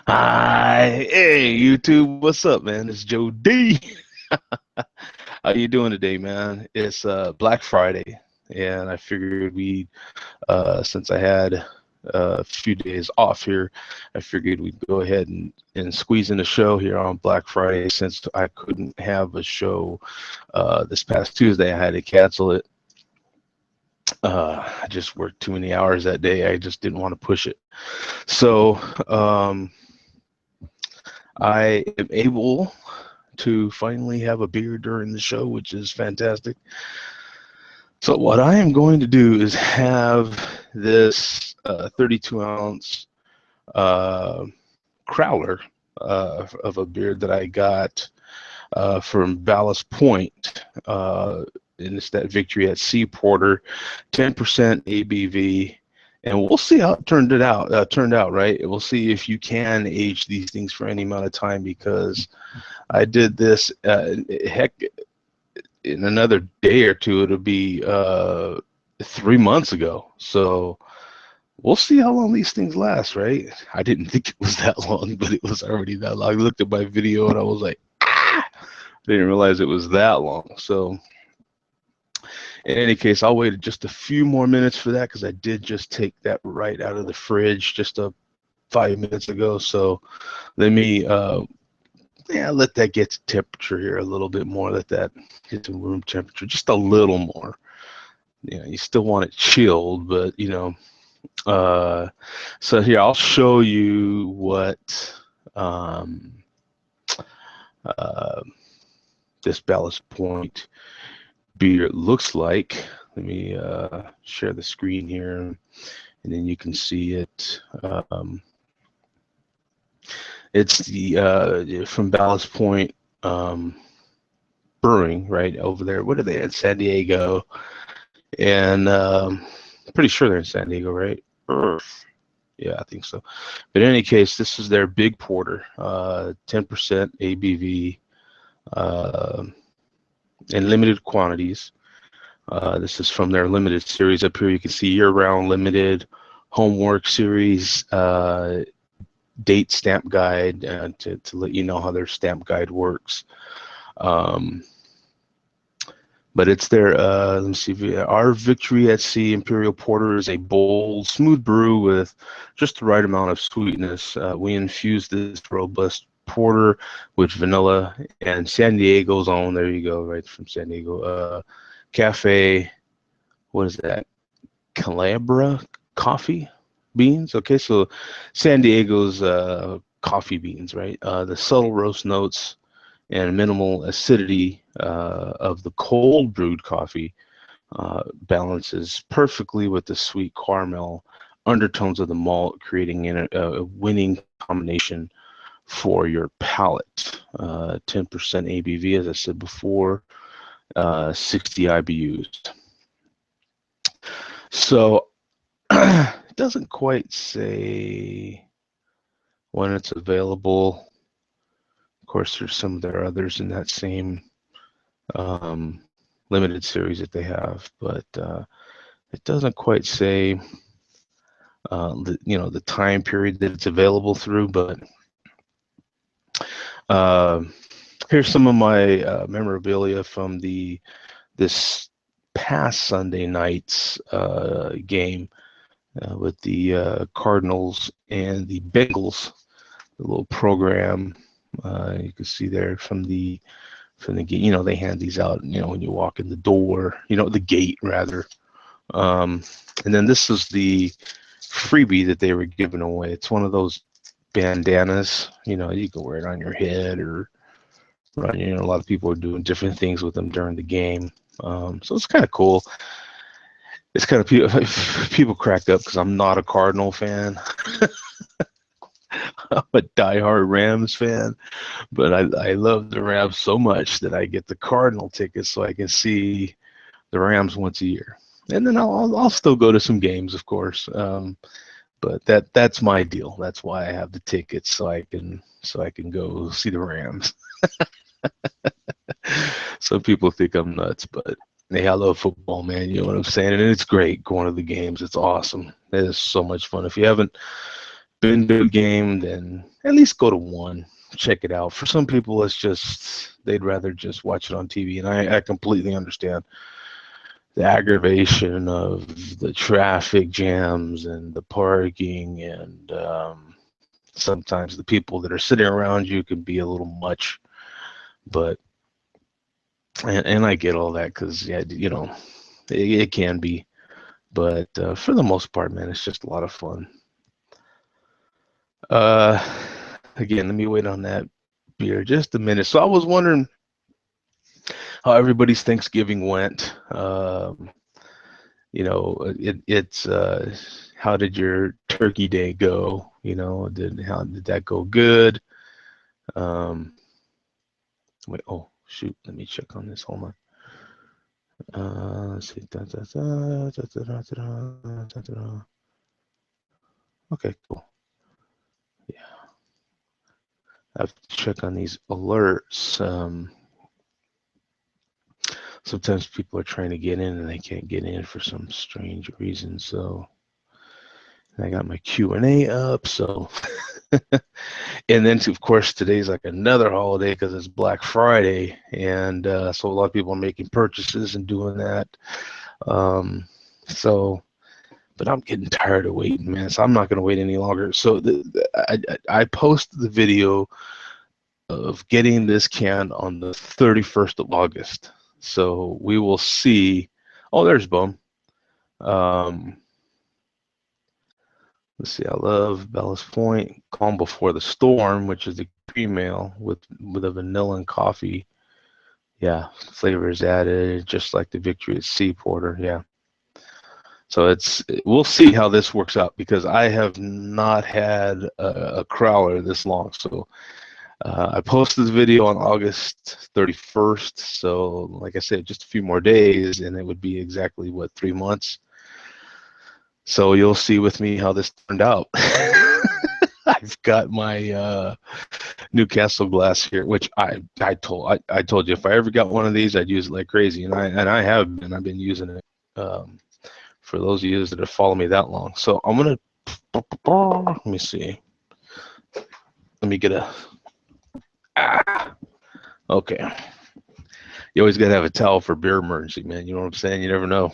Hi, hey YouTube, what's up, man? It's Joe D. How you doing today, man? It's Black Friday, and I figured since I had a few days off here, I figured we'd go ahead and squeeze in a show here on Black Friday. Since I couldn't have a show this past Tuesday, I had to cancel it. I just worked too many hours that day. I just didn't want to push it. So I am able to finally have a beer during the show, which is fantastic. So what I am going to do is have this 32 ounce uh, crowler of a beer that I got from Ballast Point, and it's that Victory at Sea Porter, 10% ABV. And we'll see how it turned out, right? We'll see if you can age these things for any amount of time, because I did this, heck, in another day or two, it'll be 3 months ago. So we'll see how long these things last, right? I didn't think it was that long, but it was already that long. I looked at my video and I was like, ah! I didn't realize it was that long. So in any case, I'll wait just a few more minutes for that, because I did just take that right out of the fridge just 5 minutes ago. So let me let that get to temperature here a little bit more. Let that get to room temperature just a little more. You still want it chilled, but so here I'll show you what um, uh, this Ballast Point beer looks like. Let me share the screen here, and then you can see it. It's the from Ballast Point Brewing, right over there. What are they at? San Diego, and pretty sure they're in San Diego, right? Yeah, I think so. But in any case, this is their big porter, 10% ABV, in limited quantities. This is from their limited series. Up here you can see year-round limited, homework series, date stamp guide, to let you know how their stamp guide works. But it's their, let me see, our Victory at Sea Imperial Porter is a bold, smooth brew with just the right amount of sweetness. We infuse this robust porter with vanilla and San Diego's own, there you go, right from San Diego, Cafe, what is that, Calabria coffee beans? Okay, so San Diego's coffee beans, right? The subtle roast notes and minimal acidity of the cold brewed coffee balances perfectly with the sweet caramel undertones of the malt, creating a winning combination for your palate. 10% ABV, as I said before, 60 IBUs. So it doesn't quite say when it's available. Of course, there's some of their others in that same limited series that they have, but it doesn't quite say the time period that it's available through. But here's some of my memorabilia from this past Sunday night's game with the Cardinals and the Bengals. The little program you can see there from the game. They hand these out, when you walk in the door, the gate rather. And then this is the freebie that they were giving away. It's one of those bandanas. You can wear it on your head, or a lot of people are doing different things with them during the game. So it's kind of cool. It's kind of people crack up because I'm not a Cardinal fan. I'm a diehard Rams fan, but I love the Rams so much that I get the Cardinal tickets so I can see the Rams once a year, and then I'll still go to some games, of course. But that's my deal. That's why I have the tickets, so I can go see the Rams. Some people think I'm nuts, but hey, I love football, man. You know what I'm saying? And it's great going to the games. It's awesome. It is so much fun. If you haven't been to a game, then at least go to one, check it out. For some people, it's just they'd rather just watch it on TV, and I completely understand the aggravation of the traffic jams and the parking, and sometimes the people that are sitting around you can be a little much. But and I get all that because yeah, you know, it can be. But for the most part, man, it's just a lot of fun. Uh, Again, let me wait on that beer just a minute. So I was wondering how everybody's Thanksgiving went. You know, it's how did your turkey day go? You know, how did that go? Good. Um, Wait, oh shoot, let me check on this. Hold on. Let's see. Okay, cool. Yeah, I have to check on these alerts. Sometimes people are trying to get in and they can't get in for some strange reason. So I got my Q&A up. So, and then of course today's like another holiday because it's Black Friday, and so a lot of people are making purchases and doing that. So, but I'm getting tired of waiting, man. So I'm not going to wait any longer. So I posted the video of getting this can on the 31st of August. So we will see. Oh, there's Bum. Let's see. I love Ballast Point, Calm Before the Storm, which is the cream ale with a vanilla and coffee. Yeah, flavors added, just like the Victory at Sea Porter. Yeah. So we'll see how this works out because I have not had a crowler this long. So I posted the video on August 31st. So like I said, just a few more days and it would be exactly, what, 3 months. So you'll see with me how this turned out. I've got my Newcastle glass here, which I told you if I ever got one of these, I'd use it like crazy, and I have been. I've been using it. For those of you that have followed me that long. So I'm gonna let me see. Let me get okay. You always gotta have a towel for beer emergency, man. You know what I'm saying? You never know.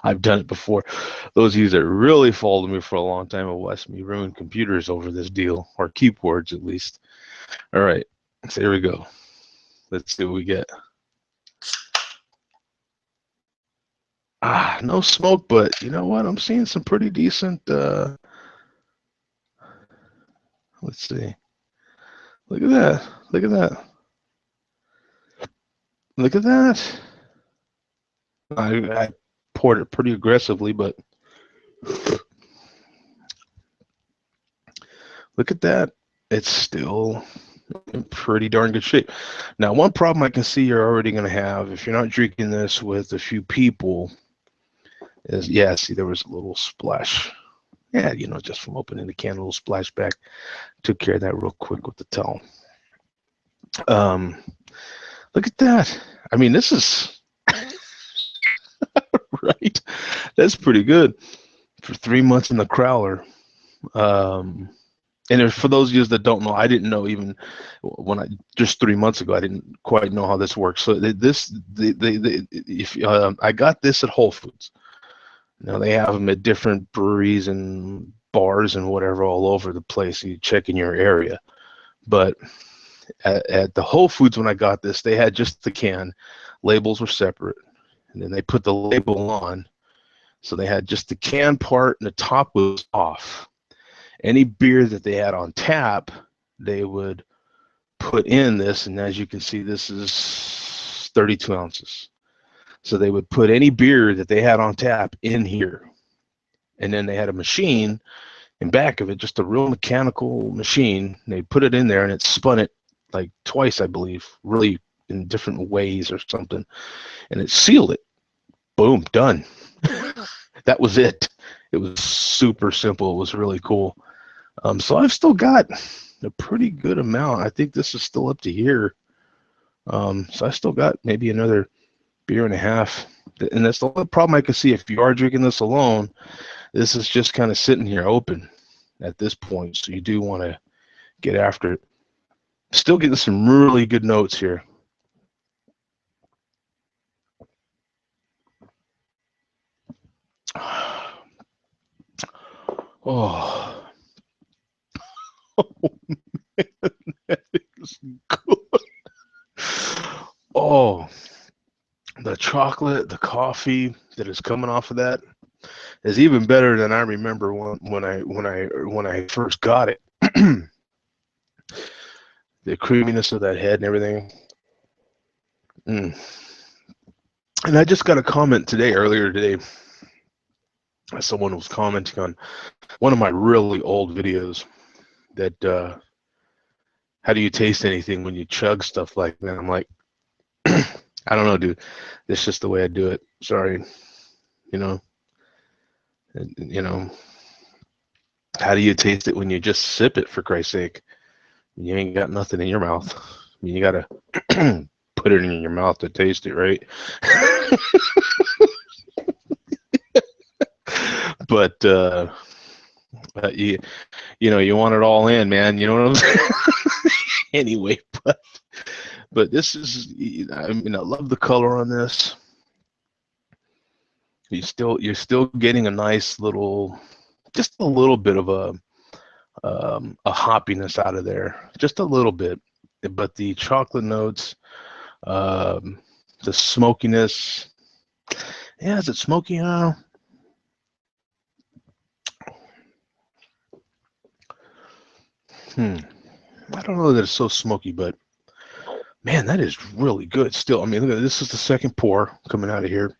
I've done it before. Those of you that really followed me for a long time have watched me ruin computers over this deal, or keyboards at least. All right, so here we go. Let's see what we get. No smoke, but you know what? I'm seeing some pretty decent. Let's see. Look at that. Look at that. Look at that. I poured it pretty aggressively, but look at that. It's still in pretty darn good shape. Now, one problem I can see you're already going to have if you're not drinking this with a few people is, yeah, see, there was a little splash. Yeah, you know, just from opening the can, a little splashback. Took care of that real quick with the towel. Look at that. I mean, this is right. That's pretty good for 3 months in the crowler. And for those of you that don't know, I didn't know even when just 3 months ago, I didn't quite know how this works. So I got this at Whole Foods. Now they have them at different breweries and bars and whatever all over the place. You check in your area, but at the Whole Foods when I got this, they had just the can. Labels were separate, and then they put the label on. So they had just the can part, and the top was off. Any beer that they had on tap, they would put in this, and as you can see, this is 32 ounces. So they would put any beer that they had on tap in here, and then they had a machine in back of it, just a real mechanical machine. They put it in there, and it spun it like twice, I believe, really in different ways or something, and it sealed it. Boom, done. That was it. It was super simple. It was really cool. So I've still got a pretty good amount. I think this is still up to here. So I still got maybe another beer and a half. And that's the only problem I can see if you are drinking this alone. This is just kind of sitting here open. at this point, so you do want to get after it. Still getting some really good notes here. Oh, oh man, that is good. Oh, the chocolate, the coffee that is coming off of that is even better than I remember when I first got it. The creaminess of that head and everything. Mm. And I just got a comment earlier today. Someone was commenting on one of my really old videos that how do you taste anything when you chug stuff like that? I'm like, I don't know, dude. It's just the way I do it. Sorry, you know. You know, how do you taste it when you just sip it? For Christ's sake, you ain't got nothing in your mouth. I mean, you gotta put it in your mouth to taste it, right? But you want it all in, man. You know what I'm saying? Anyway, but this is, I mean, I love the color on this. You're still getting a nice little, just a little bit of a hoppiness out of there, just a little bit. But the chocolate notes, um, the smokiness, yeah, is it smoky? I don't know that it's so smoky, but man, that is really good still. I mean, look at this, is the second pour coming out of here.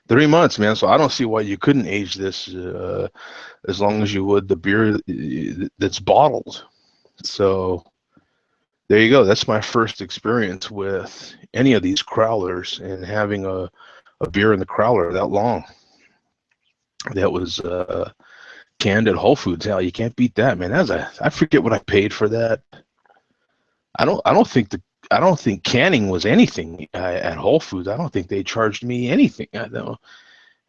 3 months, man. So I don't see why you couldn't age this as long as you would the beer that's bottled. So there you go. That's my first experience with any of these crowlers, and having a beer in the crowler that long. That was canned at Whole Foods. Hell, you can't beat that, man. I forget what I paid for that. I don't think canning was anything at Whole Foods. I don't think they charged me anything. I don't know,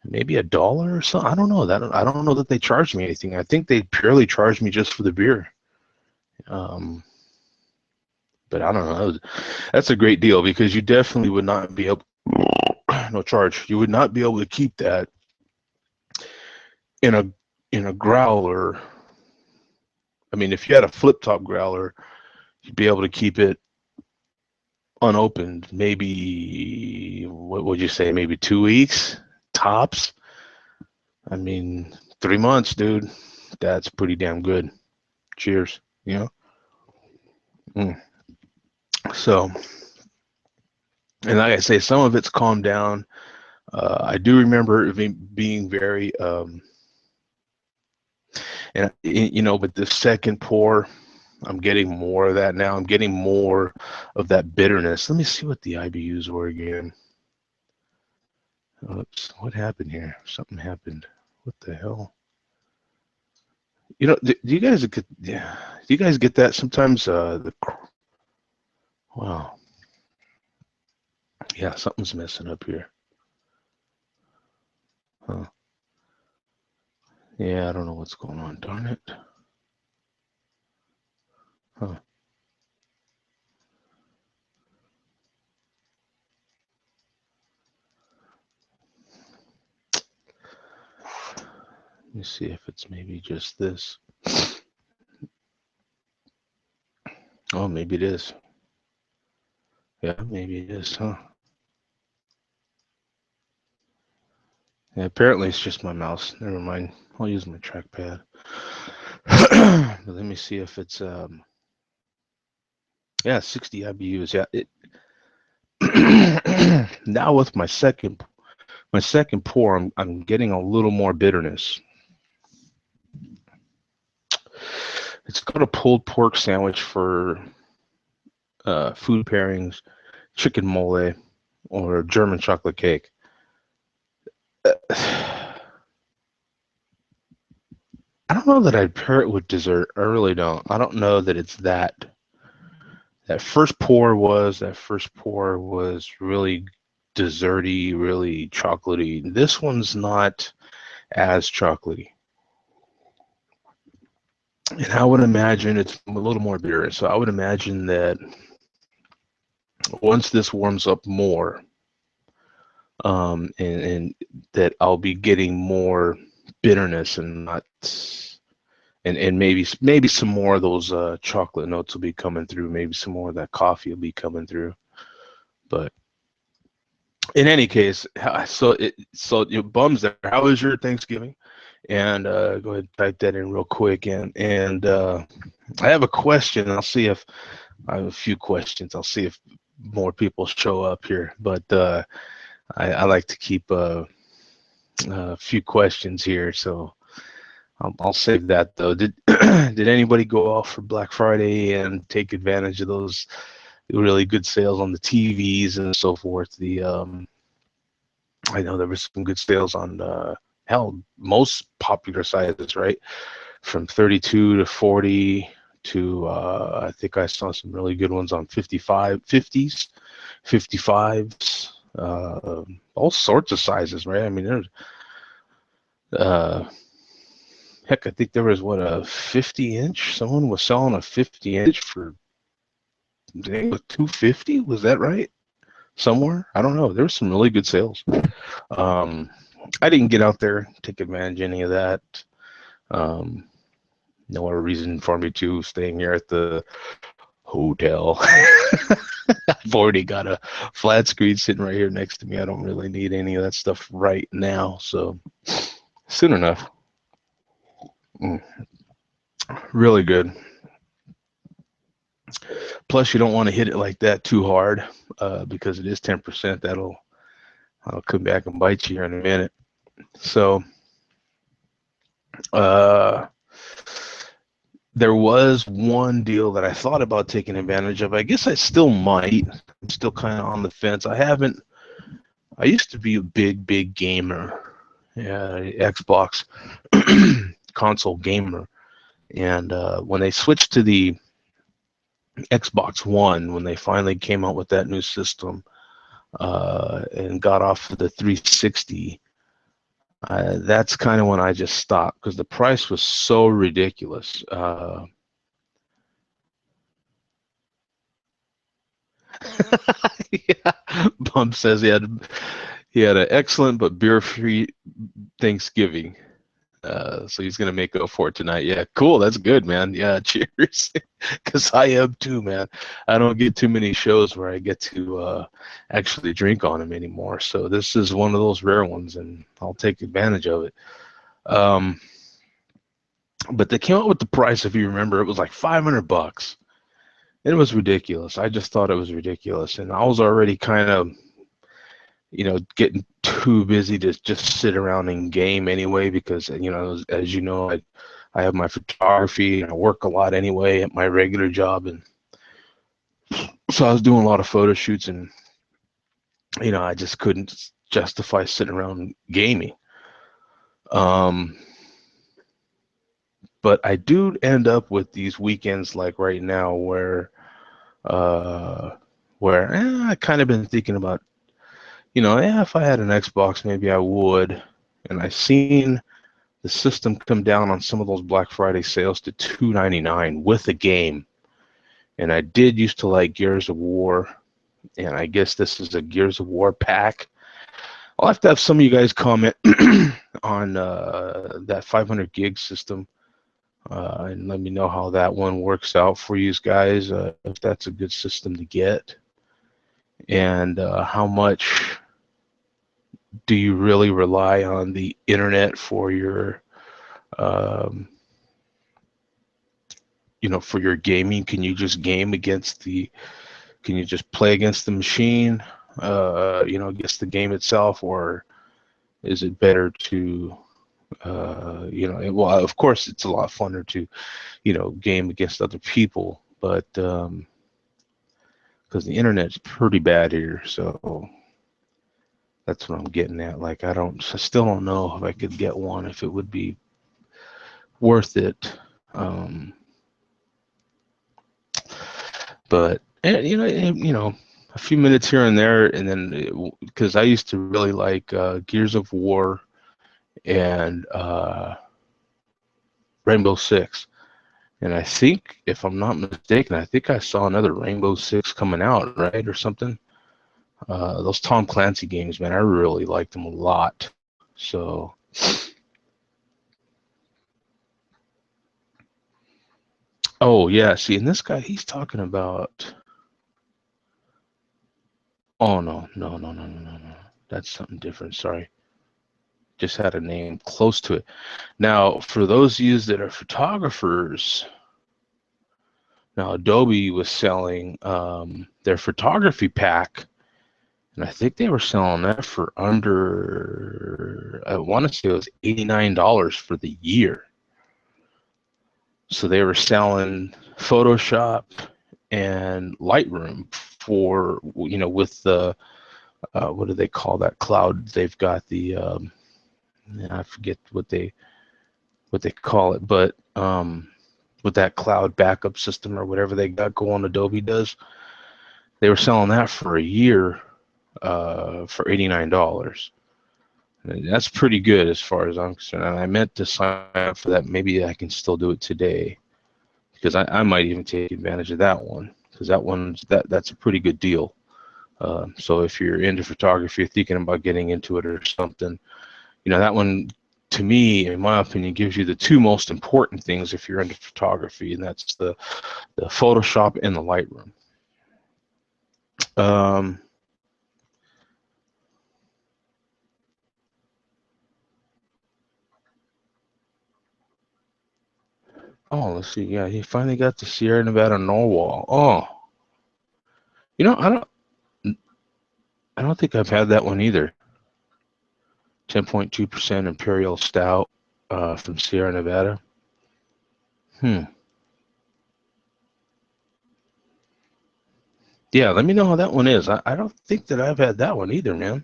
maybe $1 or so. I don't know that. I don't know that they charged me anything. I think they purely charged me just for the beer. Um, but I don't know. That's a great deal, because you definitely would not be able. No charge. You would not be able to keep that in a growler. I mean, if you had a flip top growler, you'd be able to keep it unopened. Maybe, what would you say? Maybe 2 weeks tops. I mean, 3 months, dude. That's pretty damn good. Cheers. You know. Mm. So, and like I say, some of it's calmed down. I do remember it being very, and but the second pour, I'm getting more of that now. I'm getting more of that bitterness. Let me see what the IBUs were again. Oops, what happened here? Something happened. What the hell? Do you guys get? Yeah, do you guys get that sometimes? Wow. Yeah, something's messing up here. Huh. Yeah, I don't know what's going on. Darn it. Huh. Let me see if it's maybe just this. Oh, maybe it is. Yeah, maybe it is, huh? Yeah, apparently it's just my mouse. Never mind. I'll use my trackpad. But let me see if it's yeah, 60 IBUs. Yeah, now with my second pour, I'm getting a little more bitterness. It's called a pulled pork sandwich for food pairings, chicken mole, or German chocolate cake. I don't know that I'd pair it with dessert. I really don't. I don't know that it's that. That first pour was really desserty, really chocolatey. This one's not as chocolatey. And I would imagine it's a little more beer. So I would imagine that once this warms up more, and that I'll be getting more bitterness and not, and maybe some more of those chocolate notes will be coming through. Maybe some more of that coffee will be coming through. But in any case, so it bums there. How was your Thanksgiving? And go ahead and type that in real quick. And I have a question. I'll see if I have a few questions. I'll see if more people show up here. But I like to keep a few questions here, so I'll save that though. Did did anybody go off for Black Friday and take advantage of those really good sales on the TVs and so forth? I know there was some good sales on hell, most popular sizes, right? From 32 to 40 to I think I saw some really good ones on 50s, 55s, all sorts of sizes, right? I mean, there's heck, I think there was a 50-inch. Someone was selling a 50-inch for, I think it was 250. Was that right? Somewhere, I don't know. There was some really good sales. Um, I didn't get out there, take advantage of any of that. Um, no other reason for me to, staying here at the hotel. I've already got a flat screen sitting right here next to me. I don't really need any of that stuff right now. So soon enough. Really good. Plus, you don't want to hit it like that too hard because it is 10%. I'll come back and bite you here in a minute. So uh, there was one deal that I thought about taking advantage of. I guess I still might. I'm still kind of on the fence. I used to be a big gamer, yeah, Xbox console gamer. And when they switched to the Xbox One, when they finally came out with that new system, and got off of the 360, that's kind of when I just stopped because the price was so ridiculous. Yeah. Bump says he had an excellent but beer-free Thanksgiving. So he's gonna make up for it tonight. Yeah, cool. That's good, man. Yeah, cheers. Because I am too, man. I don't get too many shows where I get to actually drink on them anymore. So this is one of those rare ones, and I'll take advantage of it. Um, but they came out with the price. If you remember, it was like $500. It was ridiculous. I just thought it was ridiculous, and I was already kind of, getting too busy to just sit around and game anyway because, as you know, I have my photography and I work a lot anyway at my regular job, and so I was doing a lot of photo shoots, and I just couldn't justify sitting around gaming. Um, but I do end up with these weekends like right now uh, where I kind of been thinking about, if I had an Xbox, maybe I would. And I seen the system come down on some of those Black Friday sales to $299 with a game. And I did used to like Gears of War, and I guess this is a Gears of War pack. I'll have to have some of you guys comment on that 500 gig system, and let me know how that one works out for you guys, if that's a good system to get, and how much do you really rely on the internet for your um, for your gaming? Can you just play against the machine, against the game itself, or is it better to, well, of course it's a lot funner to, game against other people, but because the internet's pretty bad here, so that's what I'm getting at. Like, I still don't know if I could get one, if it would be worth it. But a few minutes here and there, and then because I used to really like Gears of War and Rainbow Six, And I think, if I'm not mistaken, I think I saw another Rainbow Six coming out, right, or something. Those Tom Clancy games, man, I really liked them a lot. So, oh yeah, see, and this guy, he's talking about. Oh no. That's something different. Sorry, just had a name close to it. Now, for those of you that are photographers, now Adobe was selling their photography pack. And I think they were selling that for under, I want to say it was $89 for the year. So they were selling Photoshop and Lightroom for, with the, what do they call that cloud? They've got the, I forget what they call it, but with that cloud backup system or whatever they got going, Adobe does, they were selling that for a year for $89. That's pretty good as far as I'm concerned. And I meant to sign up for that. Maybe I can still do it today, because I might even take advantage of that one, because that's a pretty good deal. So if you're into photography, you're thinking about getting into it or something, that one, to me, in my opinion, gives you the two most important things if you're into photography, and that's the Photoshop and the Lightroom. Oh, let's see. Yeah, he finally got the Sierra Nevada Norwal. Oh, I don't think I've had that one either. 10.2% Imperial Stout from Sierra Nevada. Yeah, let me know how that one is. I don't think that I've had that one either, man.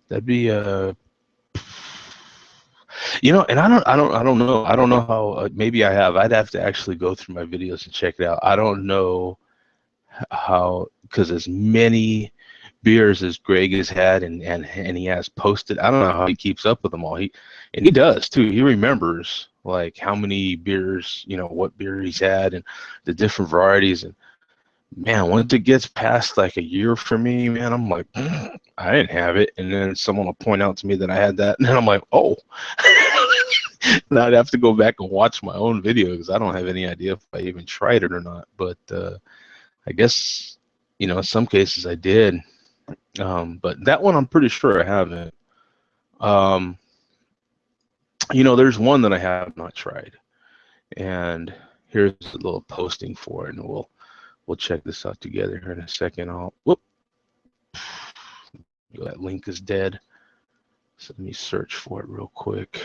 That'd be and I don't know. I don't know how. Maybe I have. I'd have to actually go through my videos and check it out. I don't know how, because as many beers as Greg has had and he has posted, I don't know how he keeps up with them all. He does too. He remembers like how many beers, what beer he's had and the different varieties. And man, once it gets past like a year for me, man, I'm like, I didn't have it. And then someone will point out to me that I had that, and then I'm like, oh. And I'd have to go back and watch my own video, because I don't have any idea if I even tried it or not. But I guess, in some cases I did. But that one I'm pretty sure I haven't. There's one that I have not tried, and here's a little posting for it, and we'll check this out together here in a second. That link is dead, so let me search for it real quick.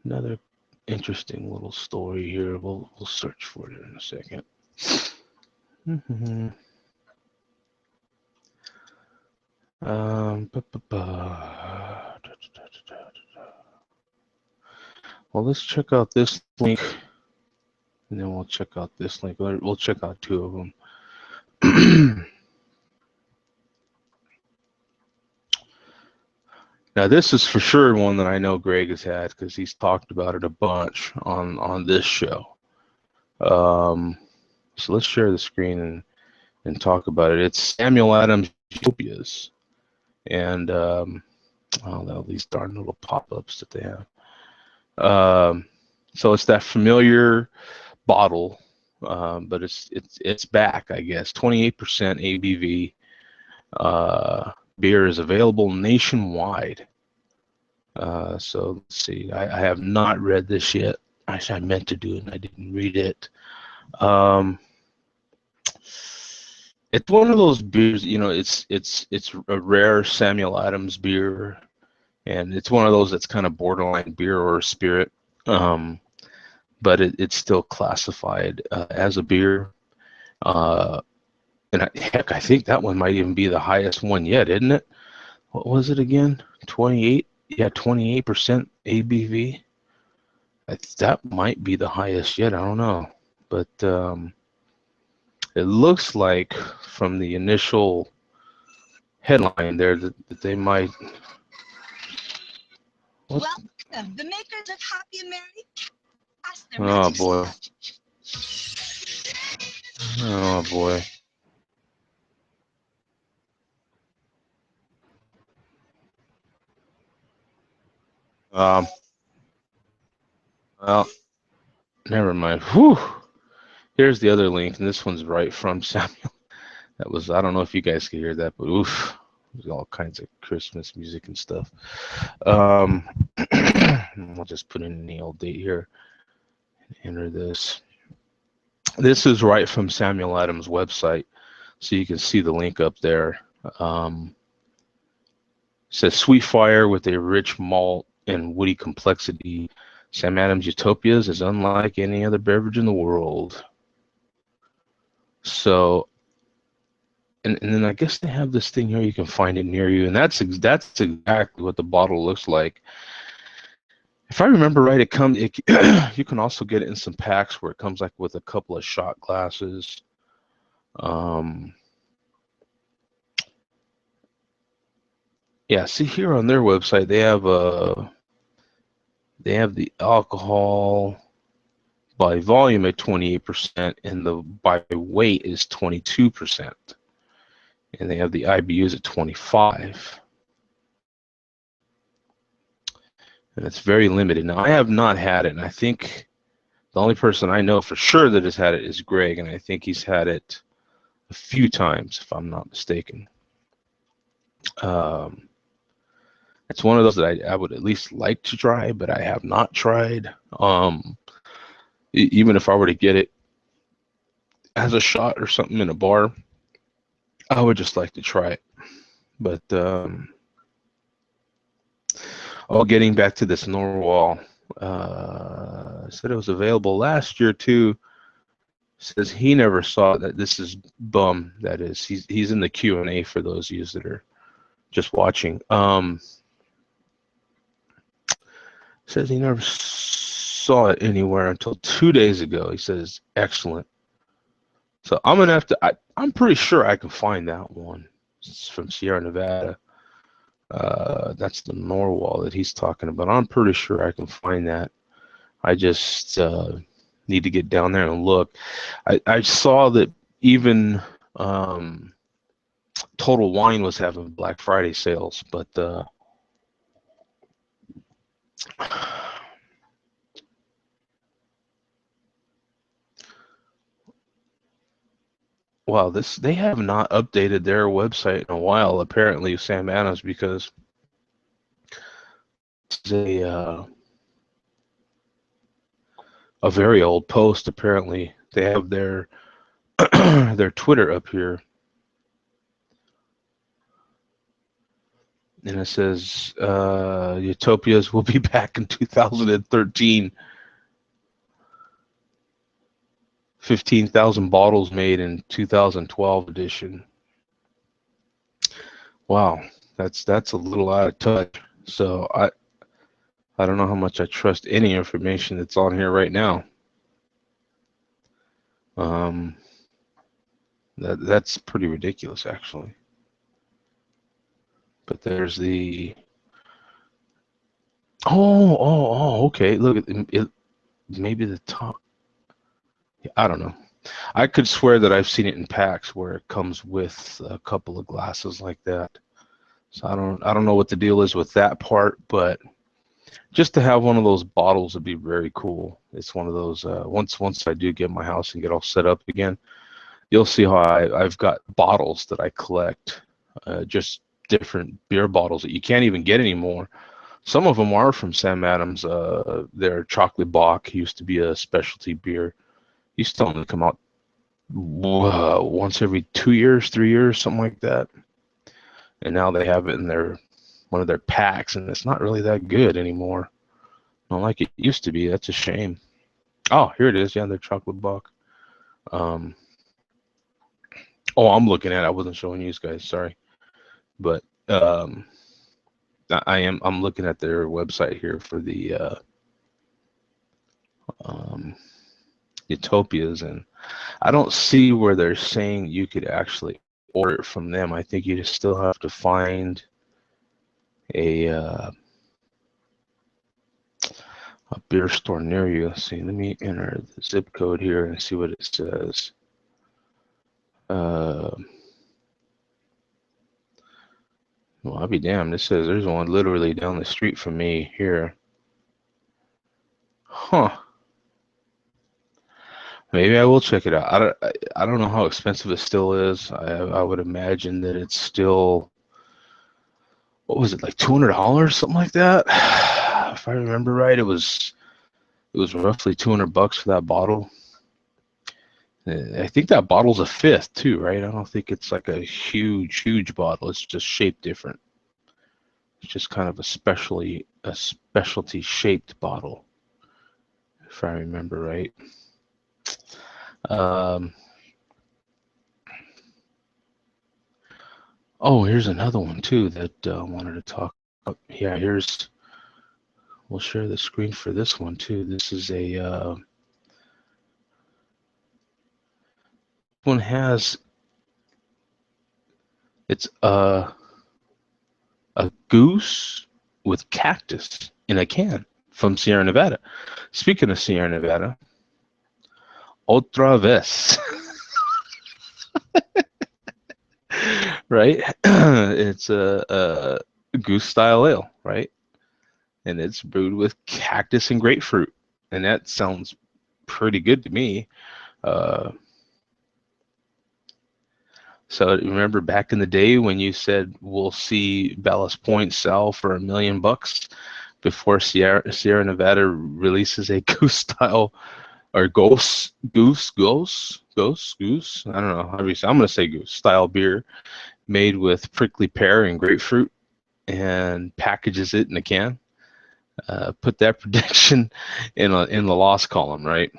Another interesting little story here. We'll search for it in a second. Well, let's check out this link, and then we'll check out this link. We'll check out two of them. Now, this is for sure one that I know Greg has had, because he's talked about it a bunch on this show. So let's share the screen and talk about it. It's Samuel Adams' Utopias, and all these darn little pop-ups that they have. So it's that familiar bottle, but it's back, I guess. 28% ABV. Beer is available nationwide. So let's see. I have not read this yet. Actually, I meant to do it and I didn't read it. It's one of those beers, it's a rare Samuel Adams beer, and it's one of those that's kind of borderline beer or spirit, but it's still classified as a beer. And heck, I think that one might even be the highest one yet, isn't it? What was it again? 28? Yeah, 28% ABV. That might be the highest yet. I don't know. But it looks like from the initial headline there that they might. Welcome, the makers of Happy and Merry. Oh boy. Oh boy. Um. Well, never mind. Whew. Here's the other link, and this one's right from Samuel. That was, I don't know if you guys could hear that, but oof, there's all kinds of Christmas music and stuff. I'll just put in the old date here. Enter this. This is right from Samuel Adams' website, so you can see the link up there. It says sweet fire with a rich malt and woody complexity. Sam Adams Utopias is unlike any other beverage in the world. So, and then I guess they have this thing here, you can find it near you, and that's exactly what the bottle looks like. If I remember right, you can also get it in some packs where it comes like with a couple of shot glasses. Yeah, see here on their website they have the alcohol by volume at 28%, and the by weight is 22%, and they have the IBUs at 25. And it's very limited. Now, I have not had it, and I think the only person I know for sure that has had it is Greg, and I think he's had it a few times, if I'm not mistaken. It's one of those that I would at least like to try, but I have not tried. Even if I were to get it as a shot or something in a bar, I would just like to try it. But getting back to this Norwal, said it was available last year too. Says he never saw that. This is Bum. That is, he's in the Q&A for those of you that are just watching. Says he never saw it anywhere until 2 days ago. He says excellent. So I'm gonna have to. I'm pretty sure I can find that one. It's from Sierra Nevada. That's the Norwal that he's talking about. I'm pretty sure I can find that. I just need to get down there and look. I saw that even Total Wine was having Black Friday sales, but wow, they have not updated their website in a while. Apparently, Sam Adams, because it's a very old post. Apparently, they have their their Twitter up here, and it says Utopias will be back in 2013. 15,000 bottles made in 2012 edition. Wow, that's a little out of touch. So I don't know how much I trust any information that's on here right now. That's pretty ridiculous, actually. But there's the okay. Look at it. Maybe the top. I don't know. I could swear that I've seen it in packs where it comes with a couple of glasses like that. So I don't know what the deal is with that part, but just to have one of those bottles would be very cool. It's one of those once I do get my house and get all set up again, you'll see how I've got bottles that I collect, just different beer bottles that you can't even get anymore. Some of them are from Sam Adams. Their chocolate Bock used to be a specialty beer. Used to only come out once every 2 years, 3 years, something like that. And now they have it in one of their packs, and it's not really that good anymore. Not like it used to be. That's a shame. Oh, here it is. Yeah, their chocolate Bock. I'm looking at it. I wasn't showing you guys. Sorry, but I'm looking at their website here for the Utopias, and I don't see where they're saying you could actually order it from them. I think you just still have to find a A beer store near you. Let's see, let me enter the zip code here and see what it says. Well, I'll be damned. It says there's one literally down the street from me here. Huh. Maybe I will check it out. I don't know how expensive it still is. I would imagine that it's still, what was it, like $200, something like that? If I remember right, it was roughly $200 for that bottle. I think that bottle's a fifth too, right? I don't think it's like a huge bottle. It's just shaped different. It's just kind of a specialty shaped bottle, if I remember right. Oh, here's another one too that I wanted to talk about. Yeah, we'll share the screen for this one too. This is one has, it's a goose with cactus in a can from Sierra Nevada. Speaking of Sierra Nevada, otra vez. Right? It's a goose style ale, right? And it's brewed with cactus and grapefruit, and that sounds pretty good to me. So remember back in the day when you said we'll see Ballast Point sell for $1 million before Sierra Nevada releases a goose style or goose. I don't know how you say. I'm gonna say goose style beer made with prickly pear and grapefruit, and packages it in a can. Put that prediction in the loss column, right?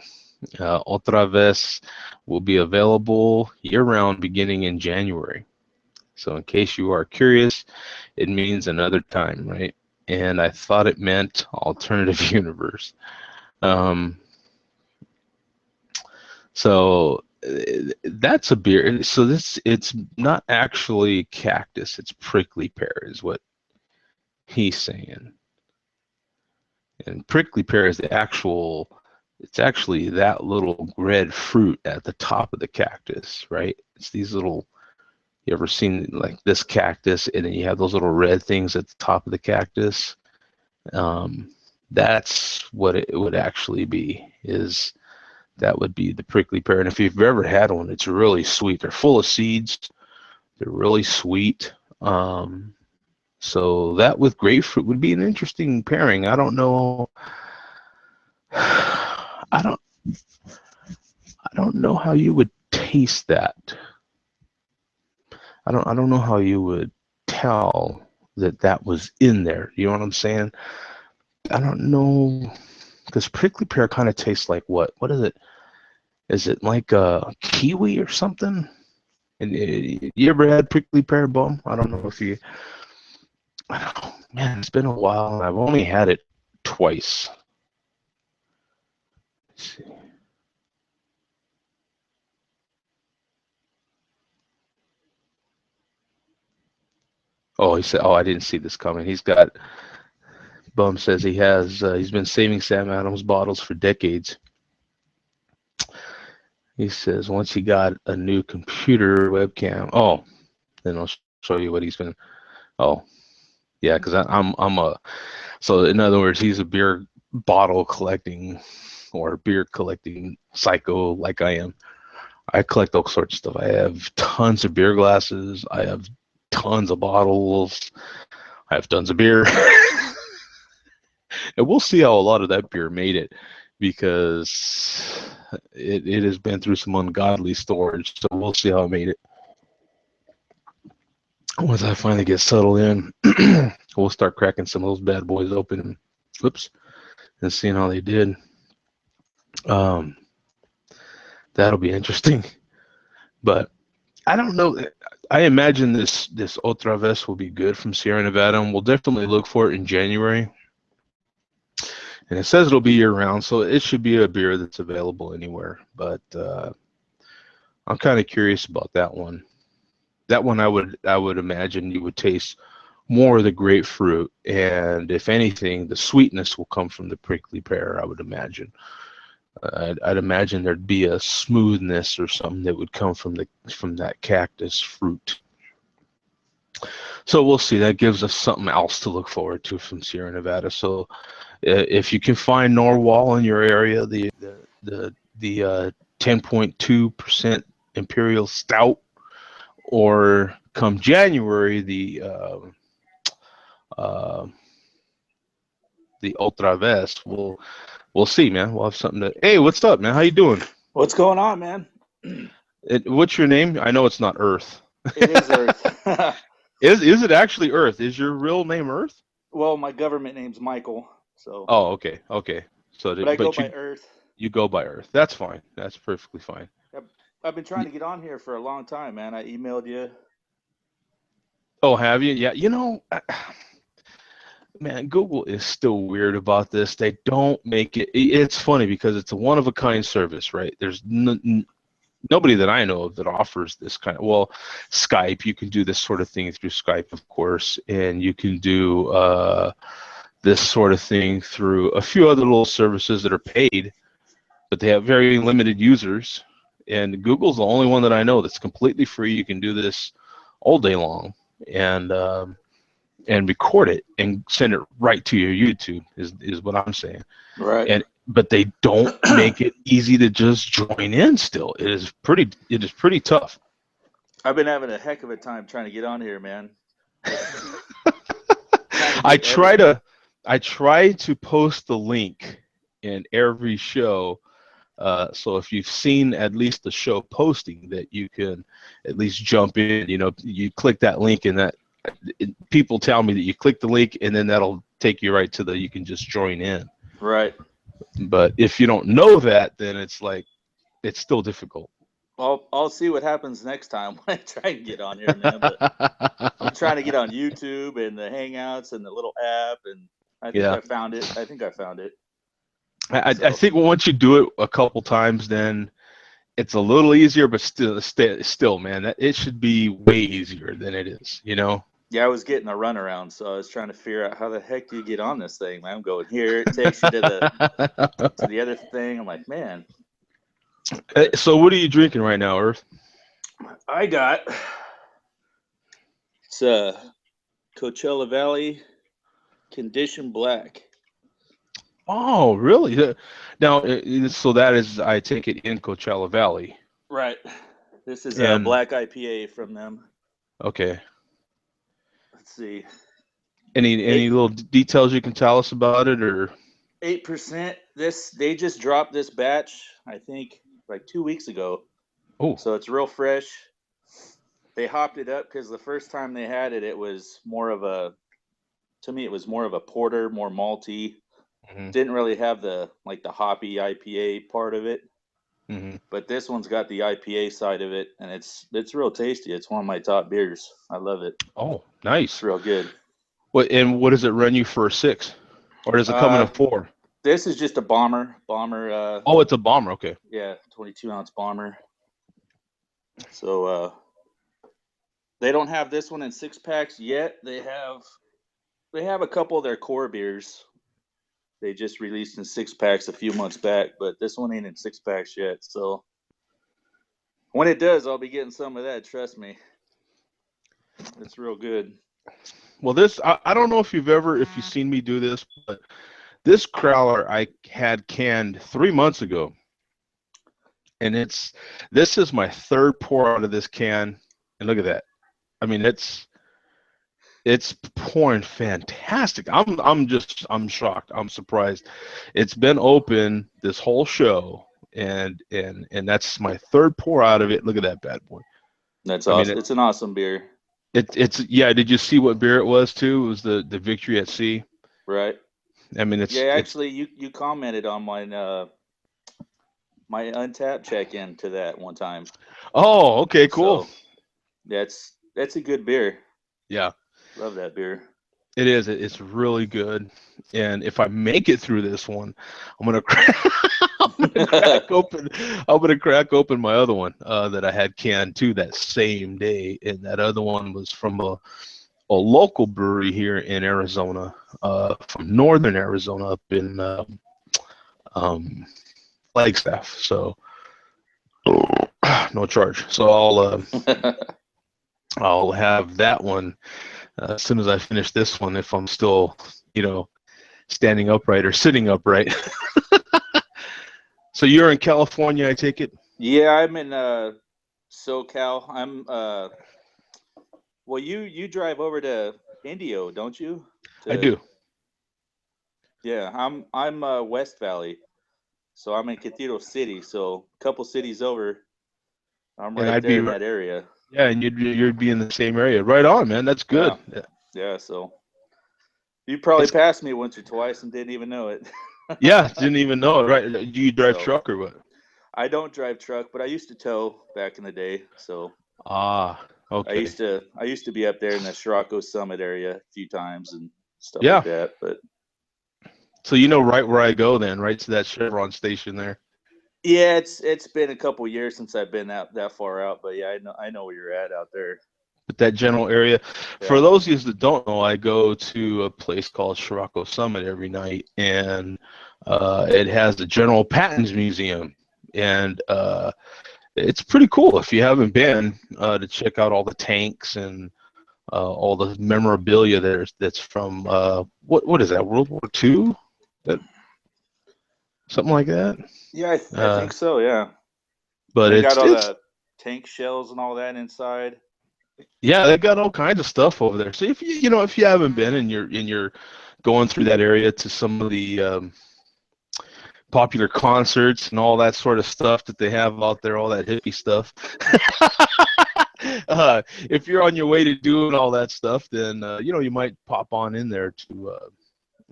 Otra vez will be available year-round beginning in January. So in case you are curious, it means another time, right? And I thought it meant alternative universe. So that's a beer. So it's not actually cactus, it's prickly pear is what he's saying. And prickly pear is it's actually that little red fruit at the top of the cactus, right? It's these little, you ever seen like this cactus and then you have those little red things at the top of the cactus? That's what it would actually be, that would be the prickly pear. And if you've ever had one, it's really sweet. They're full of seeds. They're really sweet. So that with grapefruit would be an interesting pairing. I don't know. I don't know how you would taste that. I don't know how you would tell that was in there. You know what I'm saying? I don't know, because prickly pear kind of tastes like what? What is it? Is it like a kiwi or something? And you ever had prickly pear, Bum? I don't know if you. I don't know, man. It's been a while, and I've only had it twice. Let's see. Oh, he said, "Oh, I didn't see this coming." Bum says he's been saving Sam Adams bottles for decades. He says once he got a new computer webcam. Oh, then I'll show you what he's been. Oh, yeah, because I'm a. So in other words, he's a beer bottle collecting or beer collecting psycho like I am. I collect all sorts of stuff. I have tons of beer glasses. I have tons of bottles. I have tons of beer. And we'll see how a lot of that beer made it, because it has been through some ungodly storage. So we'll see how it made it. Once I finally get settled in, we'll start cracking some of those bad boys open. And seeing how they did. That'll be interesting. But I don't know. I imagine this Otra Vez will be good from Sierra Nevada, and we'll definitely look for it in January. And it says it'll be year-round, so it should be a beer that's available anywhere. But I'm kind of curious about that one. That one I would imagine you would taste more of the grapefruit, and if anything, the sweetness will come from the prickly pear, I would imagine. I'd imagine there'd be a smoothness or something that would come from that cactus fruit. So we'll see. That gives us something else to look forward to from Sierra Nevada. So if you can find Norwal in your area, the 10.2% Imperial Stout, or come January, uh, the Ultra Vest, we'll see, man. We'll have something to. Hey, what's up, man? How you doing? What's going on, man? What's your name? I know it's not Earth. It is Earth. Is it actually Earth? Is your real name Earth? Well, my government name's Michael, so. Oh, okay. So, but I go by Earth. You go by Earth. That's fine. That's perfectly fine. I've been trying to get on here for a long time, man. I emailed you. Oh, have you? Yeah. You know, man, Google is still weird about this. They don't make it. It's funny because it's a one-of-a-kind service, right? There's nobody that I know of that offers this kind of. Well, Skype, you can do this sort of thing through Skype, of course, and you can do this sort of thing through a few other little services that are paid, but they have very limited users. And Google's the only one that I know that's completely free. You can do this all day long, and record it and send it right to your YouTube is what I'm saying. Right. But they don't make it easy to just join in. Still, it is pretty tough. I've been having a heck of a time trying to get on here, man. I try to post the link in every show. So if you've seen at least the show posting, that you can at least jump in. You know, you click that link, and people tell me that you click the link, and then that'll take you right to you can just join in. Right. But if you don't know that, then it's still difficult. Well, I'll see what happens next time when I try and get on here, man. But I'm trying to get on YouTube and the Hangouts and the little app, and I think I found it. I think once you do it a couple times, then it's a little easier, but still, man, it should be way easier than it is, you know? Yeah, I was getting a runaround, so I was trying to figure out how the heck do you get on this thing, man. I'm going here, it takes you to the other thing. I'm like, man. So what are you drinking right now, Earth? I got it's Coachella Valley Condition Black. Oh, really? Now, so that is, I take it, in Coachella Valley. Right. This is a black IPA from them. Okay. Let's see. Any little details you can tell us about it, or? 8%. They just dropped this batch, I think, like 2 weeks ago. Oh. So it's real fresh. They hopped it up because the first time they had it, it was more of a porter, more malty. Mm-hmm. Didn't really have the hoppy IPA part of it. Mm-hmm. But this one's got the IPA side of it, and it's real tasty. It's one of my top beers. I love it. Oh, nice. It's real good. What does it run you for a 6? Or does it come in a 4? This is just a bomber. Oh, it's a bomber. Okay. Yeah, 22-ounce bomber. So they don't have this one in 6-packs yet. They have a couple of their core beers. They just released in 6-packs a few months back, but this one ain't in 6-packs yet. So when it does, I'll be getting some of that. Trust me. It's real good. Well, I don't know if you've seen me do this, but this crowler I had canned 3 months ago, and this is my third pour out of this can, and look at that. I mean, it's pouring fantastic. I'm shocked. I'm surprised. It's been open this whole show, and that's my third pour out of it. Look at that bad boy. That's awesome. It's an awesome beer. Yeah. Did you see what beer it was too? It was the Victory at Sea. Right. I mean, actually, you commented on my Untappd check-in to that one time. Oh, okay, cool. So, that's a good beer. Yeah. Love that beer. It is. It's really good. And if I make it through this one, I'm gonna crack open my other one that I had canned too that same day, and that other one was from local brewery here in Arizona, from northern Arizona, up in um, Flagstaff. So no charge. So I'll have that one as soon as I finish this one, if I'm still, standing upright or sitting upright. So you're in California, I take it? Yeah, I'm in SoCal. I'm well, you drive over to Indio, don't you? I To do. Yeah, I'm West Valley, so I'm in Cathedral City. So a couple cities over, I'm And right I'd there be, in that area. yeah, and you'd be in the same area. Right on, man. That's Yeah, good. yeah. So you probably It's passed me once or twice and didn't even know it. Yeah, didn't even know it. Right? Do you drive So truck or what? I don't drive truck, but I used to tow back in the day. So Ah, I okay. used to be up there in the Scirocco Summit area a few times and stuff like Yeah. that. But So you know right where I go then, right to that Chevron station there. yeah, it's been a couple years since I've been out that far out. But yeah, I know where you're at out there. But that general area. For Yeah. those of you that don't know, I go to a place called Scirocco Summit every night, and it has a General Patton's Museum, and it's pretty cool if you haven't been to check out all the tanks and all the memorabilia that's from what is that, World War II? That something like that. Yeah, I Uh, think so. Yeah, but they got all it's the tank shells and all that inside. yeah, they got all kinds of stuff over there. So if you haven't been and you're going through that area to some of the popular concerts and all that sort of stuff that they have out there, all that hippie stuff. If you're on your way to doing all that stuff, then you might pop on in there to,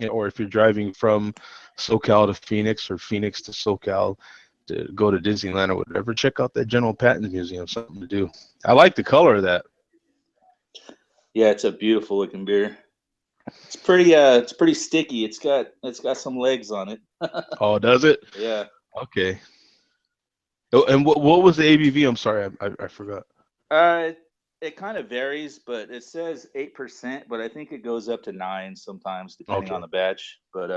or if you're driving from SoCal to Phoenix or Phoenix to SoCal to go to Disneyland or whatever, check out that General Patton Museum. Something to do. I like the color of that. Yeah, it's a beautiful looking beer. It's pretty sticky. It's got some legs on it. Oh, does it? Yeah. Okay. Oh, and what was the ABV? I'm sorry, I forgot. Uh, it kind of varies, but it says 8%, but I think it goes up to 9 sometimes depending on Okay. the batch. But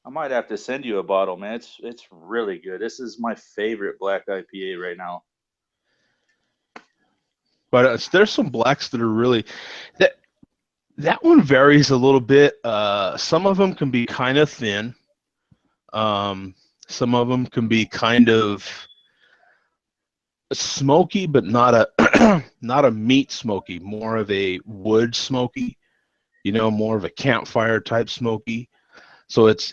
I might have to send you a bottle, man. It's really good. This is my favorite black IPA right now. But there's some blacks that are really that that one varies a little bit. Some of them can be kind of thin. Um, some of them can be kind of smoky, but not a not a meat smoky, more of a wood smoky. More of a campfire type smoky. So it's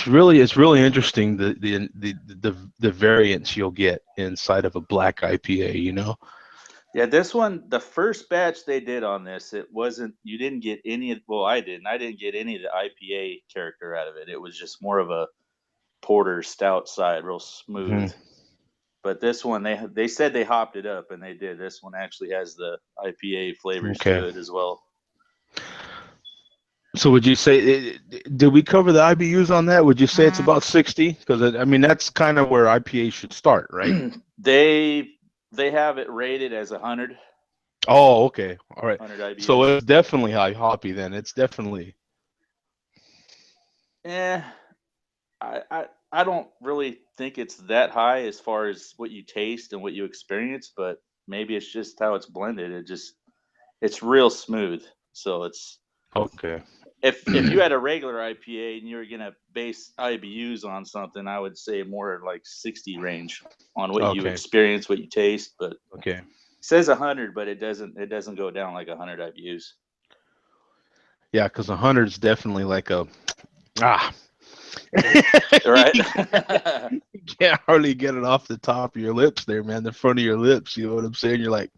really interesting the variance you'll get inside of a black IPA. Yeah, this one, the first batch they did on this, it wasn't, you didn't get any of, well, I didn't. I didn't get any of the IPA character out of it. It was just more of a porter stout side, real Hmm. smooth. But this one, they said they hopped it up, and they did. This one actually has the IPA flavors Okay. to it as well. So would you say, did we cover the IBUs on that? Would you say it's about 60? Because I mean that's kind of where IPA should start, right? they they have it rated as 100 Oh, okay. All right. So IBUs. it's definitely high hoppy then. It's definitely Eh, I don't really think it's that high as far as what you taste and what you experience, but maybe it's just how it's blended. It's real smooth. So it's okay. if you had a regular IPA and you were gonna base IBUs on something, I would say more like 60 range on what you Okay. experience, what you taste. But it Okay. says 100, but it doesn't go down like 100 IBUs. Yeah, because 100 is definitely like a ah. Right? You can't hardly get it off the top of your lips there, man. The front of your lips. You know what I'm saying? You're like,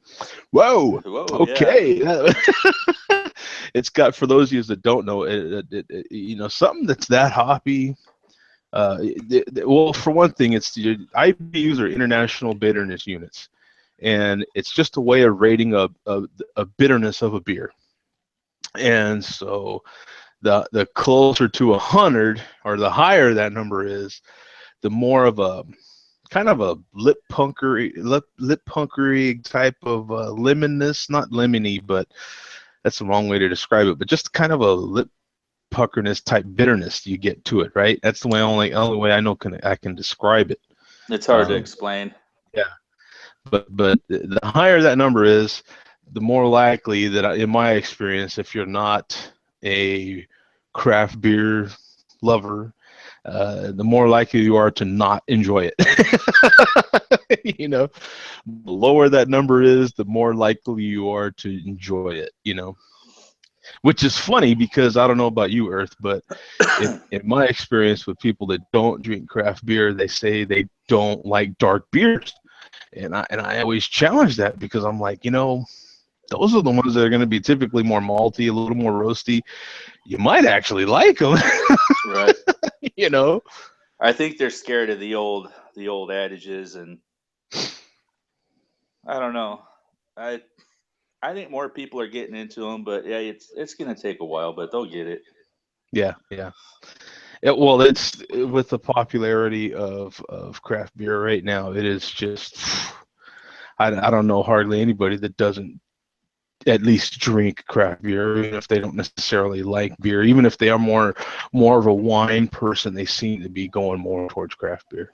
whoa, Whoa, yeah. okay. It's got, for those of you that don't know, something that's that hoppy. Well, for one thing, it's the IBUs are international bitterness units, and it's just a way of rating a bitterness of a beer. And so the closer to 100, or the higher that number is, the more of a kind of a lip punkery type of lemonness, not lemony, but that's the wrong way to describe it, but just kind of a lip puckerness type bitterness you get to it, right? That's the way only way I know I can describe it. It's hard to explain. Yeah, but the higher that number is, the more likely that, in my experience, if you're not a craft beer lover, the more likely you are to not enjoy it. You know, the lower that number is, the more likely you are to enjoy it. You know, which is funny because I don't know about you, Earth, but in my experience with people that don't drink craft beer, they say they don't like dark beers, and I always challenge that because I'm like, you know, those are the ones that are going to be typically more malty, a little more roasty. You might actually like them, Right? you know. I think they're scared of the old adages, and I don't know. I think more people are getting into them, but yeah, it's gonna take a while, but they'll get it. Yeah, yeah. Well, it's with the popularity of craft beer right now. It is just, I don't know hardly anybody that doesn't at least drink craft beer, even if they don't necessarily like beer. Even if they are more of a wine person, they seem to be going more towards craft beer.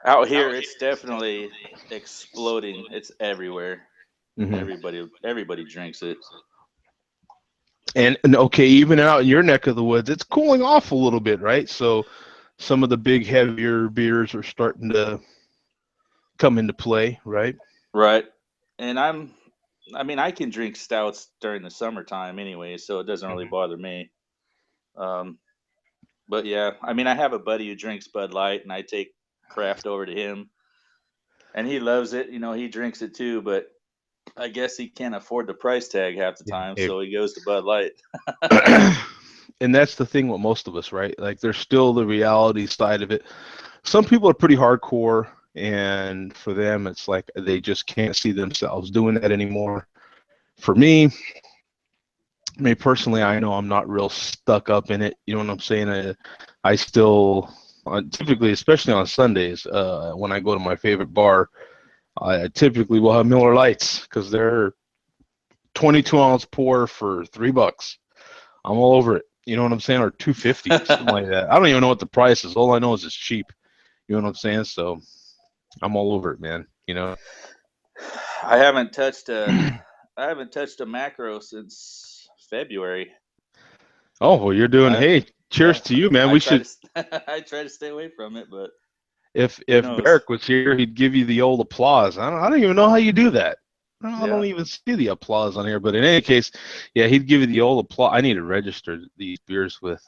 Out here, it's definitely exploding. It's everywhere. Hmm. Everybody drinks it. And okay, even out in your neck of the woods, it's cooling off a little bit, right? So some of the big heavier beers are starting to come into play, right? Right. And I mean, I can drink stouts during the summertime anyway, so it doesn't really Hmm. bother me. Um, but yeah, I mean, I have a buddy who drinks Bud Light, and I take craft over to him, and he loves it. You know, he drinks it too, but I guess he can't afford the price tag half the time, Yeah. so he goes to Bud Light. And that's the thing with most of us, right? Like there's still the reality side of it. Some people are pretty hardcore, and for them it's like they just can't see themselves doing that anymore. For me, I mean personally, I know I'm not real stuck up in it. You know what I'm saying? I still, typically, especially on Sundays, when I go to my favorite bar, I typically will have Miller Lights because they're 22-ounce pour for $3. I'm all over it. You know what I'm saying? Or 250, something like that. I don't even know what the price is. All I know is it's cheap. You know what I'm saying? So I'm all over it, man. You know. I haven't touched a I haven't touched a macro since February. Oh well, you're doing. I Hey, cheers Yeah, to you, man. I We try should. to I try to stay away from it, but who If knows? Barrick was here, he'd give you the old applause. I don't even know how you do that. I Yeah. don't even see the applause on here. But in any case, yeah, he'd give you the old applause. I need to register these beers with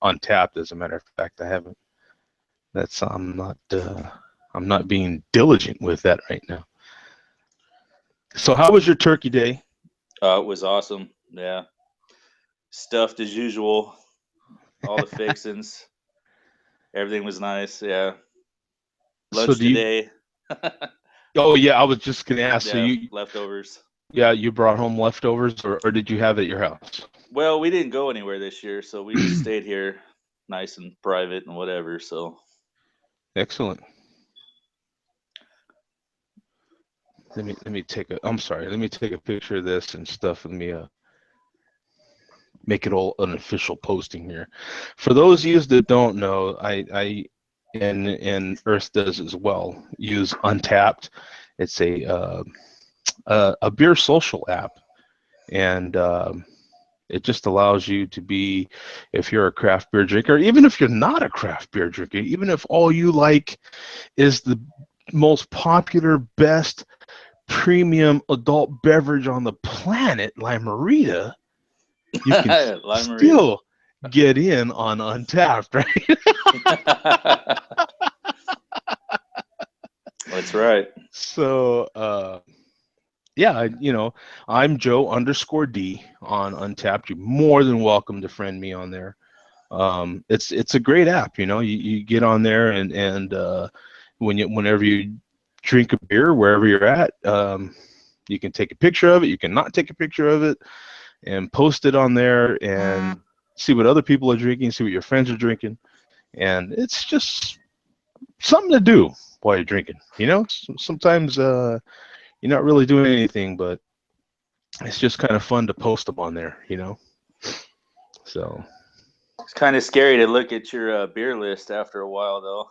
Untapped. As a matter of fact, I haven't. That's I'm not being diligent with that right now. So how was your turkey day? It was awesome. Yeah. Stuffed as usual. All the fixings. Everything was nice. Yeah. So Lunch do you? today. Oh yeah, I was just gonna ask. So Yeah, leftovers. you brought home leftovers, or did you have it at your house? Well, we didn't go anywhere this year, so we just stayed here nice and private and whatever. So Excellent. Let me take a. I'm sorry. Let me take a picture of this and stuff. Let me make it all an official posting here. For those of you that don't know, I and Earth does as well. Use Untapped. It's a beer social app, and it just allows you to be, if you're a craft beer drinker, even if you're not a craft beer drinker, even if all you like is the most popular, best premium adult beverage on the planet, Limerita, you can Lime Marita. still get in on Untapped, right? That's right. So, yeah, I'm Joe_D on Untapped. You're more than welcome to friend me on there. It's a great app. You get on there and whenever you drink a beer, wherever you're at, you can take a picture of it. You can not take a picture of it and post it on there and see what other people are drinking, see what your friends are drinking, and it's just something to do while you're drinking. Sometimes you're not really doing anything, but it's just kind of fun to post them on there. So It's kind of scary to look at your beer list after a while, though.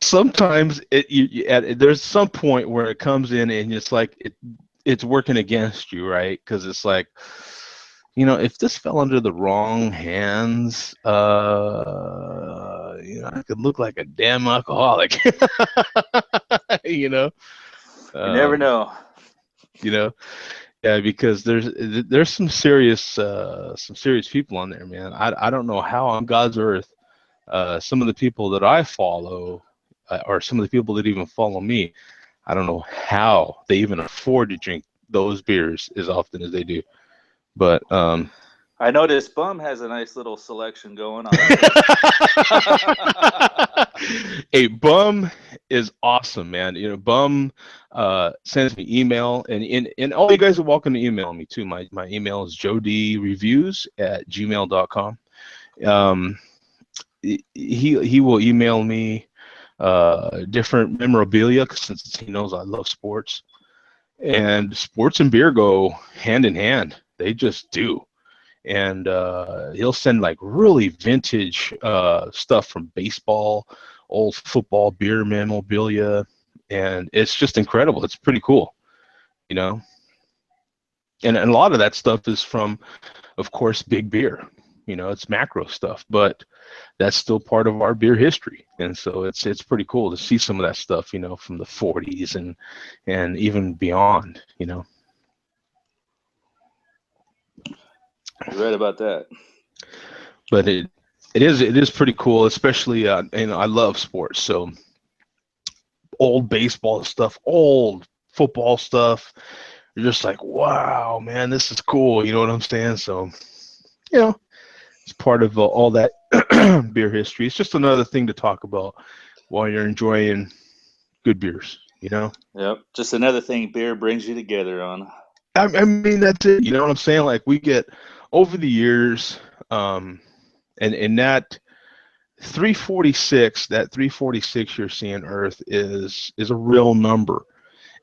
sometimes there's some point where it comes in and it's like it's working against you, right? Because it's like, if this fell under the wrong hands, I could look like a damn alcoholic. you know You never um, know. Yeah, because there's some serious people on there, man. I don't know how on God's earth some of the people that I follow, or some of the people that even follow me, I don't know how they even afford to drink those beers as often as they do. But I noticed Bum has a nice little selection going on. Hey, Bum is awesome, man. Bum sends me email, and all you guys are welcome to email me too. My email is jodreviews@gmail.com. He will email me different memorabilia, since he knows I love sports, and sports and beer go hand in hand. They just do. And he'll send like really vintage stuff from baseball, old football, beer memorabilia, and it's just incredible. It's pretty cool, and a lot of that stuff is from, of course, big beer. It's macro stuff, but that's still part of our beer history, and so it's pretty cool to see some of that stuff, from the 40s and even beyond. You're right about that. But it is pretty cool, especially I love sports, so old baseball stuff, old football stuff. You're just like, wow, man, this is cool. You know what I'm saying? So, it's part of all that beer history. It's just another thing to talk about while you're enjoying good beers. Yep. Just another thing beer brings you together on. I mean, that's it. You know what I'm saying? Like, we get over the years, and that 346 you're seeing Earth is a real number,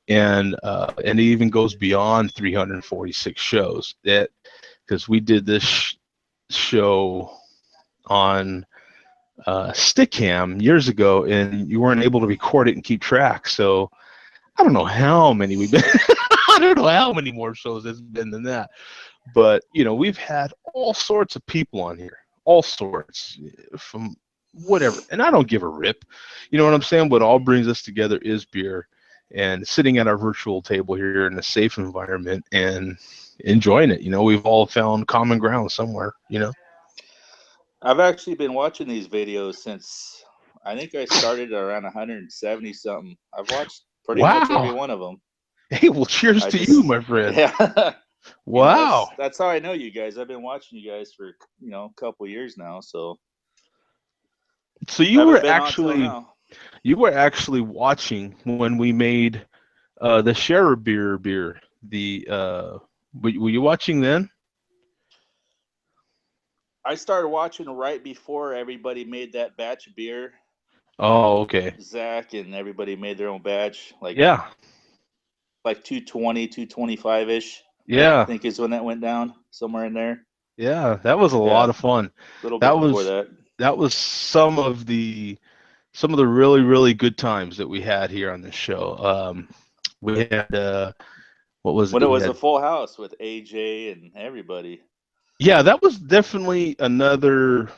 and it even goes beyond 346 shows. That because we did this show on Stickam years ago, and you weren't able to record it and keep track. So I don't know how many we've been. I don't know how many more shows there's been than that. But we've had all sorts of people on here, all sorts, from whatever, and I don't give a rip. You know what I'm saying? What all brings us together is beer, and sitting at our virtual table here in a safe environment and enjoying it. We've all found common ground somewhere. I've actually been watching these videos since I think I started around 170 something. I've watched pretty much every Wow. one of them. Hey, well, cheers to you, my friend. Yeah. Wow. That's how I know you guys. I've been watching you guys for a couple years now. So you were actually watching when we made the Share beer. Were you watching then? I started watching right before everybody made that batch of beer. Oh, okay. Zach and everybody made their own batch. Like 220, 225-ish. Yeah. I think is when that went down, somewhere in there. Yeah, that was a lot of fun. A little bit before that. That was some of the really, really good times that we had here on this show. We had what was when it? It was a full house with AJ and everybody. Yeah, that was definitely another.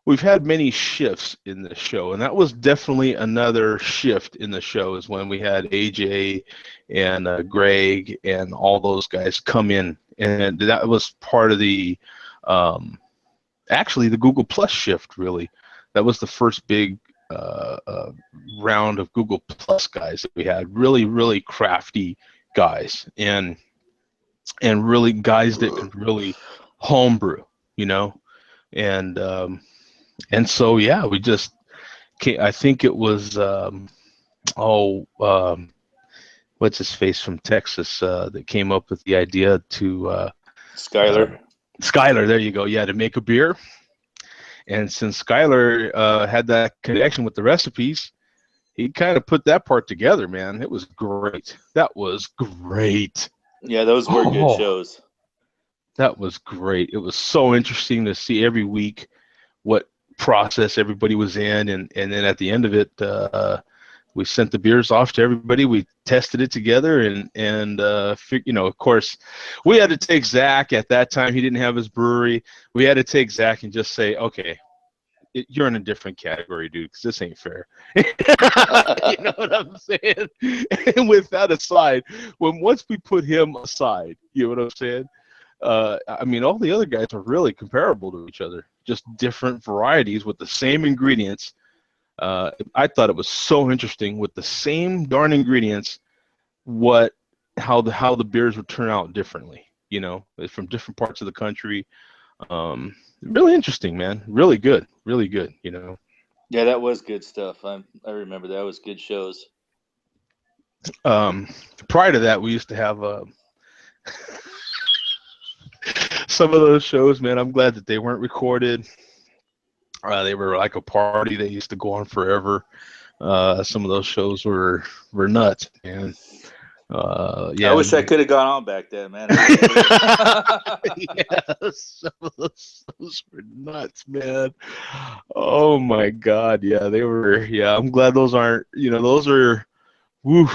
We've had many shifts in the show, and that was definitely another shift in the show, is when we had AJ and Greg and all those guys come in, and that was part of the actually the Google Plus shift. Really, that was the first big round of Google Plus guys that we had. Really, really crafty guys, and really guys that could really homebrew, and so yeah, we just I think it was what's his face from Texas that came up with the idea to Skyler. Skyler, there you go. Yeah, to make a beer. And since Skylar had that connection with the recipes, he kind of put that part together, man. It was great. That was great. Yeah, those were good Oh, shows. that was great. It was so interesting to see every week what process everybody was in, and then at the end of it, we sent the beers off to everybody. We tested it together, and of course, we had to take Zach at that time. He didn't have his brewery. We had to take Zach and just say, okay, you're in a different category, dude, because this ain't fair. You know what I'm saying? And with that aside, once we put him aside, you know what I'm saying? I mean, all the other guys are really comparable to each other, just different varieties with the same ingredients. I thought it was so interesting with the same darn ingredients, how the beers would turn out differently. You know, from different parts of the country. Really interesting, man. Really good. Really good. You know. Yeah, that was good stuff. I remember that was good shows. Um, Prior to that, we used to have some of those shows, man. I'm glad that they weren't recorded. They were like a party. They used to go on forever. Some of those shows were nuts, man. I Yeah. wish I could have gone on back then, man. Yeah, some of those were nuts, man. Oh my God, yeah, they were. Yeah, I'm glad those aren't. You know, those are. Woo.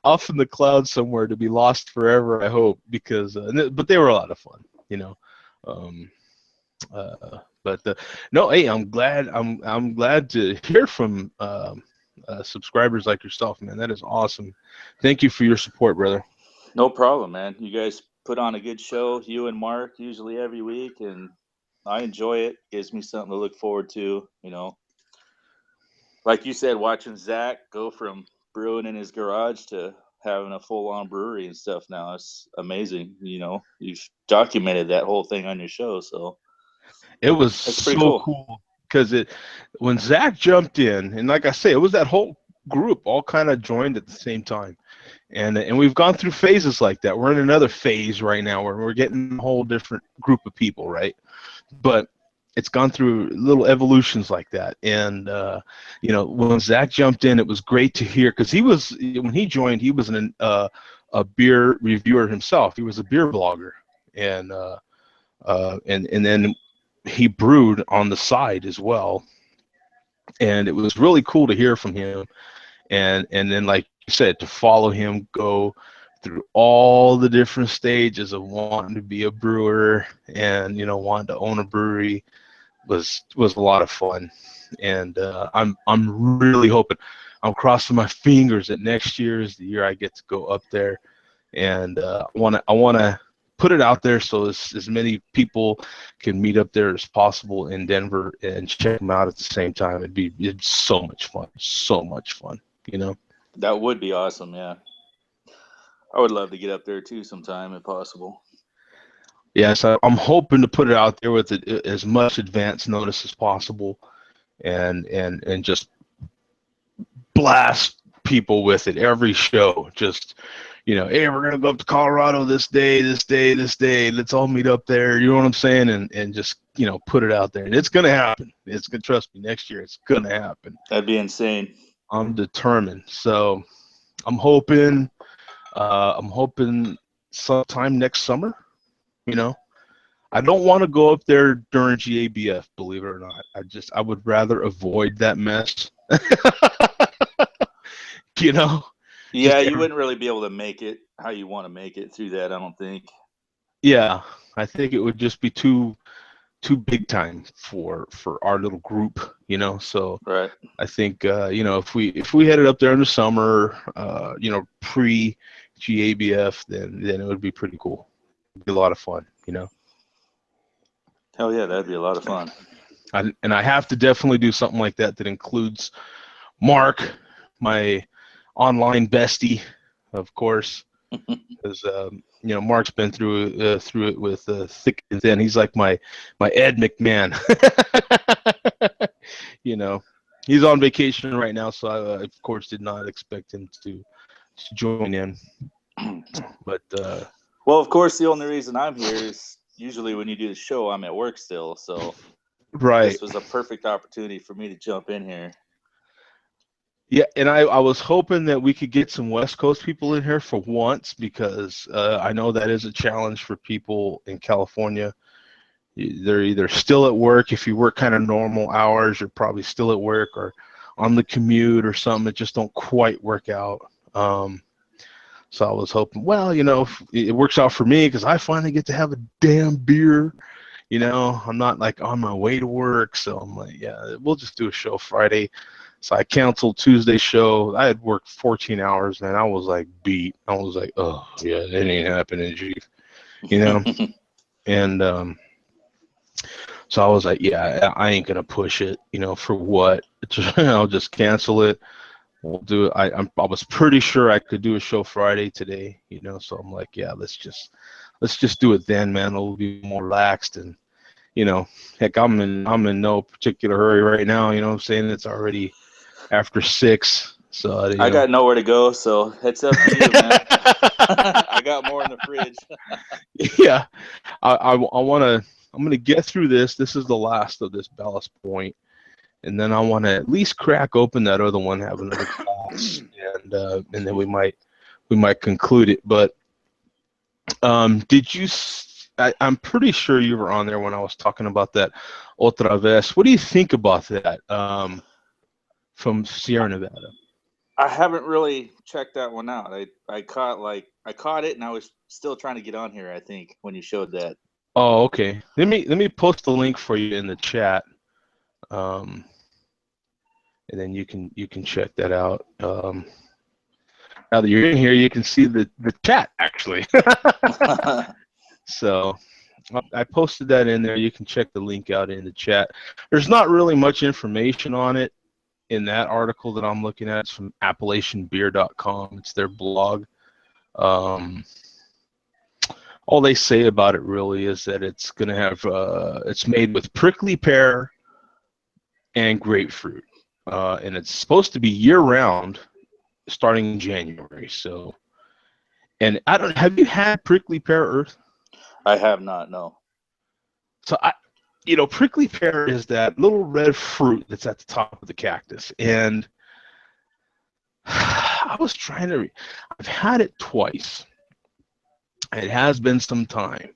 Off in the clouds somewhere to be lost forever, I hope, because but they were a lot of fun, you know. Um, but no, hey, I'm glad to hear from subscribers like yourself, man. That is awesome. Thank you for your support, brother. No problem, man. You guys put on a good show, you and Mark, usually every week, and I enjoy it. Gives me something to look forward to, you know. Like you said, watching Zach go from brewing in his garage to having a full-on brewery and stuff now, it's amazing. You know, you've documented that whole thing on your show, so It was that's pretty so cool. cool because when Zach jumped in, and like I say, it was that whole group all kind of joined at the same time. And we've gone through phases like that. We're in another phase right now where we're getting a whole different group of people, right? But it's gone through little evolutions like that. And when Zach jumped in, it was great to hear because when he joined, he was a beer reviewer himself. He was a beer blogger, and and then he brewed on the side as well. And it was really cool to hear from him. And then, like you said, to follow him go through all the different stages of wanting to be a brewer and wanting to own a brewery was a lot of fun. And I'm really hoping, I'm crossing my fingers that next year is the year I get to go up there, and I want to put it out there so as many people can meet up there as possible in Denver and check them out at the same time. It's so much fun, so much fun, you know. That would be awesome, yeah. I would love to get up there too sometime if possible. Yes, I'm hoping to put it out there with as much advance notice as possible, and just blast people with it every show. Just, hey, we're gonna go up to Colorado this day, this day, this day. Let's all meet up there. You know what I'm saying? And just put it out there, and it's gonna happen. It's gonna, trust me. Next year, it's gonna happen. That'd be insane. I'm determined. So I'm hoping. I'm hoping sometime next summer. You know, I don't want to go up there during GABF, believe it or not. I would rather avoid that mess. you know, Yeah, just you wouldn't really be able to make it how you want to make it through that, I don't think. yeah. I think it would just be too big time for our little group. So Right. I think if we headed up there in the summer, pre GABF, then it would be pretty cool. It'd be a lot of fun. Hell yeah, that'd be a lot of fun. And I have to definitely do something like that includes Mark, my online bestie, of course, because Mark's been through it with thick and thin. He's like my Ed McMahon. He's on vacation right now, so I of course did not expect him to join in. But well, of course, the only reason I'm here is usually when you do the show, I'm at work still. So Right. this was a perfect opportunity for me to jump in here. Yeah, and I was hoping that we could get some West Coast people in here for once, because I know that is a challenge for people in California. They're either still at work. If you work kind of normal hours, you're probably still at work, or on the commute or something. It just don't quite work out. So I was hoping, well, it works out for me because I finally get to have a damn beer. I'm not like on my way to work, so I'm like, yeah, we'll just do a show Friday. So I canceled Tuesday's show. I had worked 14 hours, man. I was like beat. I was like, oh yeah, it ain't happening, Chief. And so I was like, yeah, I ain't gonna push it. For what? I'll just cancel it. We'll do it. I was pretty sure I could do a show Friday today. So I'm like, yeah, let's just do it then, man. It'll be more relaxed, and heck, I'm in no particular hurry right now. You know what I'm saying? It's already after 6, so I got nowhere to go, so it's up to you, man. I got more in the fridge. Yeah, I'm gonna get through this. This is the last of this Ballast Point, and then I want to at least crack open that other one, have another glass, and then we might conclude it. But did you? I'm pretty sure you were on there when I was talking about that Otra Vez. What do you think about that from Sierra Nevada? I haven't really checked that one out. I caught it, and I was still trying to get on here, I think, when you showed that. Oh, okay. Let me post the link for you in the chat, and then you can check that out. Now that you're in here, you can see the chat actually. So I posted that in there. You can check the link out in the chat. There's not really much information on it in that article that I'm looking at. It's from AppalachianBeer.com. It's their blog. All they say about it really is that it's going to have, it's made with prickly pear and grapefruit. And it's supposed to be year-round starting in January. So, and have you had prickly pear, Earth? I have not, no. So prickly pear is that little red fruit that's at the top of the cactus. And I've had it twice. It has been some time.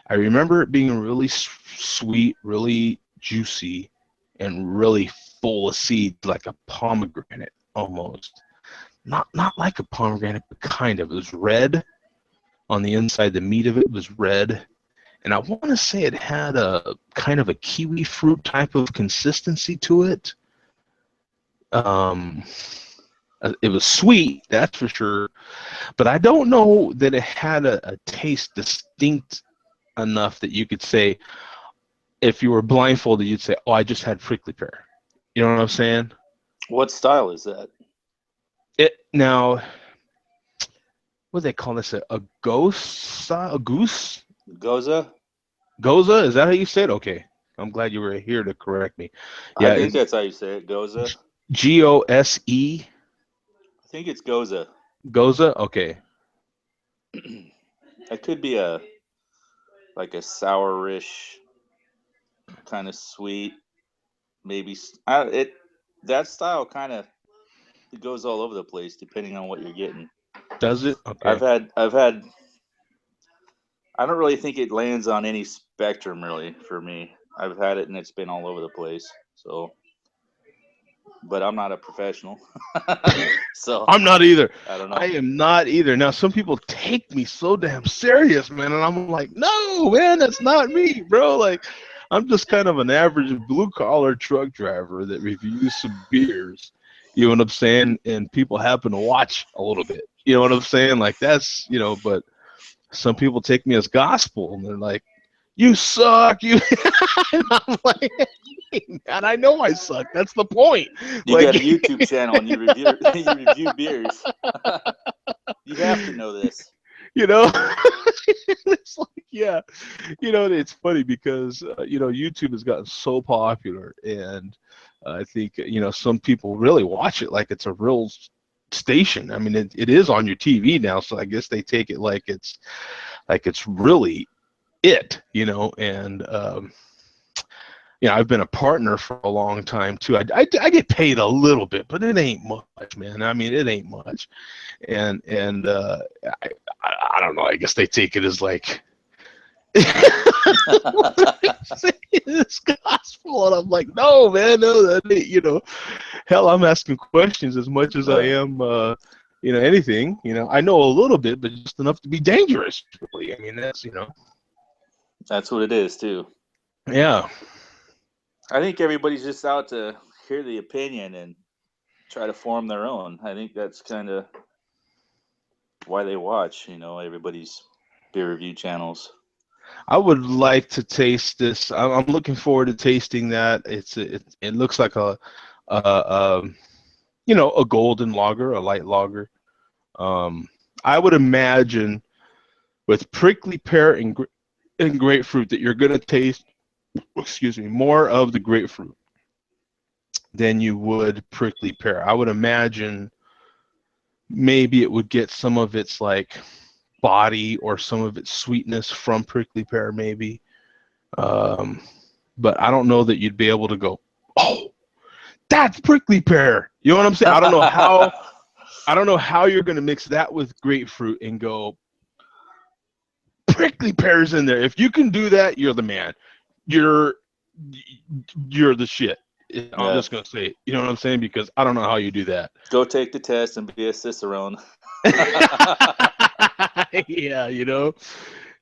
I remember it being really sweet, really juicy, and really full of seeds, like a pomegranate almost. Not like a pomegranate, but kind of. It was red on the inside. The meat of it was red. And I want to say it had a kind of a kiwi fruit type of consistency to it. It was sweet, that's for sure. But I don't know that it had a taste distinct enough that you could say, if you were blindfolded, you'd say, oh, I just had prickly pear. You know what I'm saying? What style is that? Now, what do they call this? A ghost? A goose? Goza? Goza? Is that how you say it? Okay. I'm glad you were here to correct me. Yeah, I think that's how you say it, Goza. Gose? I think it's Goza. Goza? Okay. It could be like a sourish, kind of sweet, maybe. That style kind of, it goes all over the place depending on what you're getting. Does it? Okay. I've had. I don't really think it lands on any spectrum really for me. I've had it and it's been all over the place. So, but I'm not a professional, so I'm not either. I don't know. I am not either. Now, some people take me so damn serious, man, and I'm like, no, man, that's not me, bro. Like, I'm just kind of an average blue collar truck driver that reviews some beers. You know what I'm saying? And people happen to watch a little bit. You know what I'm saying? Like, that's, but some people take me as gospel, and they're like, you suck, you. And I'm like, and I know I suck. That's the point. You got a YouTube channel and you review beers. You have to know this. It's like, yeah, it's funny because YouTube has gotten so popular, and I think some people really watch it like it's a real station. I mean, it is on your TV now, so I guess they take it like it's really it, and I've been a partner for a long time too. I get paid a little bit, but it ain't much, man. I mean, it ain't much, and I, I don't know. I guess they take it as like it's gospel, and I'm like, no, man, no, that ain't. Hell, I'm asking questions as much as I am, anything. I know a little bit, but just enough to be dangerous. Really, I mean, That's what it is too. Yeah. I think everybody's just out to hear the opinion and try to form their own. I think that's kind of why they watch, everybody's beer review channels. I would like to taste this. I'm looking forward to tasting that. It looks like a a golden lager, a light lager. I would imagine with prickly pear and grapefruit that you're going to taste, excuse me, more of the grapefruit than you would prickly pear. I would imagine maybe it would get some of its like body or some of its sweetness from prickly pear, maybe. But I don't know that you'd be able to go, oh, that's prickly pear. You know what I'm saying? I don't know how. I don't know how you're going to mix that with grapefruit and go prickly pears in there. If you can do that, you're the man. You're the shit. I'm just going to say it. You know what I'm saying? Because I don't know how you do that. Go take the test and be a Cicerone. Yeah,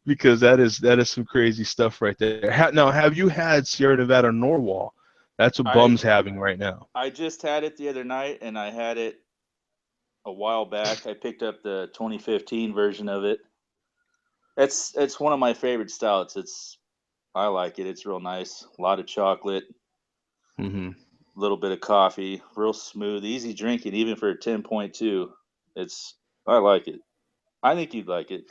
because that is some crazy stuff right there. Now, have you had Sierra Nevada Norwal? That's what Bum's having right now. I just had it the other night, and I had it a while back. I picked up the 2015 version of it. It's one of my favorite stouts. I like it. It's real nice. A lot of chocolate. Mm-hmm. A little bit of coffee. Real smooth, easy drinking, even for a 10.2. I like it. I think you'd like it.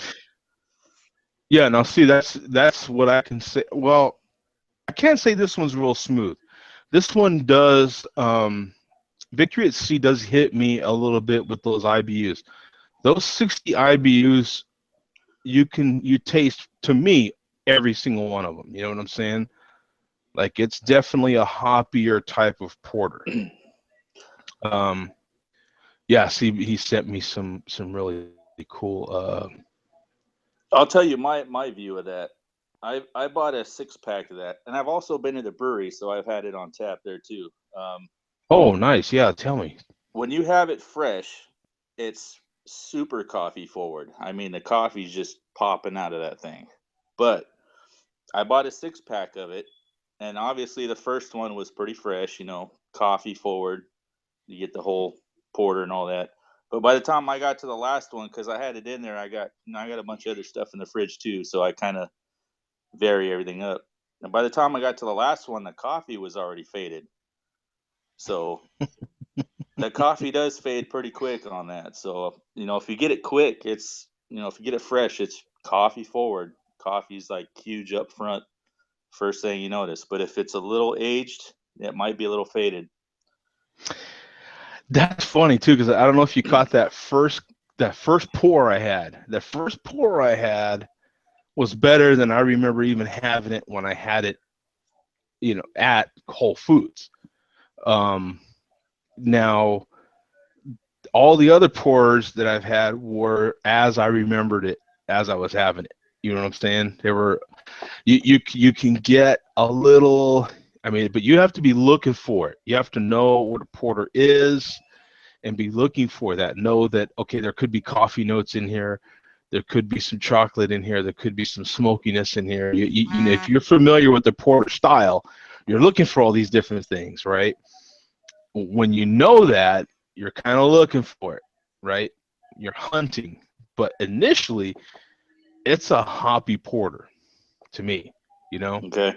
Yeah. Now, see, that's what I can say. Well, I can't say this one's real smooth. This one does. Victory at Sea does hit me a little bit with those IBUs. Those 60 IBUs, you taste, to me, every single one of them. You know what I'm saying? Like, it's definitely a hoppier type of porter. Yeah. See, he sent me some really cool. I'll tell you my view of that. I bought a 6-pack of that, and I've also been to the brewery, so I've had it on tap there too. Oh, nice. Yeah, tell me. When you have it fresh, it's super coffee forward. I mean, the coffee's just popping out of that thing. But I bought a 6-pack of it, and obviously the first one was pretty fresh, coffee forward. You get the whole porter and all that. But by the time I got to the last one, because I had it in there, I got a bunch of other stuff in the fridge too, so I kind of vary everything up. And by the time I got to the last one, the coffee was already faded. So the coffee does fade pretty quick on that. So, if you get it quick, if you get it fresh, it's coffee forward. Coffee's like huge up front, first thing you notice. But if it's a little aged, it might be a little faded. That's funny too, because I don't know if you caught that first pour I had. The first pour I had was better than I remember even having it when I had it, at Whole Foods. Now, all the other pours that I've had were as I remembered it as I was having it. You know what I'm saying? They were, you can get a little, I mean, but you have to be looking for it. You have to know what a porter is and be looking for that. Know that, okay, there could be coffee notes in here. There could be some chocolate in here. There could be some smokiness in here. If you're familiar with the porter style, you're looking for all these different things, right? When you know that, you're kind of looking for it, right? You're hunting. But initially, it's a hoppy porter to me, Okay.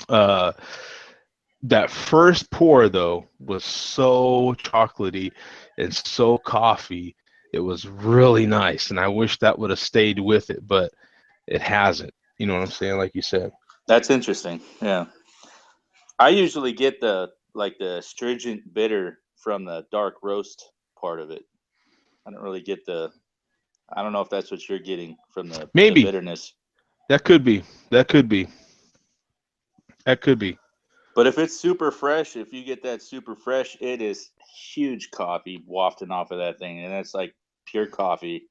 That first pour, though, was so chocolatey and so coffee. It was really nice, and I wish that would have stayed with it, but it hasn't. You know what I'm saying? Like you said. That's interesting. Yeah. I usually get the astringent bitter from the dark roast part of it. I don't really get I don't know if that's what you're getting from the Maybe. bitterness. That could be. That could be. That could be. But if it's super fresh, if you get that super fresh, it is huge coffee wafting off of that thing, and that's like pure coffee.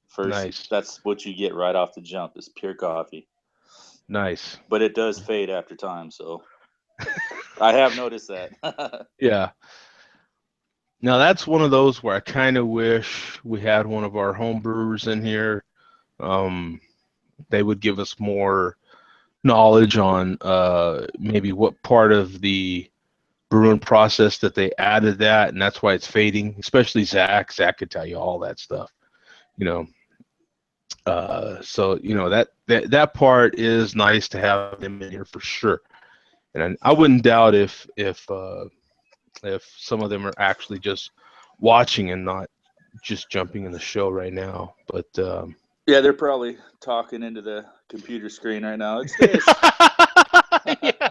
First, Nice. that's what you get right off the jump is pure coffee. Nice. But it does fade after time, so I have noticed that. Yeah. Now that's one of those where I kind of wish we had one of our home brewers in here. Um, they would give us more knowledge on maybe what part of the brewing process that they added that, and that's why it's fading. Especially Zach. Zach could tell you all that stuff. You know. So that part is nice to have them in here for sure. And I wouldn't doubt if some of them are actually just watching and not just jumping in the show right now. But Yeah, they're probably talking into the computer screen right now. It's this. yeah.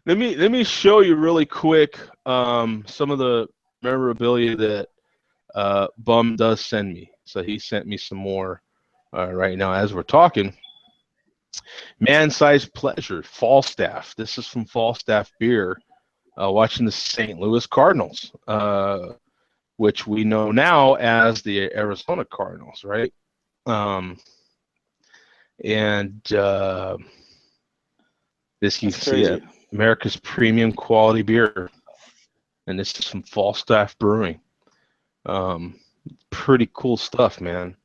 Let me show you really quick some of the memorabilia that Bum does send me. So he sent me some more right now as we're talking. Man-sized pleasure, Falstaff. This is from Falstaff Beer. Watching the St. Louis Cardinals, which we know now as the Arizona Cardinals, right? And this you That's see it, crazy. America's premium quality beer, and this is from Falstaff Brewing. Pretty cool stuff, man.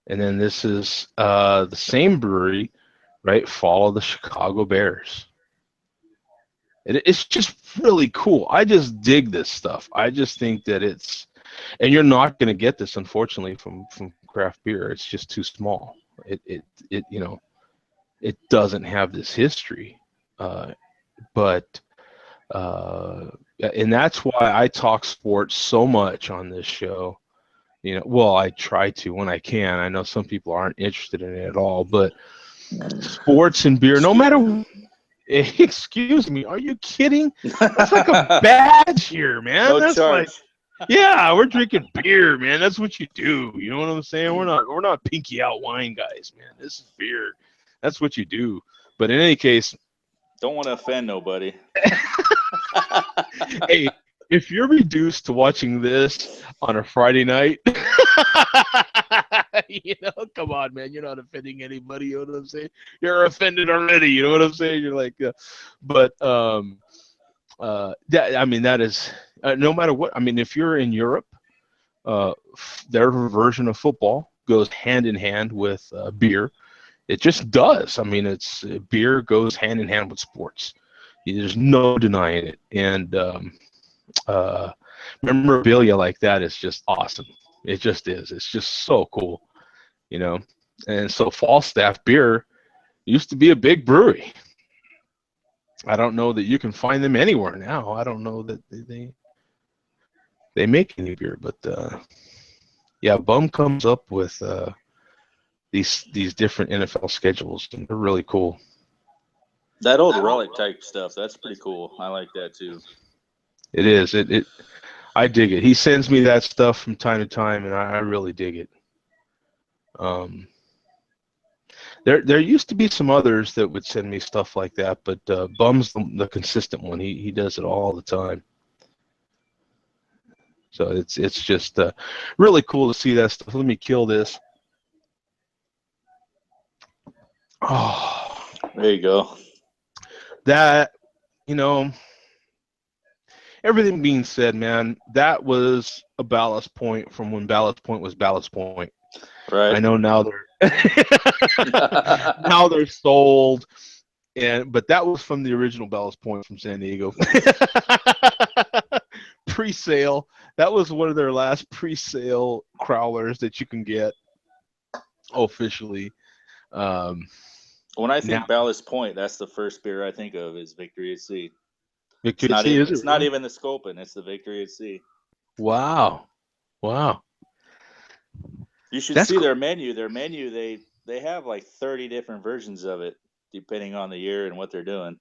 And then this is the same brewery, right? Follow the Chicago Bears. It's just really cool. I just dig this stuff. I just think that and you're not going to get this, unfortunately, from craft beer. It's just too small. It doesn't have this history, but and that's why I talk sports so much on this show. Well, I try to when I can. I know some people aren't interested in it at all, but sports and beer, no matter. Excuse me, are you kidding? That's like a badge here, man. No That's like, charge. yeah, we're drinking beer, man. That's what you do. You know what I'm saying? We're not pinky out wine guys, man. This is beer. That's what you do. But in any case, Don't want to offend nobody. hey, if you're reduced to watching this on a Friday night, come on, man. You're not offending anybody. You know what I'm saying? You're offended already. You know what I'm saying? You're like, but that is no matter what. I mean, if you're in Europe, their version of football goes hand in hand with beer. It just does. I mean, beer goes hand in hand with sports. There's no denying it, and memorabilia like that is just awesome. It just is. It's just so cool, you know. And so Falstaff Beer used to be a big brewery. I don't know that you can find them anywhere now. I don't know that they make any beer, but yeah, Bum comes up with these different NFL schedules, and they're really cool. That old relic type stuff, that's pretty cool. I like that too. It is. I dig it. He sends me that stuff from time to time, and I really dig it. There used to be some others that would send me stuff like that, but Bum's the consistent one. He does it all the time. So it's just really cool to see that stuff. Let me kill this. Oh, there you go. That, everything being said, man, that was a Ballast Point from when Ballast Point was Ballast Point. Right. I know now they're sold, but that was from the original Ballast Point from San Diego. Pre-sale. That was one of their last pre-sale crowlers that you can get officially. When I think Ballast Point, that's the first beer I think of is Victory at Sea. Victory at Sea, is it? It's not even the Sculpin, it's the Victory at Sea. Wow. You should see their menu. Their menu, they have like 30 different versions of it, depending on the year and what they're doing.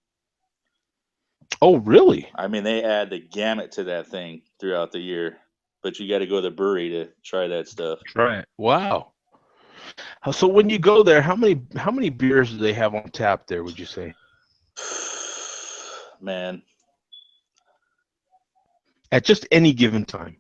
Oh, really? I mean, they add the gamut to that thing throughout the year, but you got to go to the brewery to try that stuff. Right. Wow. So when you go there, how many beers do they have on tap there, would you say? Man, At just any given time.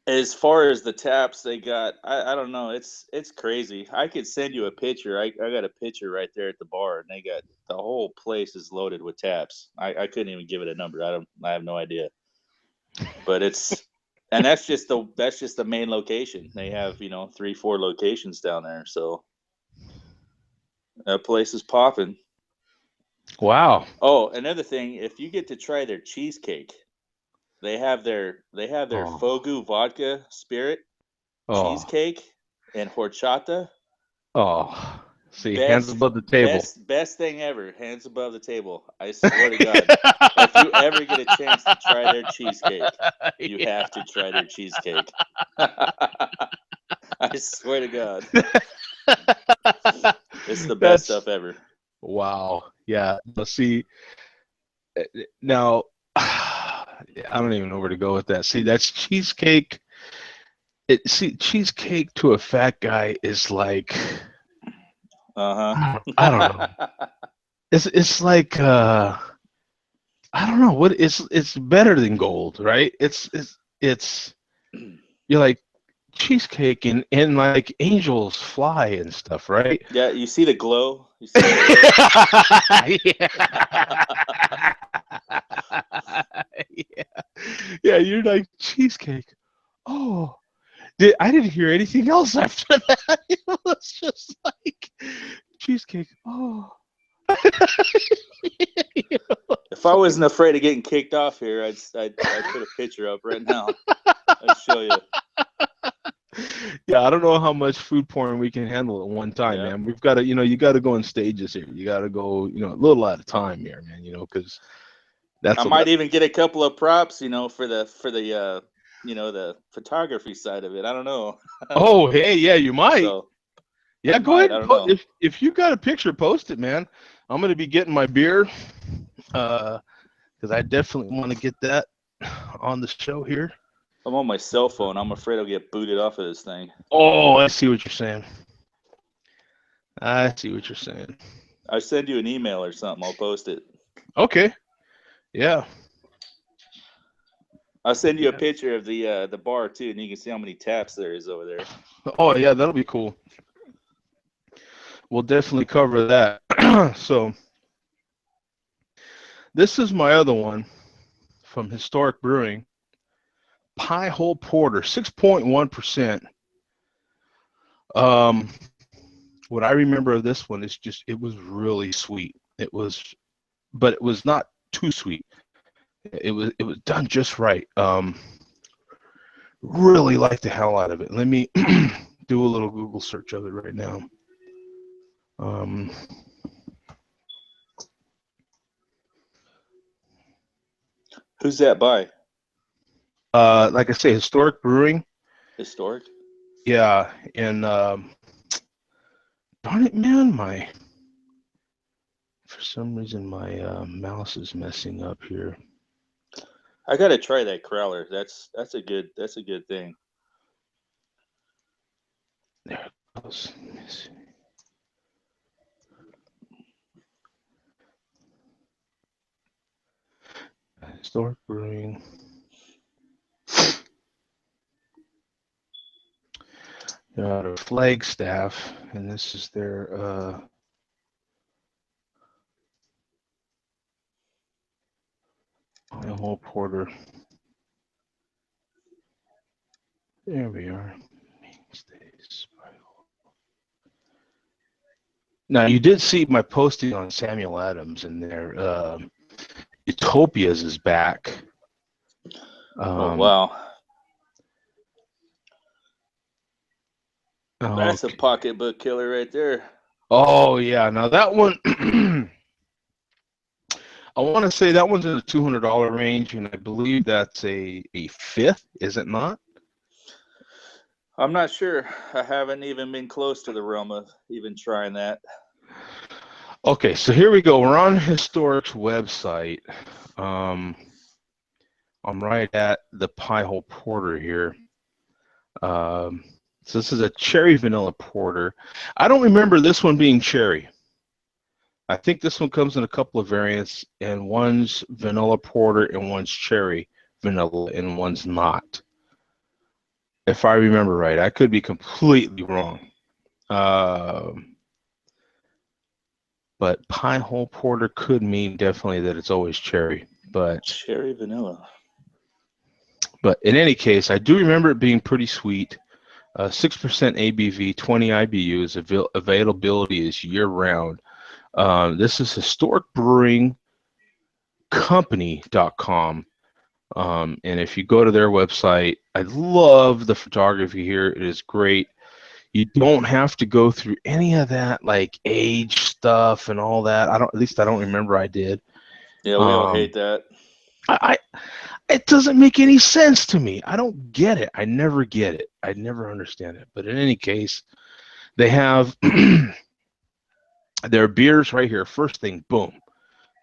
as far as the taps they got, I don't know. It's crazy. I could send you a picture. I got a picture right there at the bar, and they got the whole place is loaded with taps. I couldn't even give it a number. I have no idea. But and that's just the main location. They have 3-4 locations down there, so that place is popping. Wow. Oh, another thing, if you get to try their cheesecake, they have their Oh. Fogu vodka spirit cheesecake and horchata. Oh. See, hands above the table. Best thing ever. Hands above the table. I swear to God. If you ever get a chance to try their cheesecake, you have to try their cheesecake. I swear to God. It's the best stuff ever. Wow. Yeah. Let's see. Now, I don't even know where to go with that. See, that's cheesecake. Cheesecake to a fat guy is like, I don't know. It's like I don't know what it's better than gold, right? It's you're like cheesecake and like angels fly and stuff, right? Yeah, you see the glow? You see the yeah. Yeah, you're like cheesecake. Oh, I didn't hear anything else after that. It was just like cheesecake. Oh. If I wasn't afraid of getting kicked off here, I'd put a picture up right now. I'd show you. Yeah, I don't know how much food porn we can handle at one time, man. We've got to, you got to go in stages here. You got to go, a little at a time here, man. Because I might even get a couple of props, for the the photography side of it. I don't know. Oh, hey, yeah, you might. So, yeah, go ahead. If you got a picture, post it, man. I'm gonna be getting my beer, because I definitely want to get that on the show here. I'm on my cell phone. I'm afraid I'll get booted off of this thing. Oh, I see what you're saying. I'll send you an email or something. I'll post it. Okay. Yeah. I'll send you a picture of the bar too, and you can see how many taps there is over there. Oh yeah, that'll be cool. We'll definitely cover that. So this is my other one from Historic Brewing. Pie Hole Porter, 6.1%. What I remember of this one is just it was really sweet. But it was not too sweet. It was done just right. Really like the hell out of it. Let me do a little Google search of it right now. Who's that by? Like I say, Historic Brewing. Historic? Yeah, and darn it, man, for some reason my mouse is messing up here. I gotta try that crowler. That's a good thing. There it goes. Let me see. Historic Brewing. They're out of Flagstaff, and this is their whole porter. There we are. Mainstays. Now you did see my posting on Samuel Adams, and their Utopias is back. Oh wow. That's a pocketbook killer right there. Oh yeah, now that one, I want to say that one's in the $200 range, and I believe that's a fifth, is it not? I'm not sure. I haven't even been close to the realm of even trying that. Okay, so here we go. We're on Historic's website. I'm right at the Pie Hole Porter here. So this is a cherry vanilla porter. I don't remember this one being cherry. I think this one comes in a couple of variants, and one's vanilla porter and one's cherry vanilla and one's not. If I remember right, I could be completely wrong. But pie hole porter could mean definitely that it's always cherry. But cherry vanilla. But in any case, I do remember it being pretty sweet. 6% ABV, 20 IBUs. Availability is year-round. This is historicbrewingcompany.com. And if you go to their website, I love the photography here. It is great. You don't have to go through any of that like age stuff and all that. At least I don't remember I did. Yeah, we all hate that. It doesn't make any sense to me. I don't get it. I never get it. I never understand it. But in any case, they have their beers right here. First thing, boom.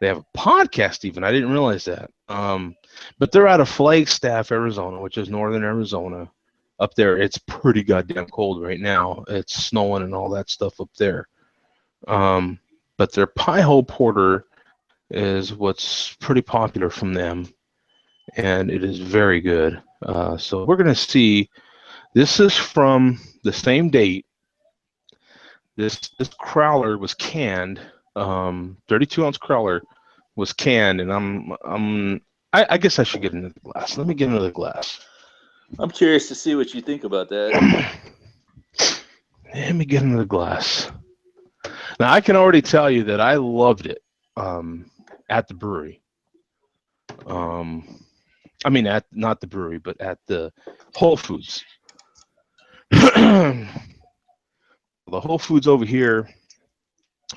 They have a podcast even. I didn't realize that. But they're out of Flagstaff, Arizona, which is northern Arizona. Up there, it's pretty goddamn cold right now. It's snowing and all that stuff up there. But their pie hole porter is what's pretty popular from them, and it is very good. So we're going to see. This is from the same date. This crowler was canned. 32-ounce crowler was canned, and I guess I should get another glass. Let me get another glass. I'm curious to see what you think about that. Let me get another glass. Now I can already tell you that I loved it at the brewery. I mean, not the brewery, but at the Whole Foods. The Whole Foods over here,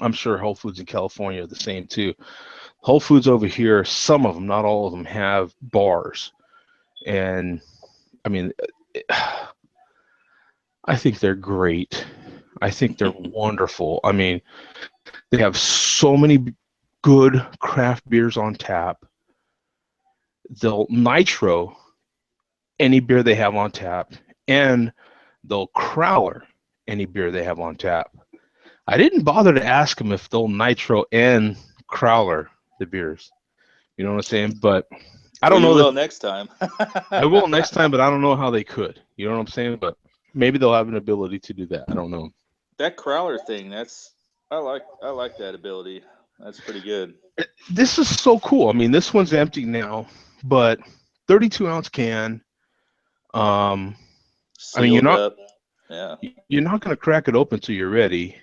I'm sure Whole Foods in California are the same too. Whole Foods over here, some of them, not all of them, have bars. And I mean, I think they're great. I think they're wonderful. I mean, they have so many good craft beers on tap. They'll nitro any beer they have on tap, and they'll crowler any beer they have on tap. I didn't bother to ask them if they'll nitro and crowler the beers. You know what I'm saying? But I don't know. You will next time. I will next time, but I don't know how they could. You know what I'm saying? But maybe they'll have an ability to do that. I don't know. That crowler thing, I like that ability. That's pretty good. This is so cool. I mean, this one's empty now, but 32-ounce can. I mean, you're not going to crack it open till you're ready,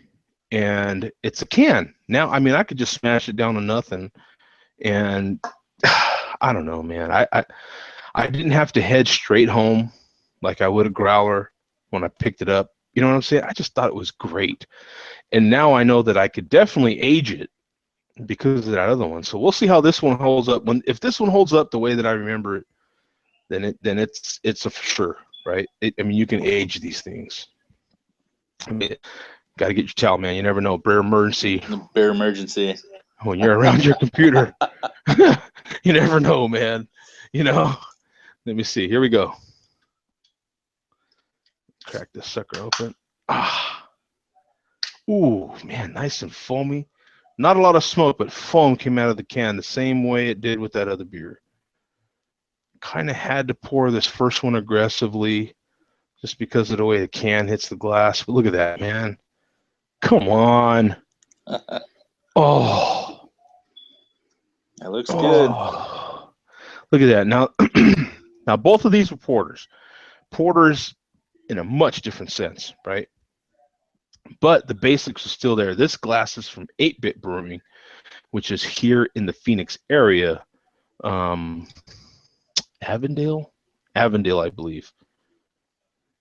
and it's a can. Now, I mean, I could just smash it down to nothing, and I don't know, man. I didn't have to head straight home like I would a growler when I picked it up. You know what I'm saying? I just thought it was great, and now I know that I could definitely age it because of that other one. So we'll see how this one holds up. If this one holds up the way that I remember it, then it's a for sure, right? I mean, you can age these things. I mean, got to get your towel, man. You never know. Bear emergency. When you're around your computer, you never know, man. You know. Let me see. Here we go. Crack this sucker open. Ooh, man, nice and foamy. Not a lot of smoke, but foam came out of the can the same way it did with that other beer. Kind of had to pour this first one aggressively just because of the way the can hits the glass. But look at that, man. Come on. Oh. That looks good. Look at that. Now both of these were porters. Porters in a much different sense, right? But the basics are still there. This glass is from 8-Bit Brewing, which is here in the Phoenix area. Avondale, I believe,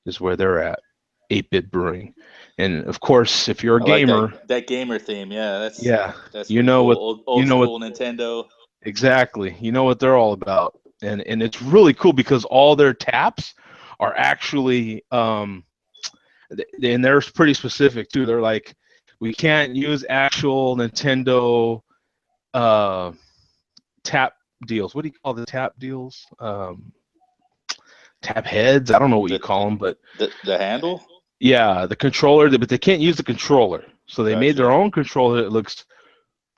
is where they're at. 8-Bit Brewing, and of course, if you're a gamer, like that gamer theme, that's you know cool. what old school Nintendo. Exactly, you know what they're all about, and it's really cool because all their taps are actually and they're pretty specific too. They're like, we can't use actual Nintendo tap deals. What do you call the tap deals? tap heads. I don't know what you call them, but the handle. yeah, the controller. But they can't use the controller, so they made their own controller that looks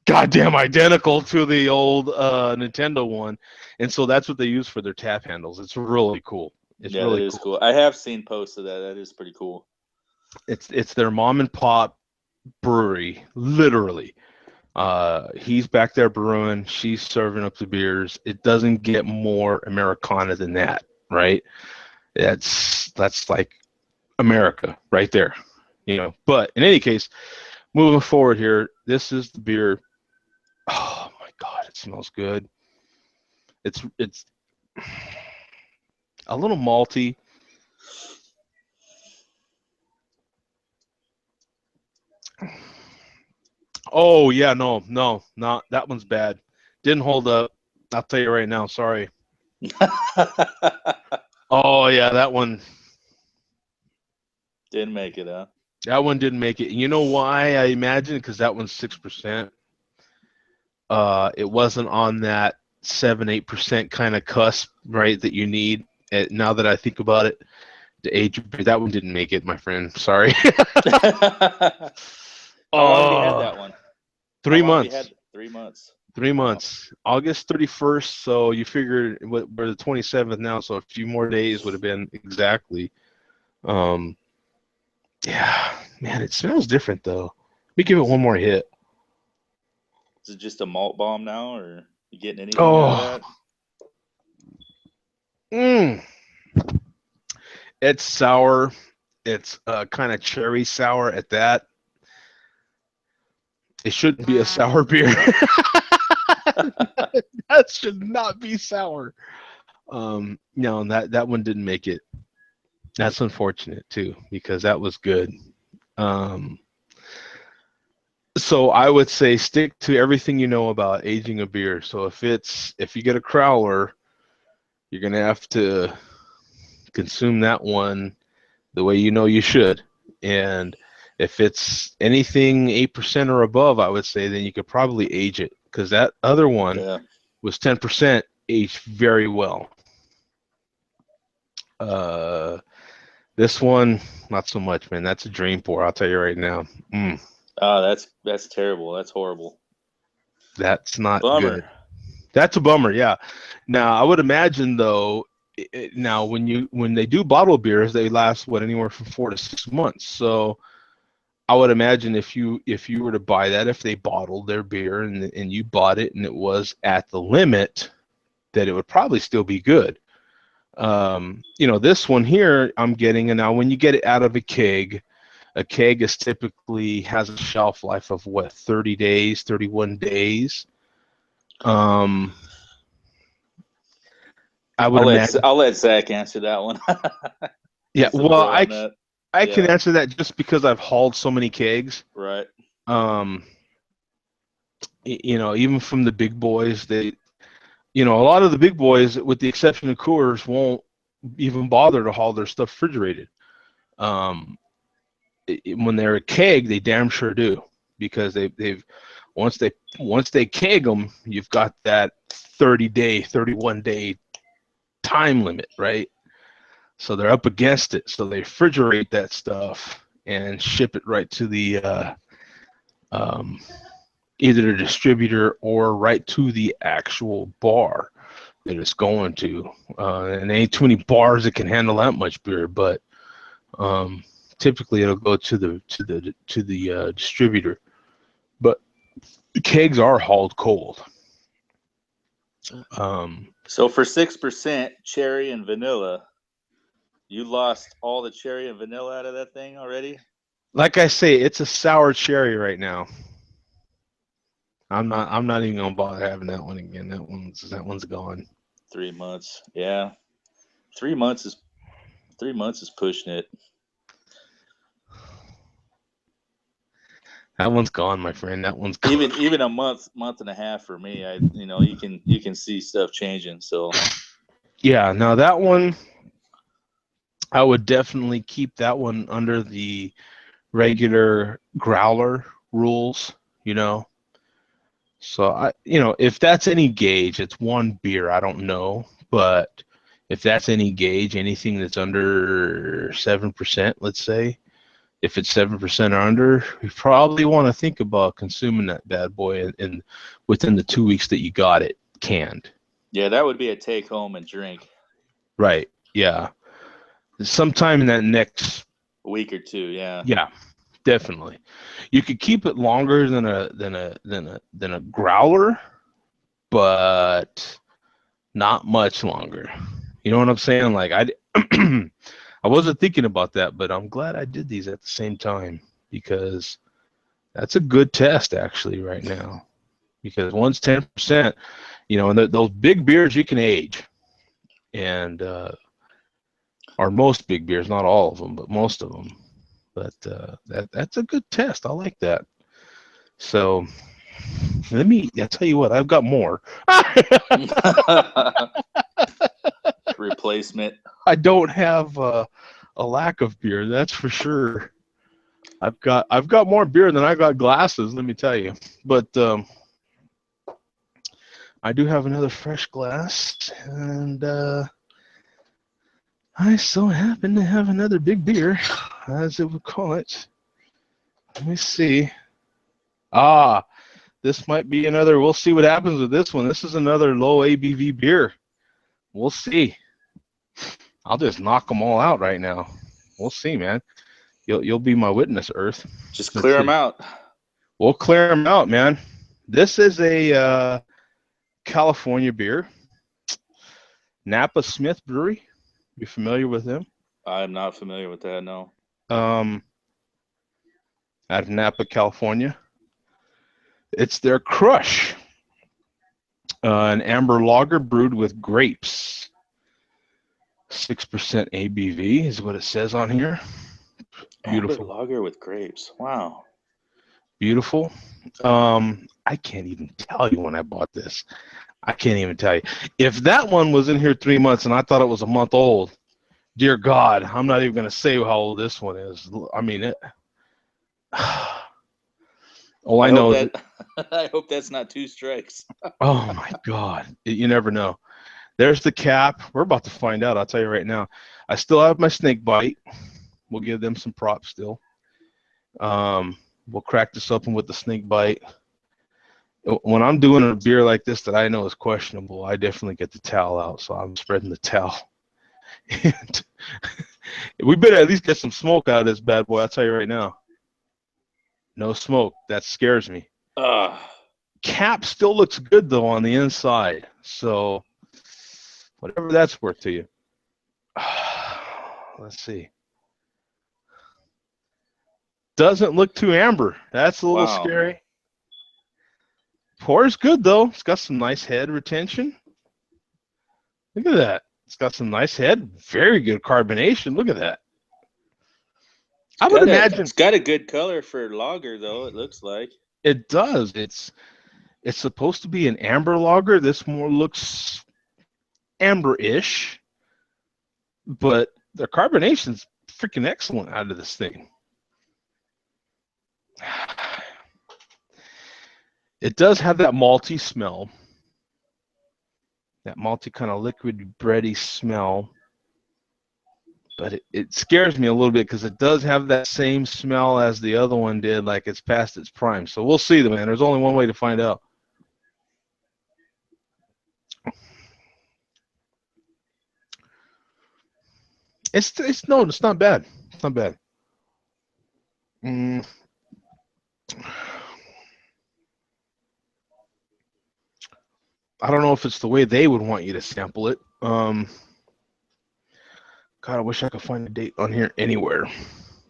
goddamn identical to the old Nintendo one, and so that's what they use for their tap handles. It's really cool. It's really that is cool. I have seen posts of that. That is pretty cool. It's their mom and pop brewery, literally. He's back there brewing. She's serving up the beers. It doesn't get more Americana than that, right? That's like America right there, you know. But in any case, moving forward here, this is the beer. Oh my God, it smells good. It's a little malty. Oh yeah, no, not that one's bad. Didn't hold up. I'll tell you right now. Sorry. Oh yeah, that one didn't make it, huh? That one didn't make it. You know why? I imagine because that one's 6%. It wasn't on that 7-8% kind of cusp, right? That you need. Now that I think about it, the age that one didn't make it, my friend. Sorry. How long have you had that one? 3 months. 3 months. 3 months. August 31st. So you figure we're the 27th now. So a few more days would have been exactly. Yeah, man, it smells different though. Let me give it one more hit. Is it just a malt bomb now, or you getting anything out of that? It's sour. It's kind of cherry sour at that. It shouldn't be a sour beer. That should not be sour. No, that one didn't make it. That's unfortunate too, because that was good. So I would say stick to everything you know about aging a beer. So if you get a crowler, you're gonna have to consume that one the way you know you should. And if it's anything 8% or above, I would say then you could probably age it, because that other one was 10% aged very well. This one, not so much, man. That's a dream pour, I'll tell you right now. Oh, that's terrible. That's horrible. That's not good. That's a bummer, yeah. Now, I would imagine though, now when they do bottle beers, they last anywhere from 4 to 6 months. So I would imagine if you were to buy that, if they bottled their beer and you bought it and it was at the limit, that it would probably still be good. This one here I'm getting, and now when you get it out of a keg is typically has a shelf life of 30 days, 31 days. I'll let Zach answer that one. Yeah, well, I can answer that just because I've hauled so many kegs. Right. Even from the big boys, a lot of the big boys, with the exception of Coors, won't even bother to haul their stuff refrigerated. When they're a keg, they damn sure do, because they've once they keg them, you've got that 30-day, 31-day time limit, right? So they're up against it. So they refrigerate that stuff and ship it right to the either the distributor or right to the actual bar that it's going to. And there ain't too many bars that can handle that much beer, but typically it'll go to the distributor. But the kegs are hauled cold. So for 6% cherry and vanilla, you lost all the cherry and vanilla out of that thing already? Like I say, it's a sour cherry right now. I'm not even gonna bother having that one again. That one's gone. 3 months. Yeah. 3 months is pushing it. That one's gone, my friend. That one's gone. Even a month and a half for me. You can see stuff changing. So yeah, now that one, I would definitely keep that one under the regular growler rules. So if that's any gauge, it's one beer. I don't know, but If that's any gauge, anything that's under 7%, let's say, if it's 7% or under, you probably want to think about consuming that bad boy in within the 2 weeks that you got it canned. Yeah, that would be a take home and drink. Right. Yeah. Sometime in that next week or two. Yeah. Yeah, definitely. You could keep it longer than a growler, but not much longer. You know what I'm saying? Like I wasn't thinking about that, but I'm glad I did these at the same time because that's a good test actually right now. Because one's 10%, and those big beers you can age, and or most big beers, not all of them, but most of them. But that's a good test. I like that. So I'll tell you what, I've got more. Replacement. I don't have a lack of beer, that's for sure. I've got more beer than I got glasses, let me tell you. But I do have another fresh glass, and I so happen to have another big beer, as it would call it. Let me see. This might be another. We'll see what happens with this one. This is another low ABV beer. We'll see. I'll just knock them all out right now. We'll see, man. You'll be my witness, Earth. Just clear them out. We'll clear them out, man. This is a California beer. Napa Smith Brewery. You familiar with them? I'm not familiar with that, no. Out of Napa, California. It's their Crush. An amber lager brewed with grapes. 6% ABV is what it says on here. Beautiful. Amber lager with grapes. Wow. Beautiful. I can't even tell you when I bought this. I can't even tell you. If that one was in here 3 months and I thought it was a month old, dear God, I'm not even going to say how old this one is. I mean, all I know is I hope that's not 2 strikes. Oh my God, you never know. There's the cap. We're about to find out. I'll tell you right now. I still have my snake bite. We'll give them some props still. We'll crack this open with the snake bite. When I'm doing a beer like this that I know is questionable, I definitely get the towel out. So I'm spreading the towel. And we better at least get some smoke out of this bad boy. I'll tell you right now. No smoke. That scares me. Cap still looks good though on the inside. So whatever that's worth to you. Let's see. Doesn't look too amber. That's a little scary. Pours good though. It's got some nice head retention. Look at that. It's got some nice head. Very good carbonation. Look at that. I would imagine it's got a good color for lager though, it looks like. It does. It's supposed to be an amber lager. This more looks amber-ish, but the carbonation's freaking excellent out of this thing. It does have that malty smell, that malty kind of liquid bready smell, but it scares me a little bit because it does have that same smell as the other one did, like it's past its prime. So we'll see, man. There's only one way to find out. It's not bad. It's not bad. I don't know if it's the way they would want you to sample it. God, I wish I could find a date on here anywhere.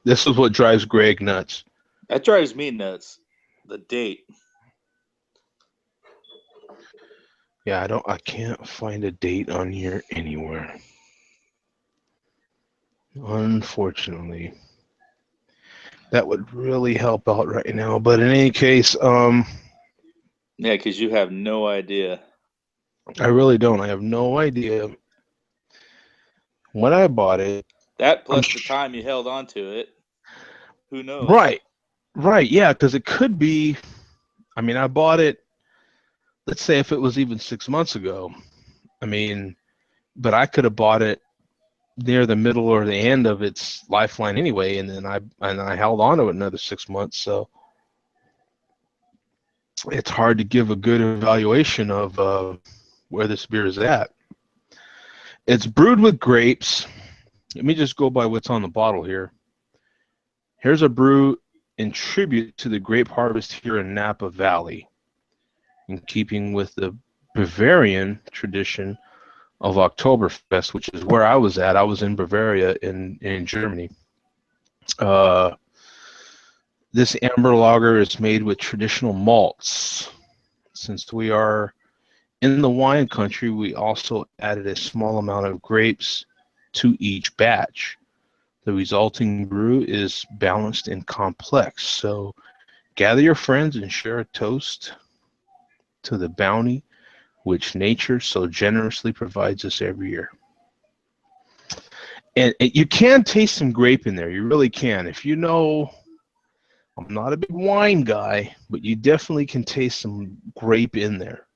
This is what drives Greg nuts. That drives me nuts. The date. Yeah, I can't find a date on here anywhere. Unfortunately. That would really help out right now. But in any case, yeah, because you have no idea. I really don't. I have no idea when I bought it. That plus the time you held on to it. Who knows? Right. Yeah, because it could be. I mean, I bought it. Let's say if it was even 6 months ago. I mean, but I could have bought it near the middle or the end of its lifeline anyway, and then I held on to it another 6 months. So it's hard to give a good evaluation of where this beer is at. It's brewed with grapes. Let me just go by what's on the bottle here. Here's a brew in tribute to the grape harvest here in Napa Valley, in keeping with the Bavarian tradition of Oktoberfest, which is where I was at. I was in Bavaria in Germany. This amber lager is made with traditional malts. Since we are in the wine country, we also added a small amount of grapes to each batch. The resulting brew is balanced and complex. So gather your friends and share a toast to the bounty which nature so generously provides us every year. And you can taste some grape in there. You really can. If you know, I'm not a big wine guy, but you definitely can taste some grape in there.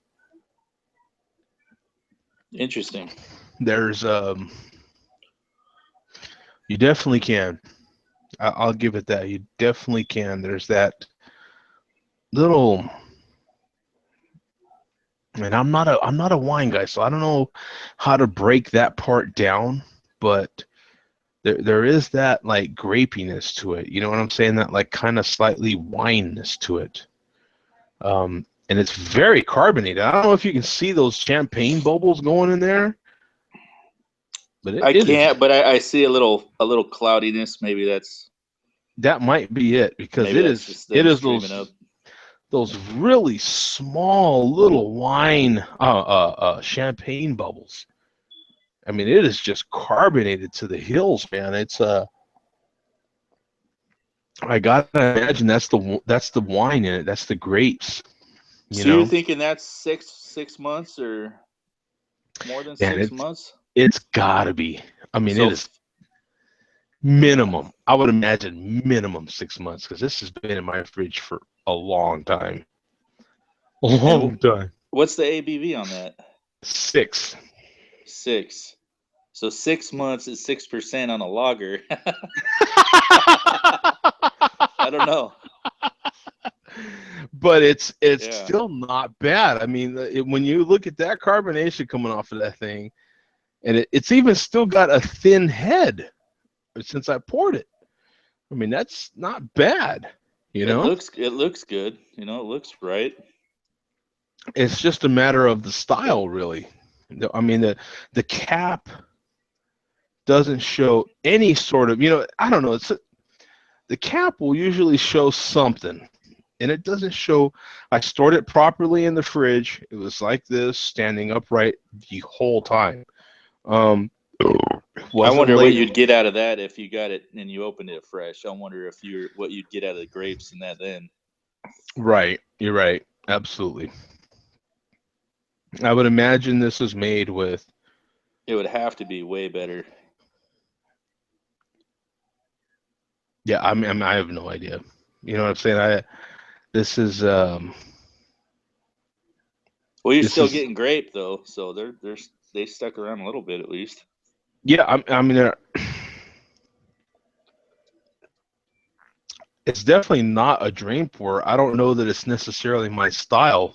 Interesting. There's you definitely can. I'll give it that. You definitely can. There's that little, and I'm not a wine guy, so I don't know how to break that part down, but there is that like grapiness to it. You know what I'm saying? That like kind of slightly wineness to it. And it's very carbonated. I don't know if you can see those champagne bubbles going in there, but I it can't, is. but I see a little cloudiness. Maybe that's That might be it, because it just it them is streaming up. those really small little wine champagne bubbles. I mean, it is just carbonated to the hills, man. It's I gotta imagine that's the wine in it. That's the grapes. You So you're know, thinking that's six months or more than and 6 months? it's gotta be. I mean, So it is minimum. I would imagine minimum 6 months, because this has been in my fridge for a long time. A and long time. what's the ABV on that? 6. 6. So 6 months is 6% on a lager. I don't know. But it's Yeah. still not bad. I mean, when you look at that carbonation coming off of that thing, and it's even still got a thin head since I poured it. I mean, that's not bad. You It know, looks good. It looks right. it's just a matter of the style, really. I mean, the cap doesn't show any sort of, I don't know. The cap will usually show something, and it doesn't show. I stored it properly in the fridge. It was like this, standing upright the whole time. I Wasn't wonder what late. you'd get out of that if you got it and you opened it fresh. I wonder what you'd get out of the grapes in that then. Right, you're right. Absolutely. I would imagine this is made with. It would have to be way better. Yeah, I mean, I have no idea. You know what I'm saying? This is Well, you're this still is getting grape though, so they stuck around a little bit at least. yeah. I mean, it's definitely not a drain pour. I don't know that it's necessarily my style.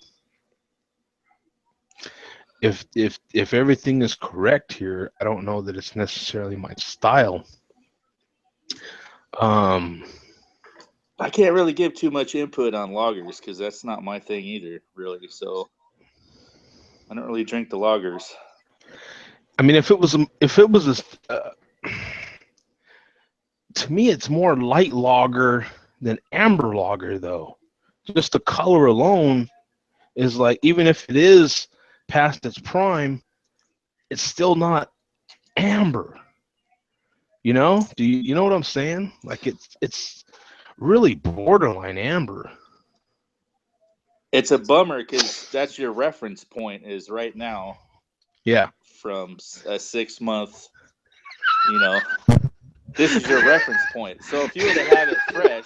If everything is correct here, I don't know that it's necessarily my style. I can't really give too much input on lagers because that's not my thing either, really. So I don't really drink the lagers. I mean, if it was to me, it's more light lager than amber lager, though. Just the color alone is like, even if it is past its prime, it's still not amber. Do you know what I'm saying? Like it's really borderline amber. It's a bummer because that's your reference point is right now Yeah. from a 6 month. This is your reference point. So if you were to have it fresh,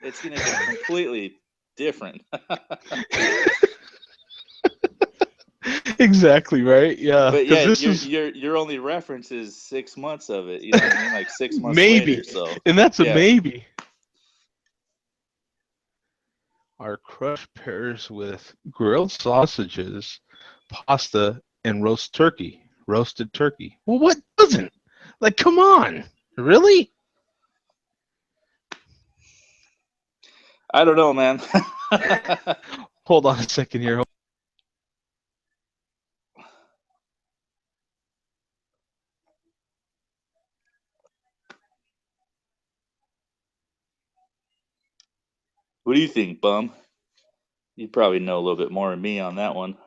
it's going to be completely different. Exactly, right? Yeah, But because yeah, this is your only reference is 6 months of it. You know what I mean? Like 6 months later. maybe, So and that's a yeah. maybe. Our crush pairs with grilled sausages, pasta, and roasted turkey. Well, what doesn't? Like, come on, really? I don't know, man. Hold on a second here. What do you think, Bum? You probably know a little bit more than me on that one.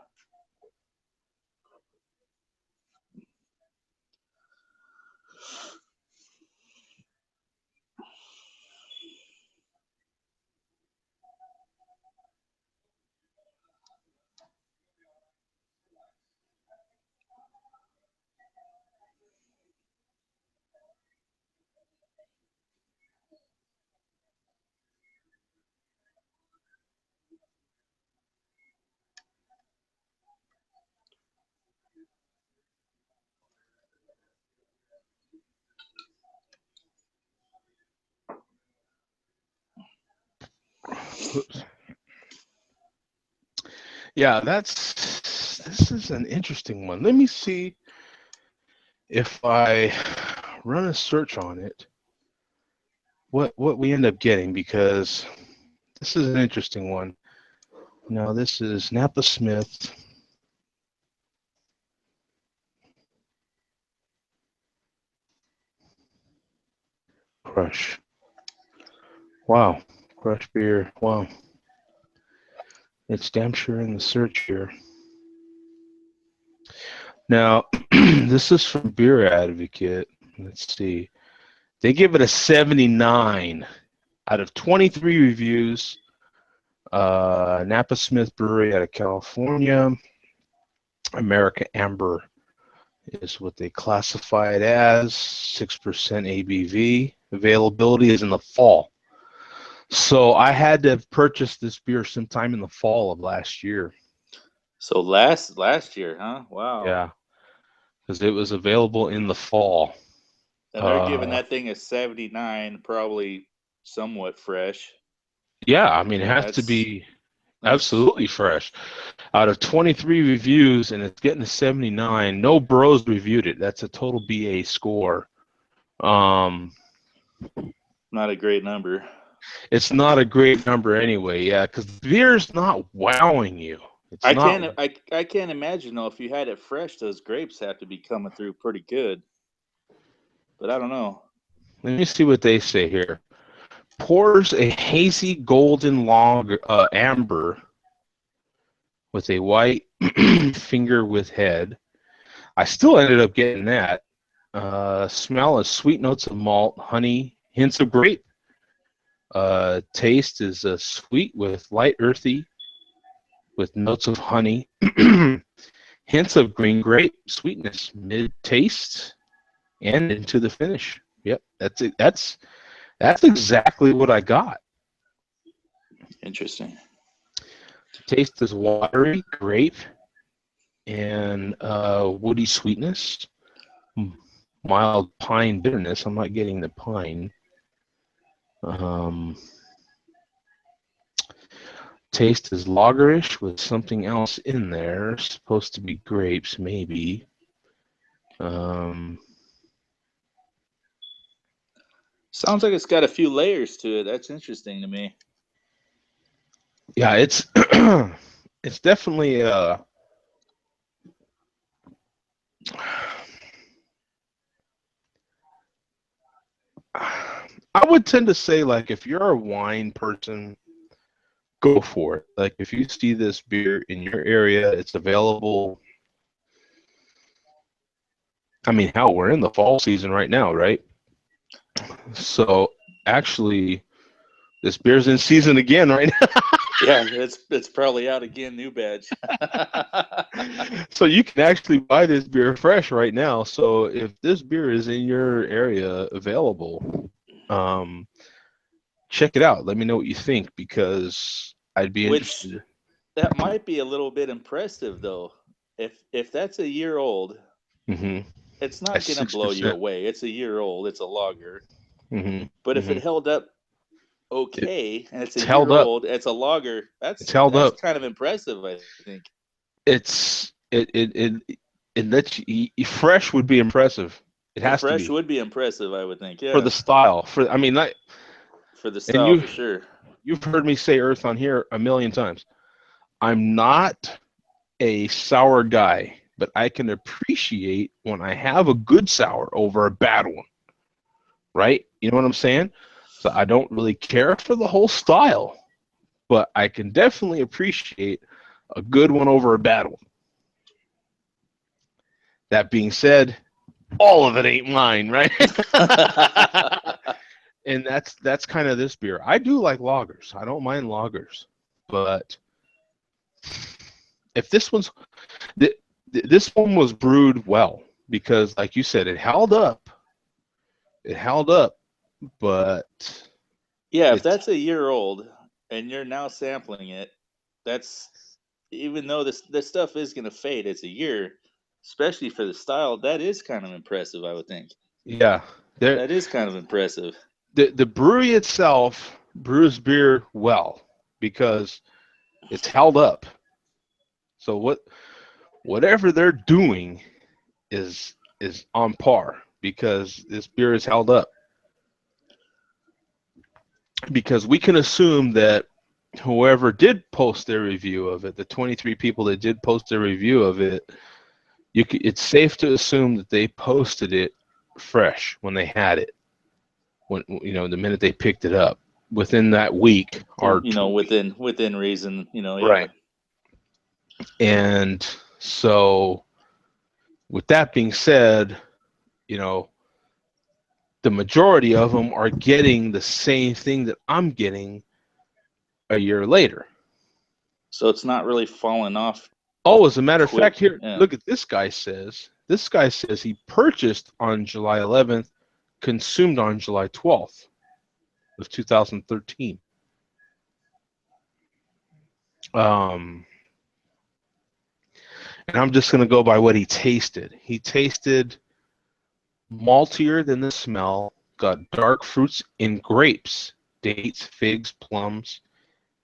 Oops. Yeah, this is an interesting one. Let me see if I run a search on it, what we end up getting, because this is an interesting one. Now, this is Napa Smith. Crush. Wow. Crush beer. Wow. It's damn sure in the search here. Now, this is from Beer Advocate. Let's see. They give it a 79 out of 23 reviews. Napa Smith Brewery out of California. America Amber is what they classify it as. 6% ABV. Availability is in the fall. So I had to have purchased this beer sometime in the fall of last year. So last year, huh? Wow. Yeah, because it was available in the fall. And they're giving that thing a 79, probably somewhat fresh. Yeah, I mean, it has to That's be that's absolutely fresh. Out of 23 reviews, and it's getting a 79. No bros reviewed it. That's a total BA score. Um, not a great number. it's not a great number anyway. Yeah, because the beer's not wowing you. It's I not. can't I can't imagine though if you had it fresh, those grapes have to be coming through pretty good. But I don't know. Let me see what they say here. Pours a hazy golden log amber with a white finger with head. I still ended up getting that. Smell is sweet notes of malt, honey, hints of grape. Taste is sweet with light earthy with notes of honey. Hints of green grape sweetness mid taste and into the finish. Yep, that's it. That's exactly what I got. Interesting. Taste is watery, grape, and woody sweetness. Mild pine bitterness. I'm not getting the pine. Um, Taste is lagerish with something else in there. Supposed to be grapes, maybe. Sounds like it's got a few layers to it. That's interesting to me. Yeah, it's it's definitely I would tend to say, like, if you're a wine person, go for it. Like, if you see this beer in your area, it's available. I mean, hell, we're in the fall season right now, right? So actually, this beer's in season again right now. Yeah, it's probably out again, new badge. So you can actually buy this beer fresh right now. So if this beer is in your area available, um, check it out. Let me know what you think, because I'd be Which interested. that might be a little bit impressive though. if that's a year old, Mm-hmm. it's not That's gonna blow you 6%. away. It's a year old. It's a lager. Mm-hmm. But if Mm-hmm. it held up It, okay and it's a it's year held up. old, it's a lager. It's held That's up. kind of impressive, I think. It lets fresh would be impressive. It The has to fresh be would be impressive, I would think. for Yeah, the style. For I mean, like, for the and style, for sure. you've heard me say Earth on here a million times. I'm not a sour guy, but I can appreciate when I have a good sour over a bad one, right? You know what I'm saying? So I don't really care for the whole style, but I can definitely appreciate a good one over a bad one. That being said, all of it ain't mine, right? And that's kind of this beer. I do like lagers. I don't mind lagers, but if this one was brewed well, because like you said, it held up. It held up, but Yeah, if it's that's a year old and you're now sampling it, that's even though this stuff is gonna fade, it's a year, especially for the style. That is kind of impressive, I would think. yeah. There That is kind of impressive. the brewery itself brews beer well because it's held up. So whatever they're doing is on par because this beer is held up. Because we can assume that whoever did post their review of it, the 23 people that did post their review of it, it's safe to assume that they posted it fresh when they had it, when the minute they picked it up, within that week or You 2 know, weeks. within reason, yeah. Right. And so, with that being said, you know, the majority of them are getting the same thing that I'm getting a year later. So it's not really falling off Oh, as a matter of quick. fact, here, Yeah. look at this guy says. This guy says he purchased on July 11th, consumed on July 12th of 2013. Um, and I'm just going to go by what he tasted. He tasted maltier than the smell, got dark fruits in grapes, dates, figs, plums,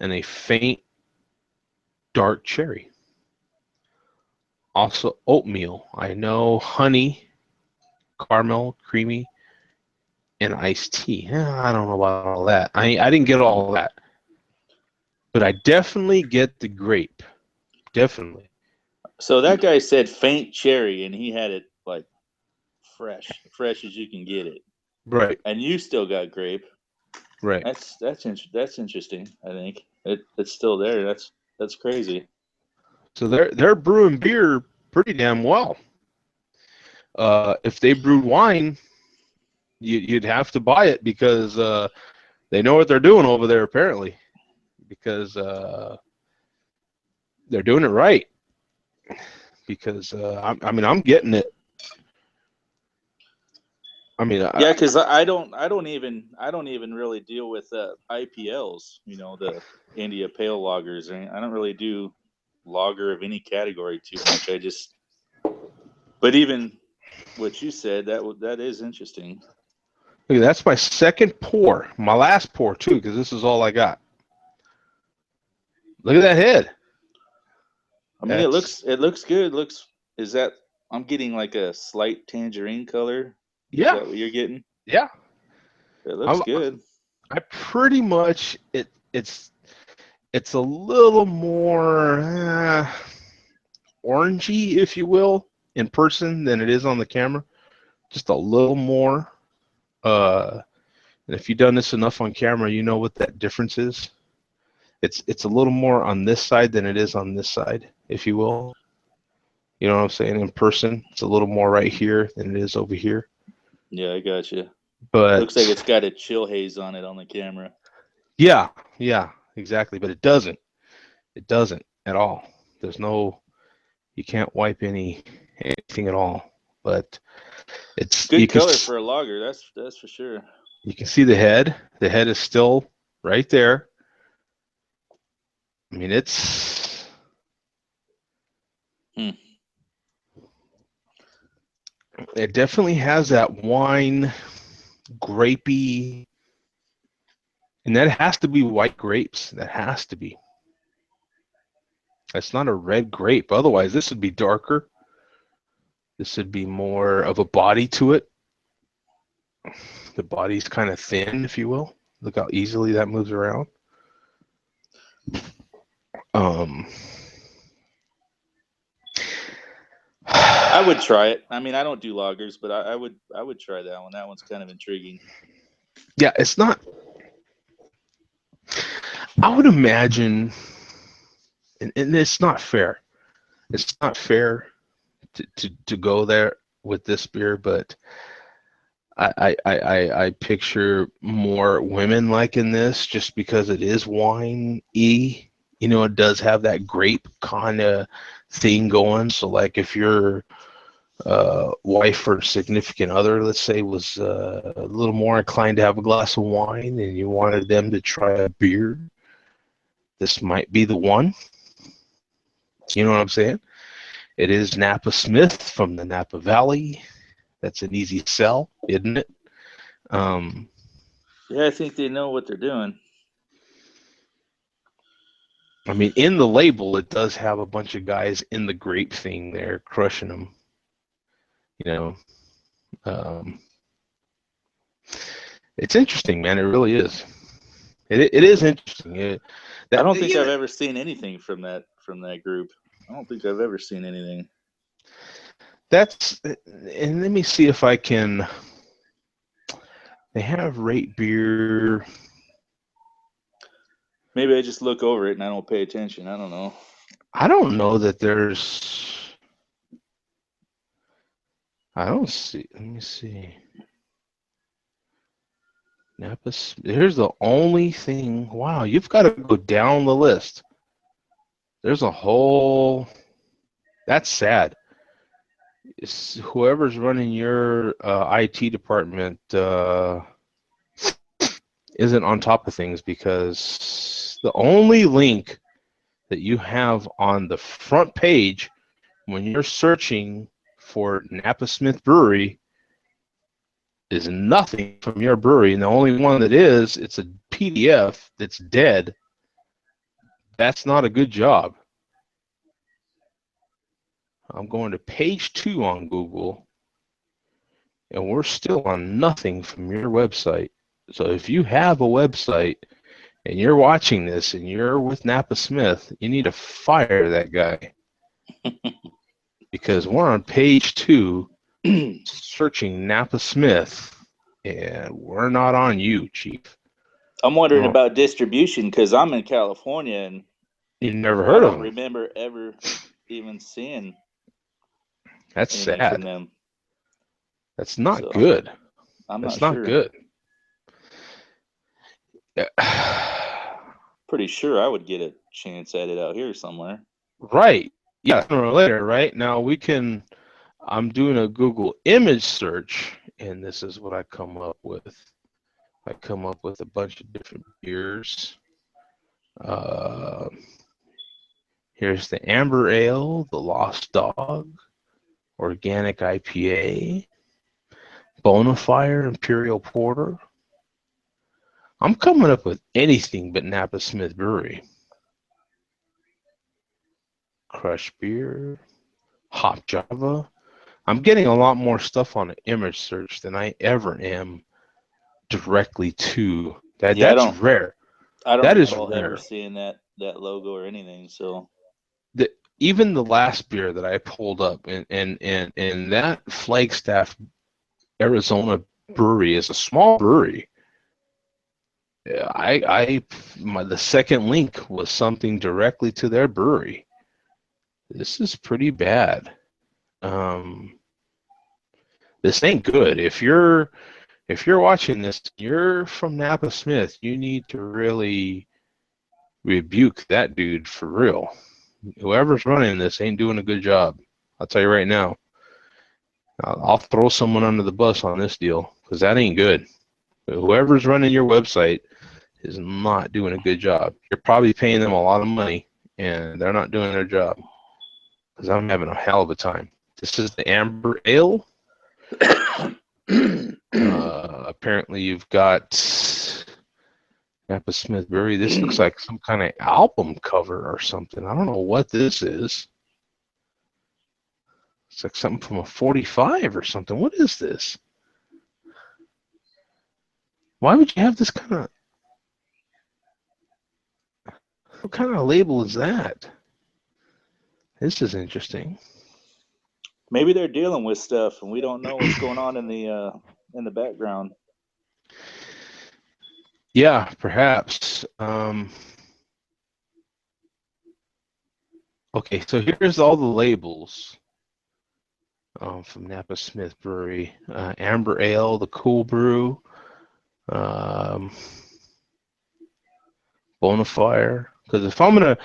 and a faint dark cherry. Also oatmeal. I know honey, caramel, creamy, and iced tea. I don't know about all that. I didn't get all that, but I definitely get the grape. Definitely. So that guy said faint cherry, and he had it like fresh as you can get it. Right. And you still got grape. Right. That's interesting. I think it's still there. That's crazy. So they're brewing beer pretty damn well. If they brewed wine, you'd have to buy it because they know what they're doing over there apparently. Because they're doing it right. Because I mean, I'm getting it. I mean, Yeah, because I don't even really deal with IPLs. You know, the India Pale Lagers. I don't really do lager of any category too much. But even what you said, that is interesting. look, that's my second pour, my last pour too, because this is all I got. Look at that head. I mean, That's it looks good. Is that I'm getting like a slight tangerine color? Is yeah, that what you're getting? yeah. It looks I'm, good. I pretty much it's a little more orangey, if you will, in person than it is on the camera. Just a little more. And if you've done this enough on camera, you know what that difference is. It's a little more on this side than it is on this side, if you will. You know what I'm saying? In person, it's a little more right here than it is over here. Yeah, I got you. Looks like But it's got a chill haze on it on the camera. yeah, yeah, exactly. But it doesn't. It doesn't at all. There's no. You can't wipe anything at all. But it's Good color for a lager. That's for sure. you can see the head. The head is still right there. I mean, it's Hmm. It definitely has that wine, grapey, and that has to be white grapes. That has to be. That's not a red grape. Otherwise, this would be darker. This would be more of a body to it. The body's kind of thin, if you will. Look how easily that moves around. I would try it. I mean, I don't do lagers, but I would try that one. That one's kind of intriguing. Yeah, it's not. I would imagine, and it's not fair. It's not fair to go there with this beer, but I picture more women liking this just because it is wine-y. You know, it does have that grape kind of thing going. So, like, if your wife or significant other, let's say, was a little more inclined to have a glass of wine and you wanted them to try a beer, this might be the one. You know what I'm saying? It is Napa Smith from the Napa Valley. That's an easy sell, isn't it? Yeah, I think they know what they're doing. I mean, in the label, it does have a bunch of guys in the grape thing there crushing them. You know, it's interesting, man. It really is. It is interesting. I don't think I've ever seen anything from that group. I don't think I've ever seen anything. And let me see if I can. They have rate beer. Maybe I just look over it and I don't pay attention. I don't know. I don't know that there's. I don't see. Let me see. Napa. Here's the only thing. Wow, you've got to go down the list. There's a whole. That's sad. It's whoever's running your IT department isn't on top of things, because the only link that you have on the front page when you're searching for Napa Smith Brewery is nothing from your brewery, and the only one that is, it's a PDF that's dead. That's not a good job. I'm going to page 2 on Google, and we're still on nothing from your website. So if you have a website and you're watching this and you're with Napa Smith, you need to fire that guy. Because we're on page 2 searching Napa Smith, and we're not on you, Chief. I'm wondering about distribution because I'm in California and you never heard of them. I don't remember ever even seeing. That's sad. From them. That's not good. That's not good. Pretty sure I would get a chance at it out here somewhere. Right. Yeah, sooner or later, right? Now I'm doing a Google image search, and this is what I come up with. I come up with a bunch of different beers. Here's the Amber Ale, the Lost Dog, Organic IPA, Bonafire Imperial Porter. I'm coming up with anything but Napa Smith Brewery. Crush Beer, Hop Java. I'm getting a lot more stuff on an image search than I ever am directly to that. Yeah, that's rare. I don't recall ever seeing that logo or anything. So even the last beer that I pulled up, and that Flagstaff, Arizona brewery is a small brewery. The second link was something directly to their brewery. This is pretty bad. This ain't good. If you're watching this, you're from Napa Smith, you need to really rebuke that dude for real. Whoever's running this ain't doing a good job. I'll tell you right now. I'll throw someone under the bus on this deal, because that ain't good. But whoever's running your website is not doing a good job. You're probably paying them a lot of money, and they're not doing their job, because I'm having a hell of a time. This is the Amber Ale. Apparently you've got Napa Smith Brewery. This looks like some kind of album cover or something. I don't know what this is. It's like something from a 45 or something. What is this? Why would you have this kind of... What kind of label is that? This is interesting. Maybe they're dealing with stuff and we don't know what's going on in the background. Yeah, perhaps. Okay, so here's all the labels from Napa Smith Brewery. Amber Ale, the Cool Brew, Bonafire. Because if I'm gonna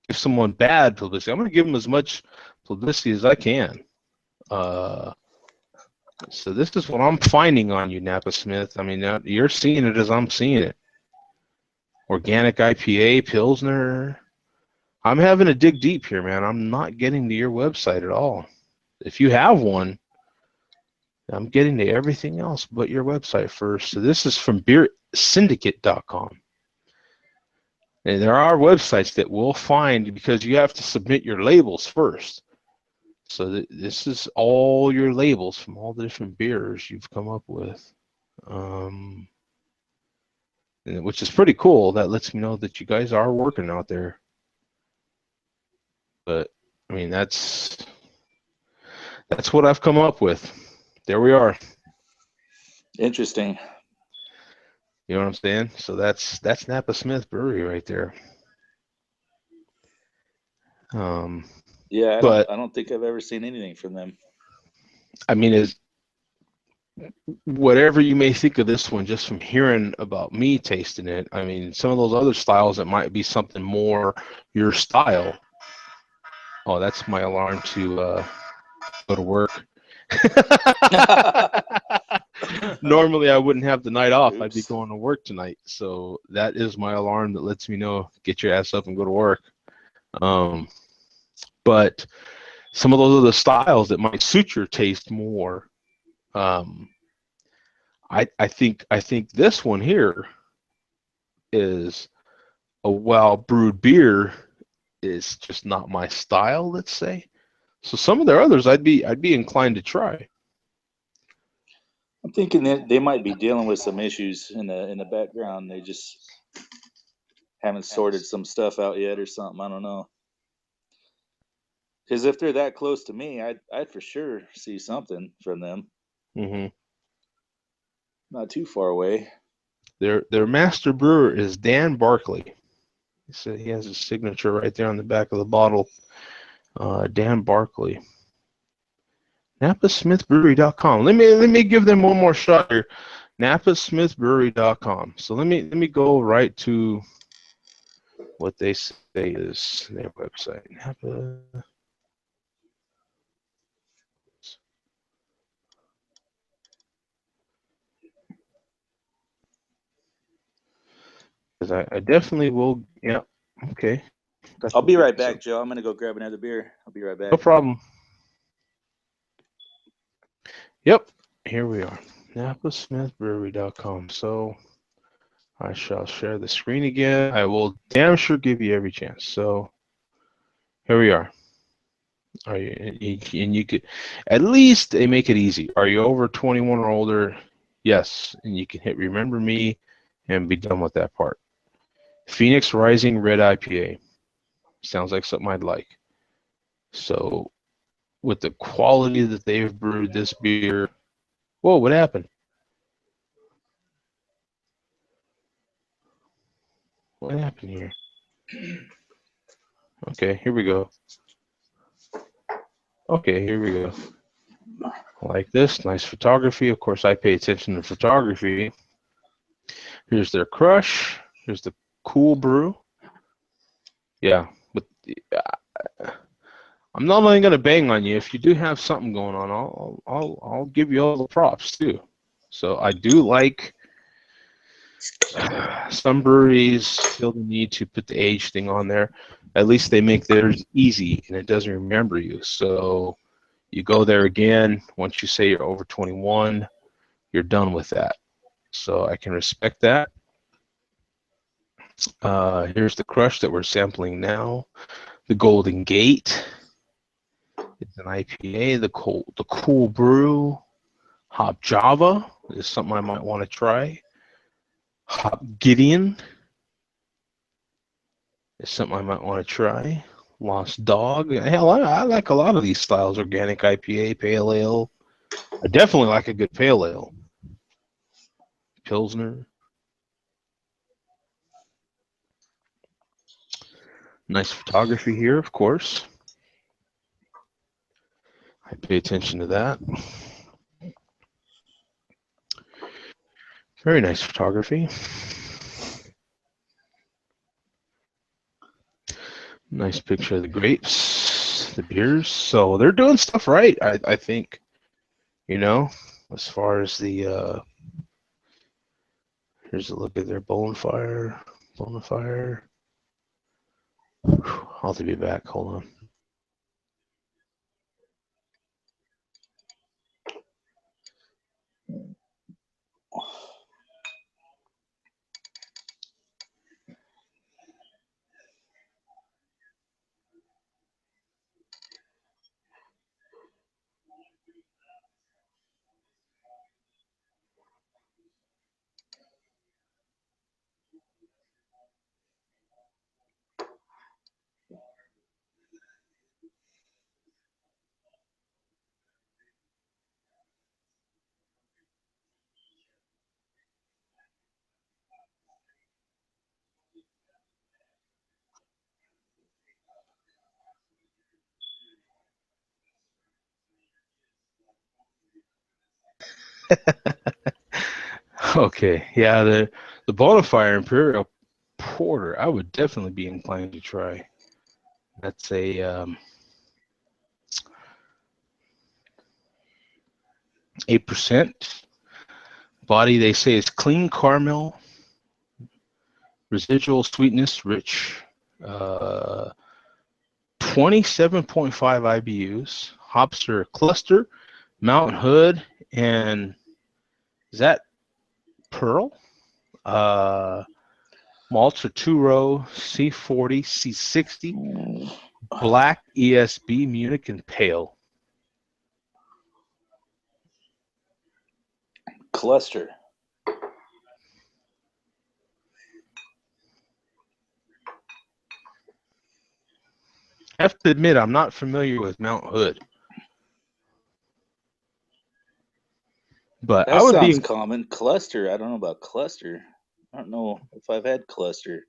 give someone bad publicity, I'm gonna give them as much publicity as I can. So this is what I'm finding on you, Napa Smith. I mean, you're seeing it as I'm seeing it. Organic IPA, Pilsner. I'm having to dig deep here, man. I'm not getting to your website at all. If you have one, I'm getting to everything else but your website first. So this is from beersyndicate.com. And there are websites that we'll find because you have to submit your labels first. So this is all your labels from all the different beers you've come up with. Which is pretty cool. That lets me know that you guys are working out there. But I mean, that's what I've come up with. There we are. Interesting. You know what I'm saying? So that's Napa Smith Brewery right there. Yeah, but I don't think I've ever seen anything from them. I mean, is whatever you may think of this one, just from hearing about me tasting it, I mean, some of those other styles, it might be something more your style. Oh, that's my alarm to go to work. Normally, I wouldn't have the night off. Oops. I'd be going to work tonight. So that is my alarm that lets me know, get your ass up and go to work. But some of those other styles that might suit your taste more. I think this one here is a well brewed beer is just not my style, let's say. So some of their others I'd be inclined to try. I'm thinking that they might be dealing with some issues in the background. They just haven't sorted some stuff out yet or something. I don't know. Because if they're that close to me, I'd for sure see something from them. Mm-hmm. Not too far away. Their master brewer is Dan Barkley. He said he has his signature right there on the back of the bottle. Dan Barkley. NapaSmithBrewery.com. Let me give them one more shot here. NapaSmithBrewery.com. So let me go right to what they say is their website. Napa. Because I definitely will. Yeah. Okay. I'll be right back, Joe. I'm going to go grab another beer. I'll be right back. No problem. Yep. Here we are. NapaSmithBrewery.com. So I shall share the screen again. I will damn sure give you every chance. So here we are. Are you? And you could, at least they make it easy. Are you over 21 or older? Yes. And you can hit remember me and be done with that part. Phoenix Rising Red IPA. Sounds like something I'd like. So with the quality that they've brewed this beer. Whoa, what happened? What happened here? Okay, here we go. Okay, here we go. Like this, nice photography. Of course, I pay attention to photography. Here's their crush. Here's the cool brew. Yeah, but I'm not only gonna bang on you. If you do have something going on, I'll give you all the props too. So I do like Some breweries feel the need to put the age thing on there. At least they make theirs easy and it doesn't remember you. So you go there again. Once you say you're over 21, you're done with that. So I can respect that. Here's the crush that we're sampling now. The Golden Gate. It's an IPA. The Cool Brew. Hop Java is something I might want to try. Hop Gideon is something I might want to try. Lost Dog. Hell, I like a lot of these styles. Organic IPA, Pale Ale. I definitely like a good Pale Ale. Pilsner. Nice photography here, of course. I pay attention to that. Very nice photography. Nice picture of the grapes, the beers. So they're doing stuff right, I think. You know, as far as the here's a look at their bonfire. Bonfire. I'll have to be back. Hold on. Okay, yeah, the Bonfire Imperial Porter, I would definitely be inclined to try. That's a 8%. Body, they say, is clean caramel, residual sweetness, rich. 27.5 IBUs. Hops are Cluster, Mountain Hood, and is that Pearl? Malts are two-row, C40, C60, Black, ESB, Munich, and Pale. Cluster. I have to admit, I'm not familiar with Mount Hood. But That I would sounds be common. Cluster. I don't know about cluster. I don't know if I've had cluster.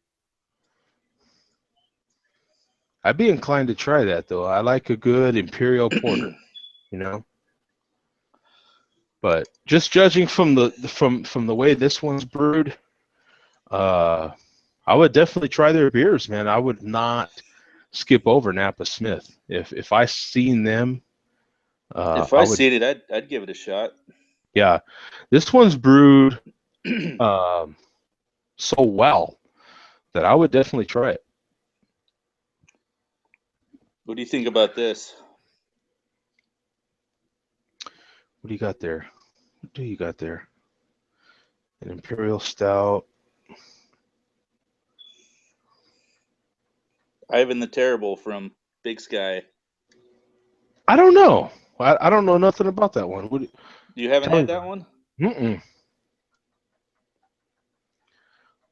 I'd be inclined to try that though. I like a good Imperial Porter, you know. But just judging from the way this one's brewed, I would definitely try their beers, man. I would not skip over Napa Smith. If I seen them, If I I would. seen it, I'd give it a shot. Yeah, this one's brewed so well that I would definitely try it. What do you think about this? What do you got there? What do you got there? An Imperial Stout. Ivan the Terrible from Big Sky. I don't know. I don't know nothing about that one. You haven't Tell me had that about one? it. Mm-mm.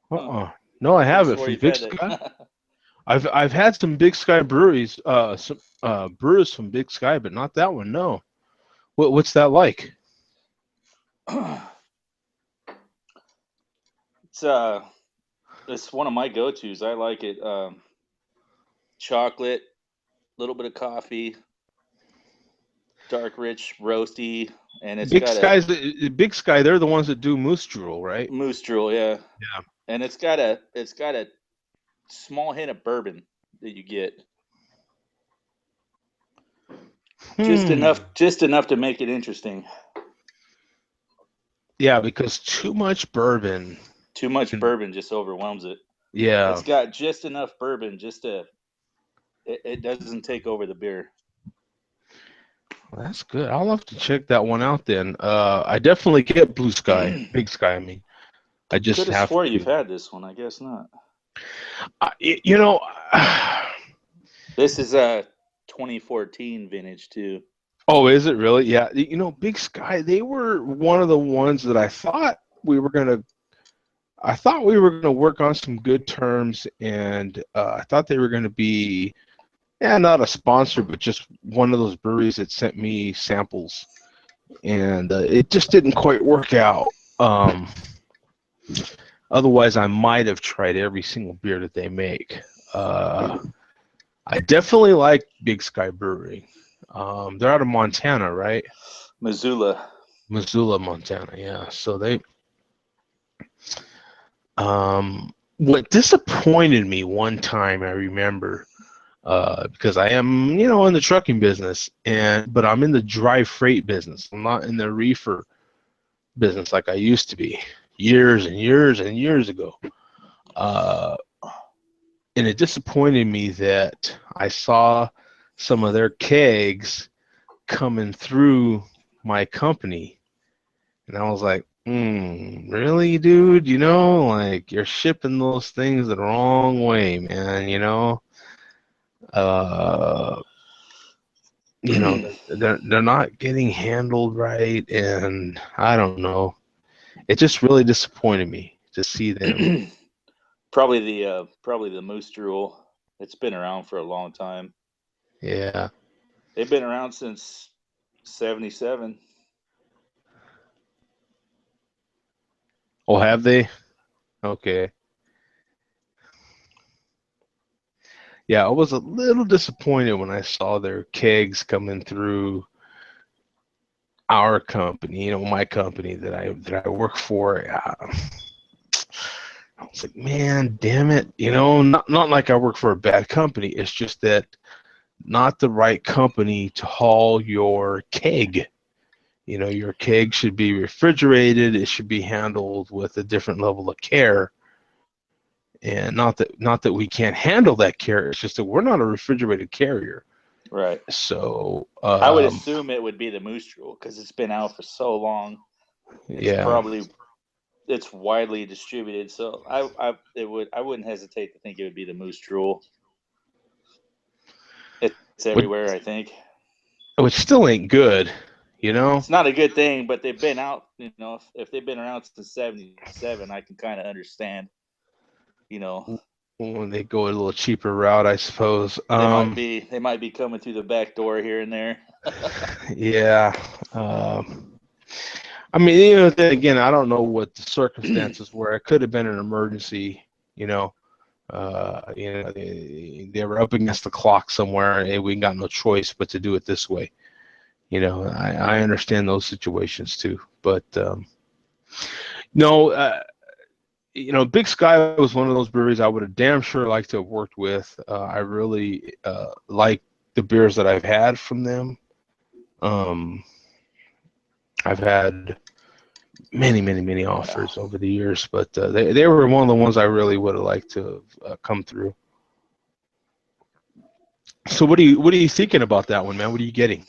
Huh. No, I I could have haven't swore from you've Big had it. Sky. I've had some Big Sky breweries, some brewers from Big Sky, but not that one. No. What's that like? It's one of my go-tos. I like it. Chocolate, a little bit of coffee, dark, rich, roasty, and it's got a Big Sky. They're the ones that do Moose Drool, right? moose drool, yeah. Yeah. And it's got a small hint of bourbon that you get. Just enough to make it interesting. Yeah, because too much bourbon. Too much bourbon just overwhelms it. Yeah. It's got just enough bourbon it doesn't take over the beer. Well, that's good. I'll have to check that one out then. I definitely get Blue Sky, Big Sky. I mean, I just Could have have swore you've to. had this one. I guess not. You know, This is a 2014 vintage too. oh, is it really? Yeah. You know, Big Sky, they were one of the ones that I thought we were gonna work on some good terms, and I thought they were gonna be, yeah, not a sponsor, but just one of those breweries that sent me samples, and it just didn't quite work out. Otherwise, I might have tried every single beer that they make. I definitely like Big Sky Brewery. They're out of Montana, right? Missoula. Missoula, Montana. Yeah. So what disappointed me one time, I remember, because I am, in the trucking business, but I'm in the dry freight business. I'm not in the reefer business like I used to be years and years and years ago. And it disappointed me that I saw some of their kegs coming through my company, and I was like, really, dude? Like, you're shipping those things the wrong way, man. Uh, they're not getting handled right, and I don't know. It just really disappointed me to see them. Probably the Moose Drool. It's been around for a long time. Yeah. They've been around since '77. Oh, have they? Okay. Yeah, I was a little disappointed when I saw their kegs coming through our company, my company that I work for. I was like, man, damn it. Not like I work for a bad company. It's just that not the right company to haul your keg. Your keg should be refrigerated. It should be handled with a different level of care. And not that we can't handle that care. It's just that we're not a refrigerated carrier. Right. So I would assume it would be the Moose Drool because it's been out for so long. yeah. It's widely distributed. So I wouldn't hesitate to think it would be the Moose Drool. It's everywhere, I think. Which still ain't good, It's not a good thing, but they've been out. If they've been around since '77, I can kind of understand. When they go a little cheaper route, I suppose. They might be coming through the back door here and there. Yeah. I mean, then again, I don't know what the circumstances were. It could have been an emergency, they were up against the clock somewhere, and we got no choice but to do it this way. I understand those situations too, but no. Big Sky was one of those breweries I would have damn sure liked to have worked with. I really like the beers that I've had from them. I've had many, many, many offers over the years, but they were one of the ones I really would have liked to have come through. So what are you thinking about that one, man? What are you getting?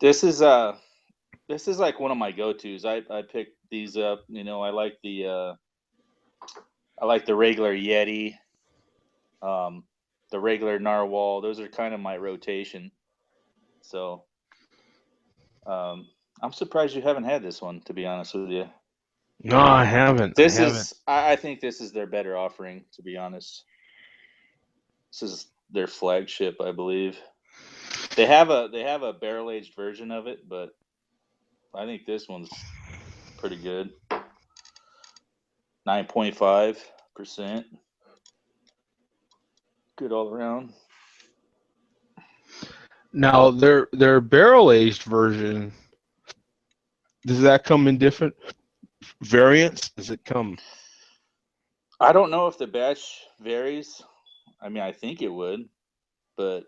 This is like one of my go-tos. I picked these up. I like the regular Yeti, the regular Narwhal. Those are kind of my rotation. So I'm surprised you haven't had this one, to be honest with you. No, I haven't. I think this is their better offering, to be honest. This is their flagship, I believe. They have a barrel aged version of it, but I think this one's pretty good. 9.5%. Good all around. Now their barrel aged version, does that come in different variants? Does it come? I don't know if the batch varies. I mean, I think it would, but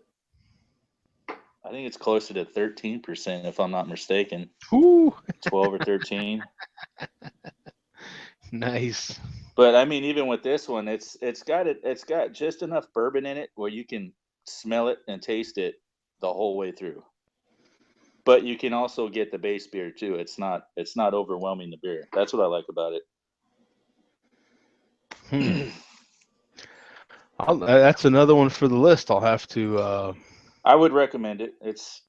I think it's closer to 13%, if I'm not mistaken. Ooh. 12 or 13. Nice. But I mean, even with this one, it's got just enough bourbon in it where you can smell it and taste it the whole way through. But you can also get the base beer too. It's not overwhelming the beer. That's what I like about it. That's another one for the list. I'll have to. I would recommend it. It's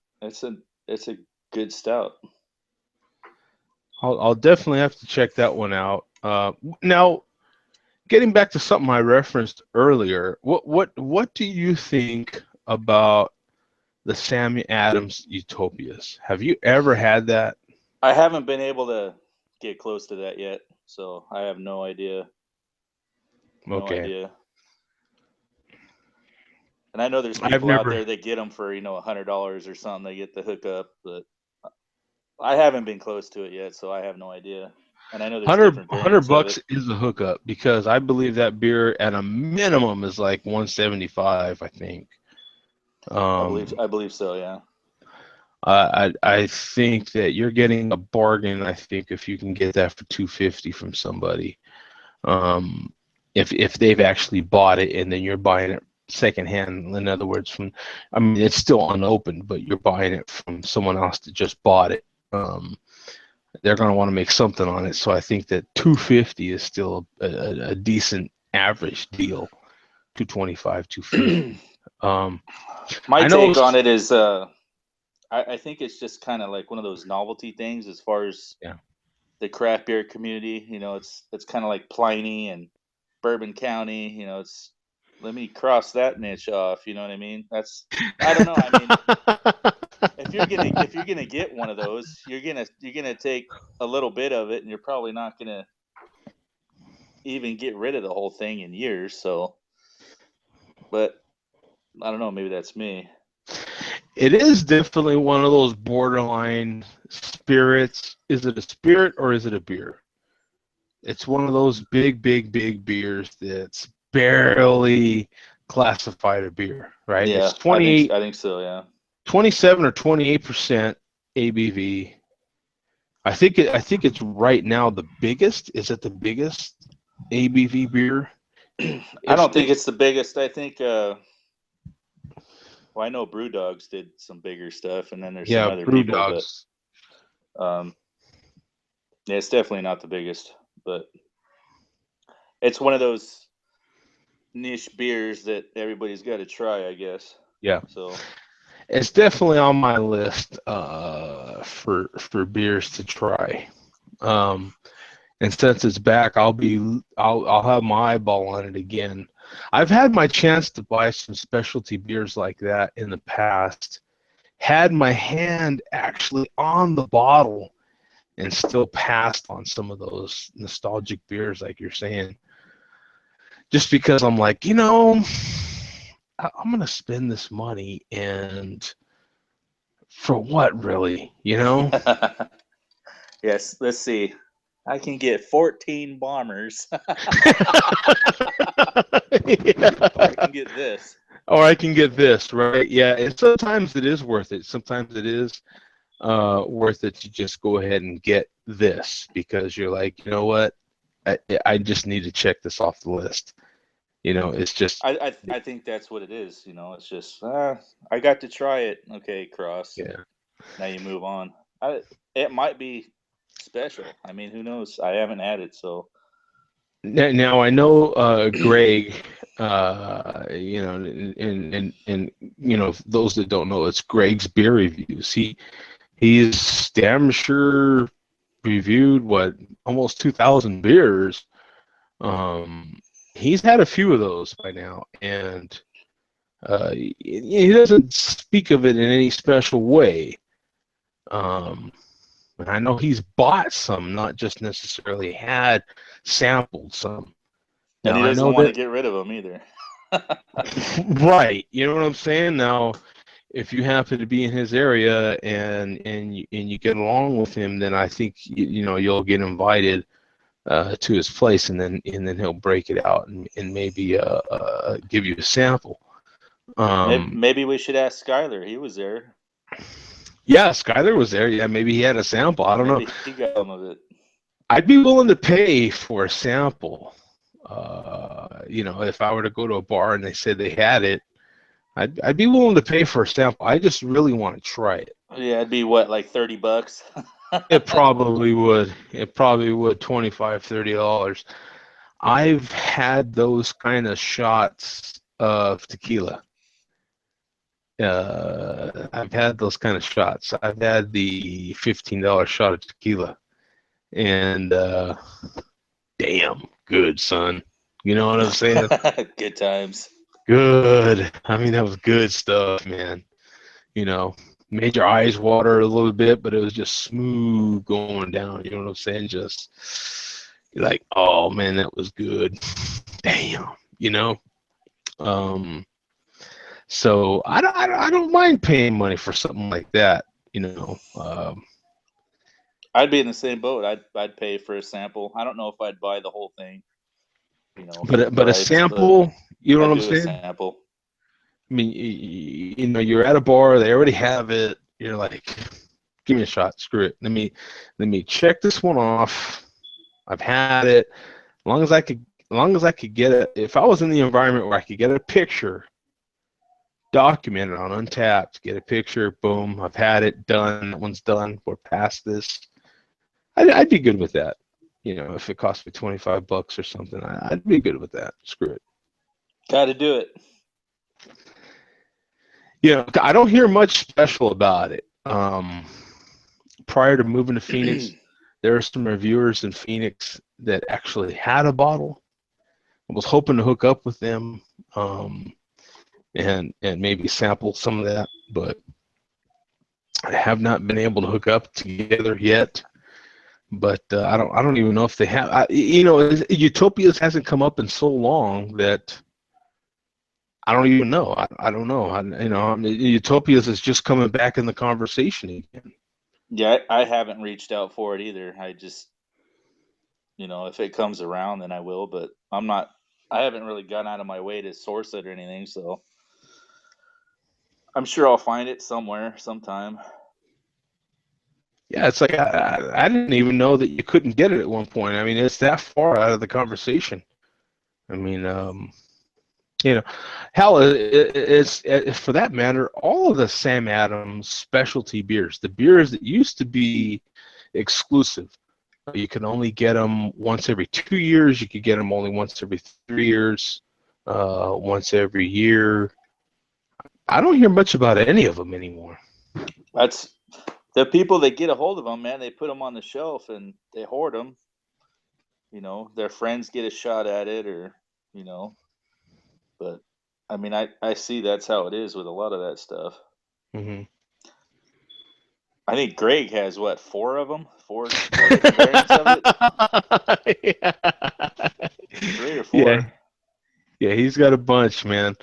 a good stout. I'll definitely have to check that one out. Now, getting back to something I referenced earlier, what do you think about the Sammy Adams Utopias? Have you ever had that? I haven't been able to get close to that yet, so I have no idea. No Okay. idea. And I know there's I've people out never. there that get them for $100 or something. They get the hookup, but I haven't been close to it yet, so I have no idea. And I know there's 100, different variants of bucks it. is a hookup because I believe that beer at a minimum is like 175, I think. I believe so, yeah. I think that you're getting a bargain. I think if you can get that for 250 from somebody, if they've actually bought it and then you're buying it secondhand. In other words, I mean, it's still unopened, but you're buying it from someone else that just bought it. They're going to want to make something on it. So I think that 250 is still a decent average deal. 225, 250. My I know. take on it is I think it's just kind of like one of those novelty things as far as the craft beer community. It's kind of like Pliny and Bourbon County. It's let me cross that niche off. You know what I mean? I don't know. I mean, if you're gonna get one of those, you're gonna take a little bit of it, and you're probably not gonna even get rid of the whole thing in years. So, but I don't know. Maybe that's me. It is definitely one of those borderline spirits. Is it a spirit or is it a beer? It's one of those big beers that's barely classified a beer, right? Yeah, It's 28, I think so. Yeah. 27 or 28% ABV. I think it's right now the biggest. Is it the biggest ABV beer? I don't think it's the biggest. I think. Well, I know Brewdogs did some bigger stuff, and then there's some other Brew people, Dogs. but yeah, it's definitely not the biggest. But it's one of those niche beers that everybody's got to try, I guess. Yeah. So It's definitely on my list for beers to try. And since it's back, I'll have my eyeball on it again. I've had my chance to buy some specialty beers like that in the past. Had my hand actually on the bottle and still passed on some of those nostalgic beers like you're saying. Just because I'm like, I'm going to spend this money and for what really, yes, let's see. I can get 14 bombers. Yeah. Or I can get this. Or I can get this, right? Yeah, and sometimes it is worth it. Sometimes it is worth it to just go ahead and get this because you're like, you know what? I just need to check this off the list. It's just. I think that's what it is. It's just I got to try it. Okay, cross. Yeah. Now you move on. It might be special. I mean, who knows? I haven't had it, so. Now I know Greg. And those that don't know, it's Greg's beer reviews. He's damn sure reviewed almost 2,000 beers. He's had a few of those by now, and he doesn't speak of it in any special way. I know he's bought some, not just necessarily had sampled some. And Now he I doesn't know want to that. get rid of them either. Right, you know what I'm saying? Now, if you happen to be in his area and you get along with him, then I think you'll get invited to his place, and then he'll break it out and maybe give you a sample. Maybe we should ask Skyler. He was there. Yeah, Skyler was there. Yeah, maybe he had a sample. I don't know. Maybe he got some of it. I'd be willing to pay for a sample. You know, if I were to go to a bar and they said they had it, I'd be willing to pay for a sample. I just really want to try it. Yeah, it'd be what, like $30? It probably would. It probably would, $25, $30. I've had those kind of shots of tequila. I've had those kind of shots. I've had the $15 shot of tequila, and damn good, son. You know what I'm saying? Good times. Good. I mean, that was good stuff, man. You know, made your eyes water a little bit, but it was just smooth going down. You know what I'm saying? Just like, oh man, that was good. Damn. You know. Um. So I don't mind paying money for something like that. You know. I'd be in the same boat. I'd pay for a sample. I don't know if I'd buy the whole thing, for the But a price, but sample. You know what I'd I'm do a saying? sample. I mean, you know, you're at a bar, they already have it. You're like, give me a shot. Screw it. Let me check this one off. I've had it. As long as I could get it. If I was in the environment where I could get a picture, document it on Untapped, get a picture, boom, I've had it, done. That one's done. We're past this. I'd be good with that. You know, if it cost me $25 or something, I'd be good with that. Screw it. Got to do it. You know, I don't hear much special about it. Prior to moving to Phoenix, there are some reviewers in Phoenix that actually had a bottle. I was hoping to hook up with them, and maybe sample some of that, but I have not been able to hook up together yet. But I don't even know if they have. You know, Utopias hasn't come up in so long that I don't even know. I don't know. Utopias is just coming back in the conversation again. Yeah, I haven't reached out for it either. I just, if it comes around, then I will. But I haven't really gone out of my way to source it or anything. So I'm sure I'll find it somewhere, sometime. Yeah, it's like I didn't even know that you couldn't get it at one point. I mean, it's that far out of the conversation. I mean, you know, hell, it's for that matter, all of the Sam Adams specialty beers, the beers that used to be exclusive, you could only get them once every 2 years. You could get them only once every 3 years, once every year. I don't hear much about any of them anymore. That's the people that get a hold of them, man. They put them on the shelf and they hoard them. Their friends get a shot at it, or but I mean, I see that's how it is with a lot of that stuff. Mm-hmm. I think Greg has what, four of them, four different variants of it. Yeah. 3 or 4. Yeah, yeah, he's got a bunch, man.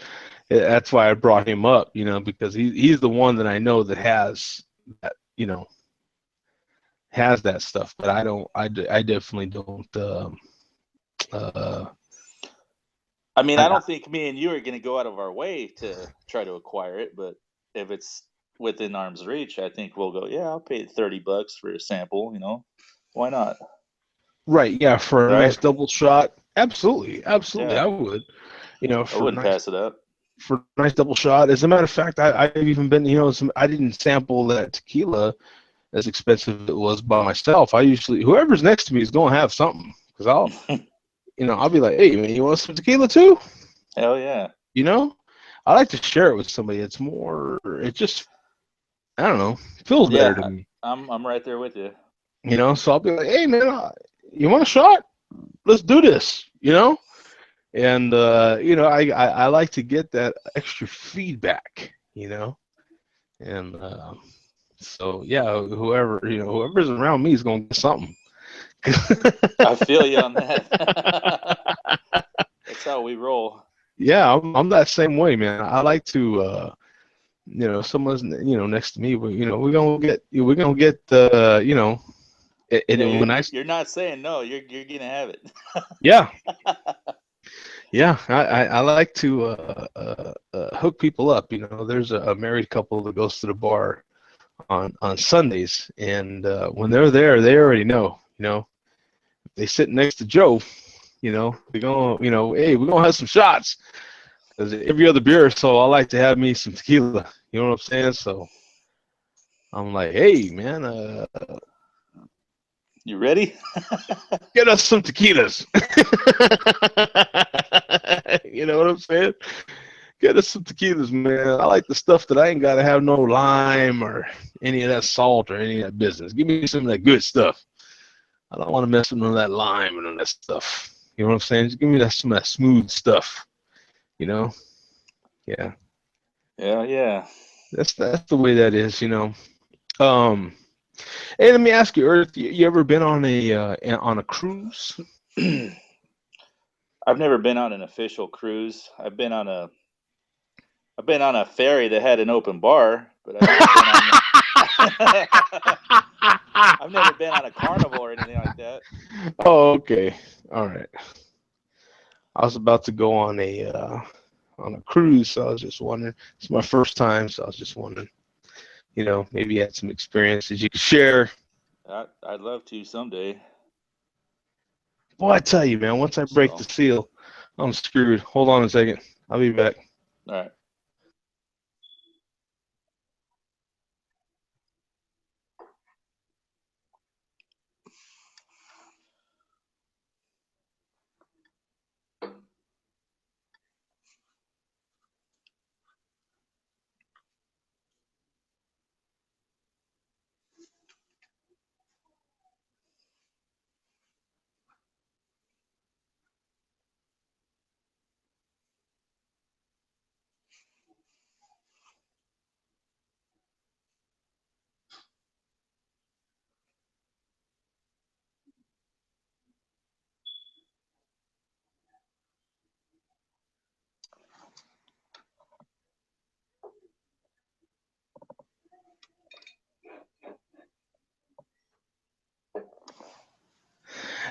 That's why I brought him up, because he's the one that I know that has that, has that stuff. But I don't. I definitely don't. Uh, I mean, I I, don't think me and you are going to go out of our way to try to acquire it, but if it's within arm's reach, I think we'll go, yeah, I'll pay $30 for a sample, why not? right? Yeah, for a Right? nice double shot, absolutely, absolutely, Yeah, I would. I For a wouldn't nice pass it up. double shot. As a matter of fact, I've even been, I didn't sample that tequila as expensive as it was by myself. I usually, whoever's next to me is going to have something, because I'll be like, hey, man, you want some tequila too? Hell yeah. I like to share it with somebody. It just, I don't know, feels better to Yeah, me. I'm right there with you. So I'll be like, hey, man, you want a shot? Let's do this, And, I like to get that extra feedback, And so, yeah, whoever's around me is going to get something. I feel you on that. That's how we roll. Yeah, I'm that same way, man. I like to, someone's, next to me, we're gonna get, Yeah, when you're not saying no. You're gonna have it. yeah, yeah, I like to hook people up. There's a married couple that goes to the bar on Sundays, and when they're there, they already know. If they sit next to Joe, You know, we're gonna, hey, we're gonna have some shots. Because every other beer, so I like to have me some tequila. You know what I'm saying? So I'm like, hey, man, You ready? get us some tequilas. You know what I'm saying? Get us some tequilas, man. I like the stuff that I ain't got to have no lime or any of that salt or any of that business. Give me some of that good stuff. I don't want to mess with none of that lime and all that stuff. You know what I'm saying? Just give me some of that smooth stuff. You know? Yeah. Yeah. That's the way that is. Um, Hey, let me ask you, Earth. You ever been on a cruise? I've never been on an official cruise. I've been on a ferry that had an open bar, but I've never been on a carnival or anything like that. Oh, okay. All right. I was about to go on a cruise, so I was just wondering. It's my first time, so I was just wondering. Maybe you had some experiences you could share. I'd love to someday. Boy, I tell you, man, once I break So, the seal, I'm screwed. Hold on a second. I'll be back. all right.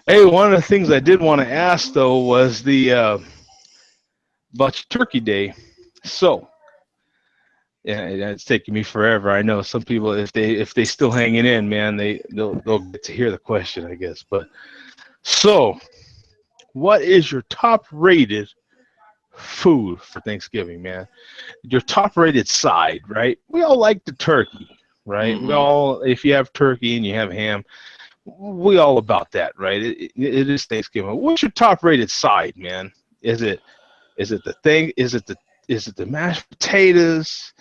Hey, one of the things I did want to ask though was the about your Turkey Day. So, yeah, it's taking me forever. I know some people, if they still hanging in, man, they'll get to hear the question, I guess. But so, what is your top rated food for Thanksgiving, man? Your top rated side, right? We all like the turkey, right? We Mm-hmm. all, if you have turkey and you have ham, we all about that, right? It is Thanksgiving. What's your top rated side, man? Is it the thing? Is it the mashed potatoes?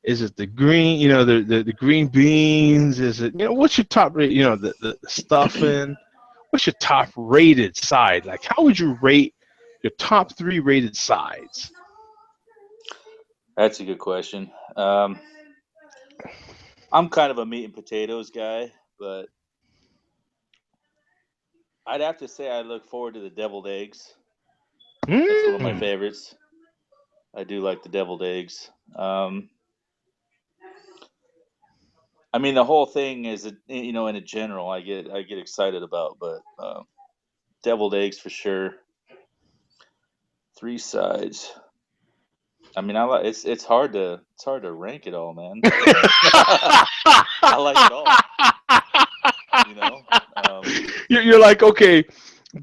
Is it the green? The green beans? Is it what's your top rate? The stuffing. What's your top rated side? Like, how would you rate your top three rated sides? That's a good question. I'm kind of a meat and potatoes guy, but I'd have to say I look forward to the deviled eggs. That's one of my Mm. favorites. I do like the deviled eggs. I mean, the whole thing is, in a general, I get excited about, but deviled eggs for sure. Three sides. I mean, I like it's hard to rank it all, man. I like it all. You know, You're like, okay,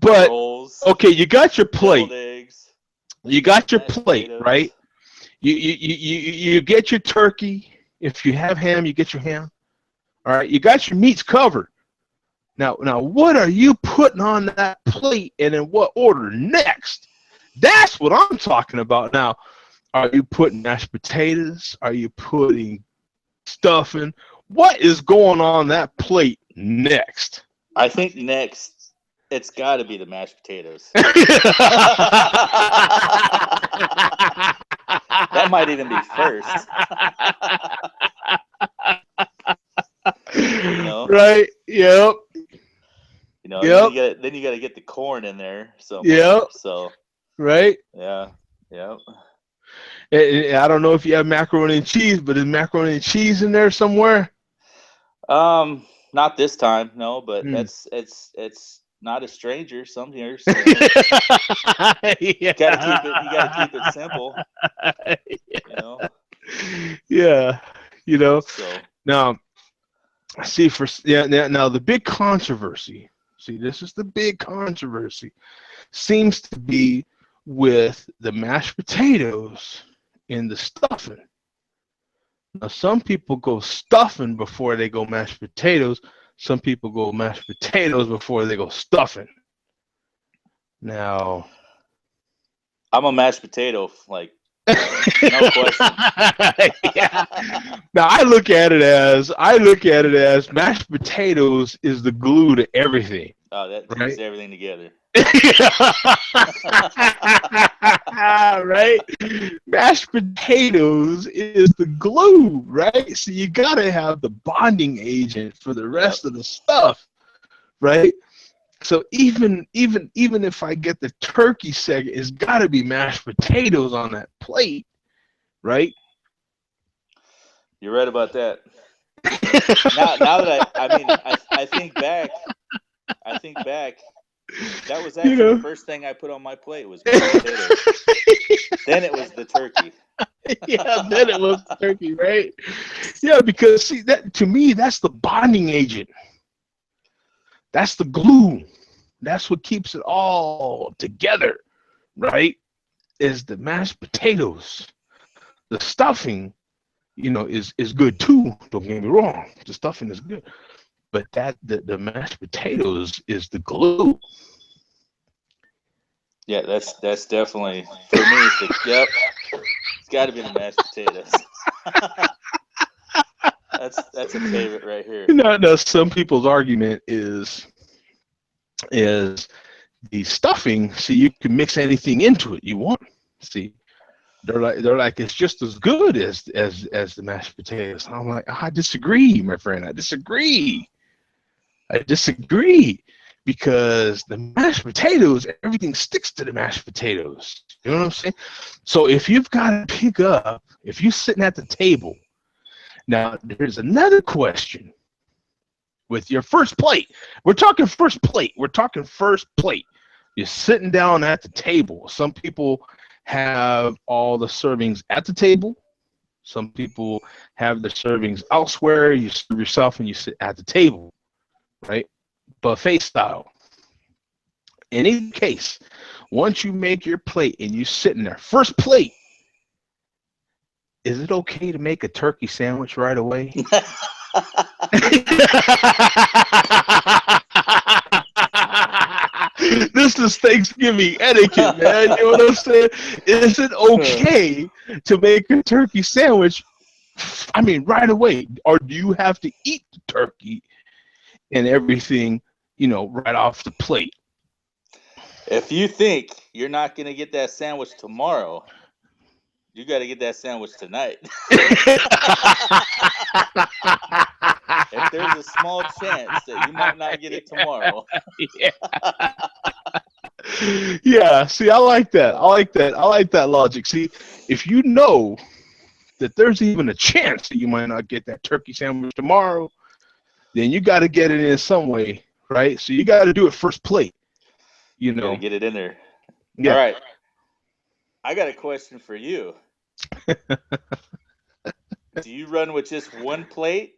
but rolls, okay, you got your deviled plate. eggs, You got your mashed plate, right? potatoes. You get your turkey. If you have ham, you get your ham. All right, you got your meats covered. Now, what are you putting on that plate, and in what order next? That's what I'm talking about. Now, are you putting mashed potatoes? Are you putting stuffing? What is going on that plate next? I think next it's got to be the mashed potatoes. That might even be first. you know, Right? Yep. and then Yep. you got to get the corn in there somewhere. Yep. So Right. yeah, yeah. I don't know if you have macaroni and cheese, but is macaroni and cheese in there somewhere? Not this time, no. But Hmm. it's not a stranger. Some years, Yeah. got to keep it. You got to keep it simple. You know. Yeah. You know. So Now, see for yeah. Now the big controversy. See, this is the big controversy. seems to be with the mashed potatoes and the stuffing. Now, some people go stuffing before they go mashed potatoes. Some people go mashed potatoes before they go stuffing. Now, I'm a mashed potato, like, no question. yeah. Now I look at it as mashed potatoes is the glue to everything, Oh, that right? keeps everything together. Right? Mashed potatoes is the glue, right? So you gotta have the bonding agent for the Yep. rest of the stuff, right? So even if I get the turkey segment, it's gotta be mashed potatoes on that plate, right? You're right about that. Now that I think back, that was You actually the know. first thing I put on my plate was mashed potatoes. Then it was the turkey. Yeah, then it was the turkey, right? Yeah, because see that to me, that's the bonding agent. That's the glue. That's what keeps it all together, right? Is the mashed potatoes. The stuffing, is good too. Don't get me wrong. The stuffing is good. But the mashed potatoes is the glue. Yeah, that's definitely for me. Yep, it's got to be the mashed potatoes. That's a favorite right here. No, some people's argument is the stuffing, so you can mix anything into it you want. See, they're like it's just as good as the mashed potatoes. I'm like, I disagree, my friend. I disagree because the mashed potatoes, everything sticks to the mashed potatoes. You know what I'm saying? So if you've got to pick up, if you're sitting at the table, now there's another question with your first plate. We're talking first plate. We're talking first plate. You're sitting down at the table. Some people have all the servings at the table. Some people have the servings elsewhere. You serve yourself and you sit at the table, right? Buffet style. In any case, once you make your plate and you sit in there, first plate, is it okay to make a turkey sandwich right away? This is Thanksgiving etiquette, man. You know what I'm saying? Is it okay to make a turkey sandwich? I mean, right away, or do you have to eat the turkey and everything, right off the plate? If you think you're not gonna get that sandwich tomorrow, you got to get that sandwich tonight. If there's a small chance that you might not get it tomorrow. Yeah. Yeah, see, I like that. I like that logic. See, if you know that there's even a chance that you might not get that turkey sandwich tomorrow, then you got to get it in some way, right? So you got to do it first plate, you You got to know. get it in there. All Yeah. right. I got a question for you. Do you run with just one plate?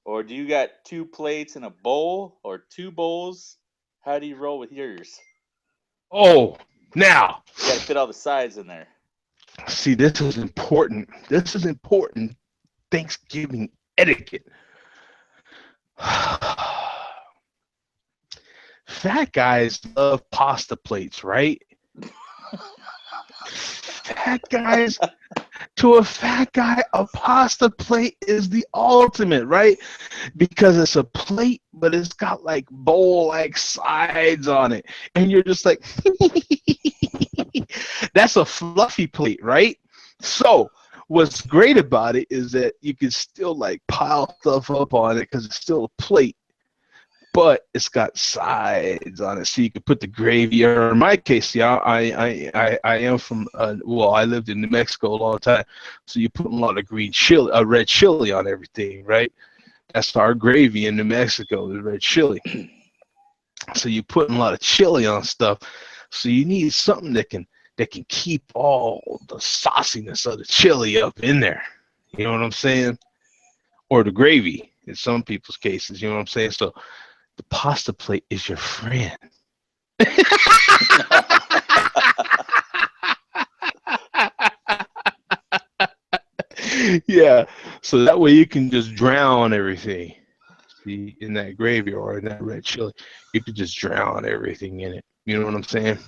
Or do you got two plates and a bowl? Or two bowls? How do you roll with yours? Oh, now, You got to fit all the sides in there. see, this is important. This is important Thanksgiving etiquette. Fat guys love pasta plates, right? Fat guys, to a fat guy, a pasta plate is the ultimate, right? Because it's a plate, but it's got like bowl-like sides on it. And you're just like, that's a fluffy plate, right? So what's great about it is that you can still like pile stuff up on it because it's still a plate, but it's got sides on it, so you can put the gravy. Or in my case, yeah, I am from well, I lived in New Mexico a long time, so you put a lot of green chili, red chili on everything, right? That's our gravy in New Mexico, the red chili. So you put a lot of chili on stuff, so you need something that can keep all the sauciness of the chili up in there. You know what I'm saying? Or the gravy in some people's cases. You know what I'm saying? So the pasta plate is your friend. Yeah, so that way you can just drown everything. See, in that gravy or in that red chili, you could just drown everything in it. You know what I'm saying?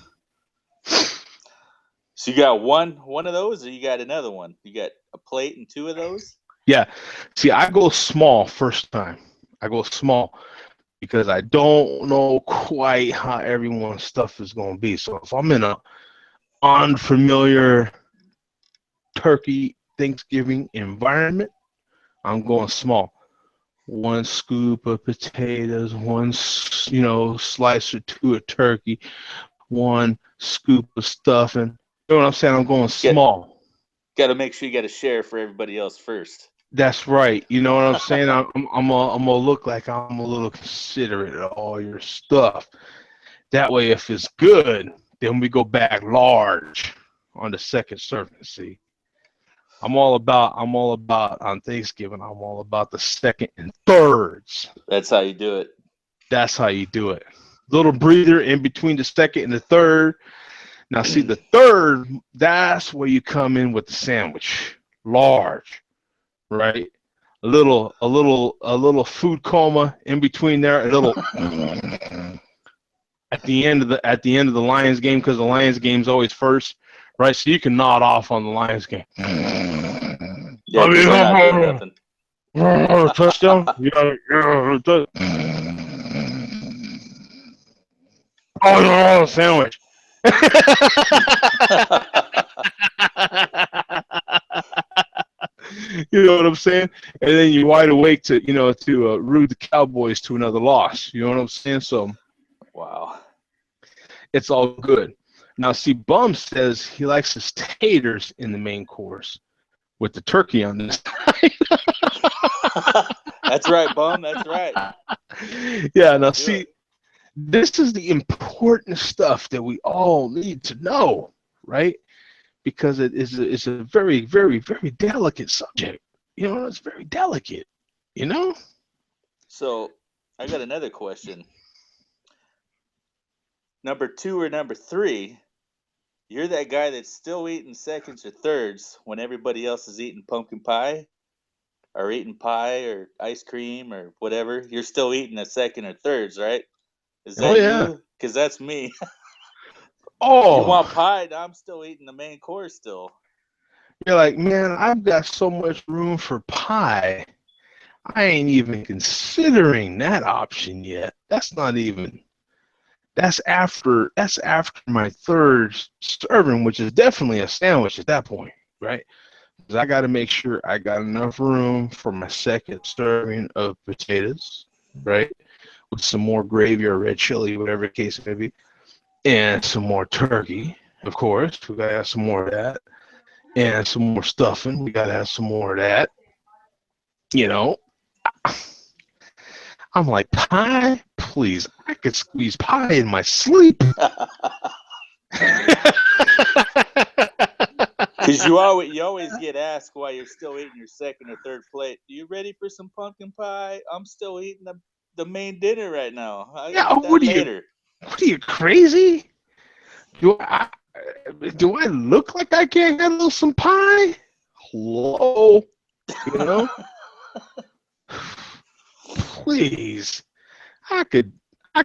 So you got one of those, or you got another one? You got a plate and two of those? Yeah. See, I go small first time. I go small because I don't know quite how everyone's stuff is going to be. So if I'm in a unfamiliar turkey Thanksgiving environment, I'm going small. One scoop of potatoes, one slice or two of turkey, one scoop of stuffing. You know what I'm saying? I'm going small. Got to make sure you got to share for everybody else first. That's right. You know what I'm saying? I'm gonna look like I'm a little considerate of all your stuff. That way, if it's good, then we go back large on the second serving. See, I'm all about on Thanksgiving. I'm all about the second and thirds. That's how you do it. That's how you do it. Little breather in between the second and the third. Now, see, the third, that's where you come in with the sandwich, large, right? A little food coma in between there, a little at the end of the Lions game, because the Lions game's always first, right? So you can nod off on the Lions game. Yeah, because they're not doing nothing. Touchdown. Oh, sandwich. You know what I'm saying? And then you're wide awake to root the Cowboys to another loss. You know what I'm saying? So wow, it's all good. Now, see, Bum says he likes his taters in the main course with the turkey on this side. That's right, Bum. That's right. Yeah. Now, see, this is the important stuff that we all need to know, right? Because it's a very, very, very delicate subject. You know, it's very delicate. You know. So, I got another question. Number 2 or number 3? You're that guy that's still eating seconds or thirds when everybody else is eating pumpkin pie, or eating pie or ice cream or whatever. You're still eating a second or thirds, right? Is Oh that yeah. you? Because that's me. Oh. You want pie? I'm still eating the main course still. You're like, man, I've got so much room for pie. I ain't even considering that option yet. That's not even. That's after my third serving, which is definitely a sandwich at that point, right? Because I got to make sure I got enough room for my second serving of potatoes, right? With some more gravy or red chili, whatever the case may be, and some more turkey, of course. We got to have some more of that, and some more stuffing. We got to have some more of that. You know, I'm like, pie? Please, I could squeeze pie in my sleep. Because you always get asked while you're still eating your second or third plate. Are you ready for some pumpkin pie? I'm still eating the main dinner right now. I'll eat that later. What are you, crazy? Do I look like I can't handle some pie? Hello, you know? Please, I could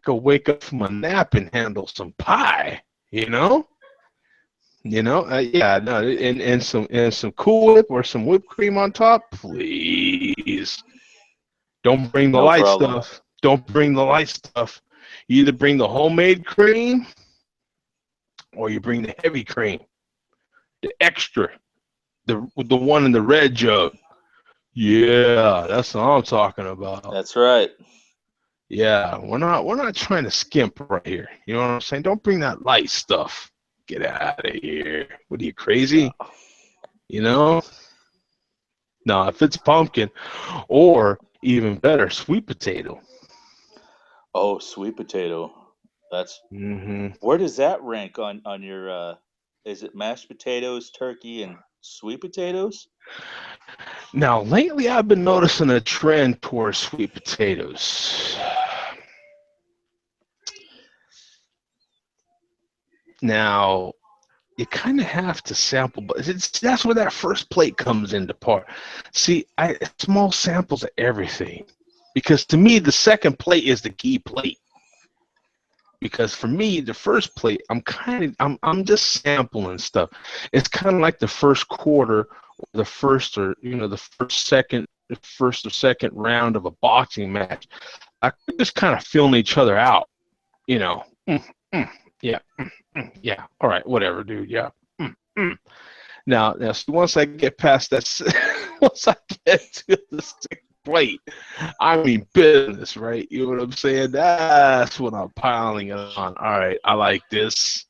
wake up from a nap and handle some pie, you know? Yeah, no, and some Cool Whip or some whipped cream on top, please. Don't bring the No light problem. stuff. Don't bring the light stuff. You either bring the homemade cream or you bring the heavy cream, the extra, the one in the red jug. Yeah, that's what I'm talking about. That's right. Yeah, we're not trying to skimp right here. You know what I'm saying? Don't bring that light stuff. Get out of here. What are you, crazy? No. You know? No, if it's pumpkin, or even better, sweet potato. Oh, sweet potato. That's Where does that rank on your? Is it mashed potatoes, turkey, and sweet potatoes? Now, lately I've been noticing a trend towards sweet potatoes. Now, you kind of have to sample, but that's where that first plate comes into part. See, small samples of everything, because to me the second plate is the key plate. Because for me, the first plate, I'm just sampling stuff. It's kind of like the first quarter, or the first or the first or second round of a boxing match. I could just kind of feeling each other out, you know. Mm, yeah, yeah. All right, whatever, dude. Yeah. Mm. Now, so once I get past that, once I get to the second plate, I mean business, right? You know what I'm saying? That's what I'm piling it on. All right, I like this.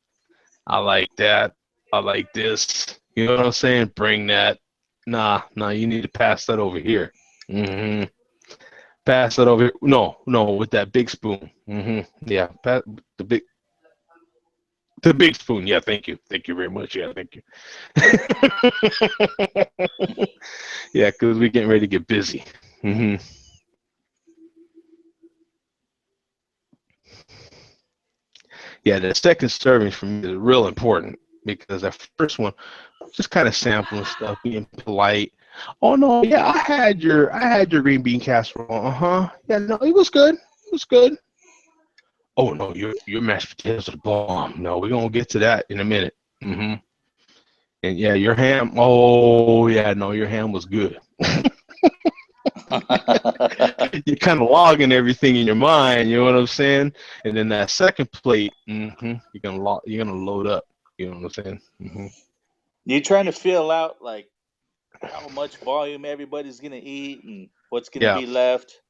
I like that. I like this. You know what I'm saying? Bring that. Nah, you need to pass that over here. Mm-hmm. Pass that over here. No, with that big spoon. Mm-hmm. Yeah, the big the big spoon. Yeah, thank you. Thank you very much. Yeah, thank you. Yeah, because we're getting ready to get busy. Mm-hmm. Yeah, the second serving for me is real important because that first one, just kind of sampling stuff, being polite. Oh no, yeah, I had your green bean casserole. Uh-huh. Yeah, no, it was good. It was good. Oh no, your mashed potatoes are the bomb. No, we're gonna get to that in a minute. Mm-hmm. And yeah, your ham. Oh yeah, no, your ham was good. You're kind of logging everything in your mind. You know what I'm saying? And then that second plate, you're gonna load up. You know what I'm saying? You trying to feel out like how much volume everybody's gonna eat and what's gonna Yeah, be left,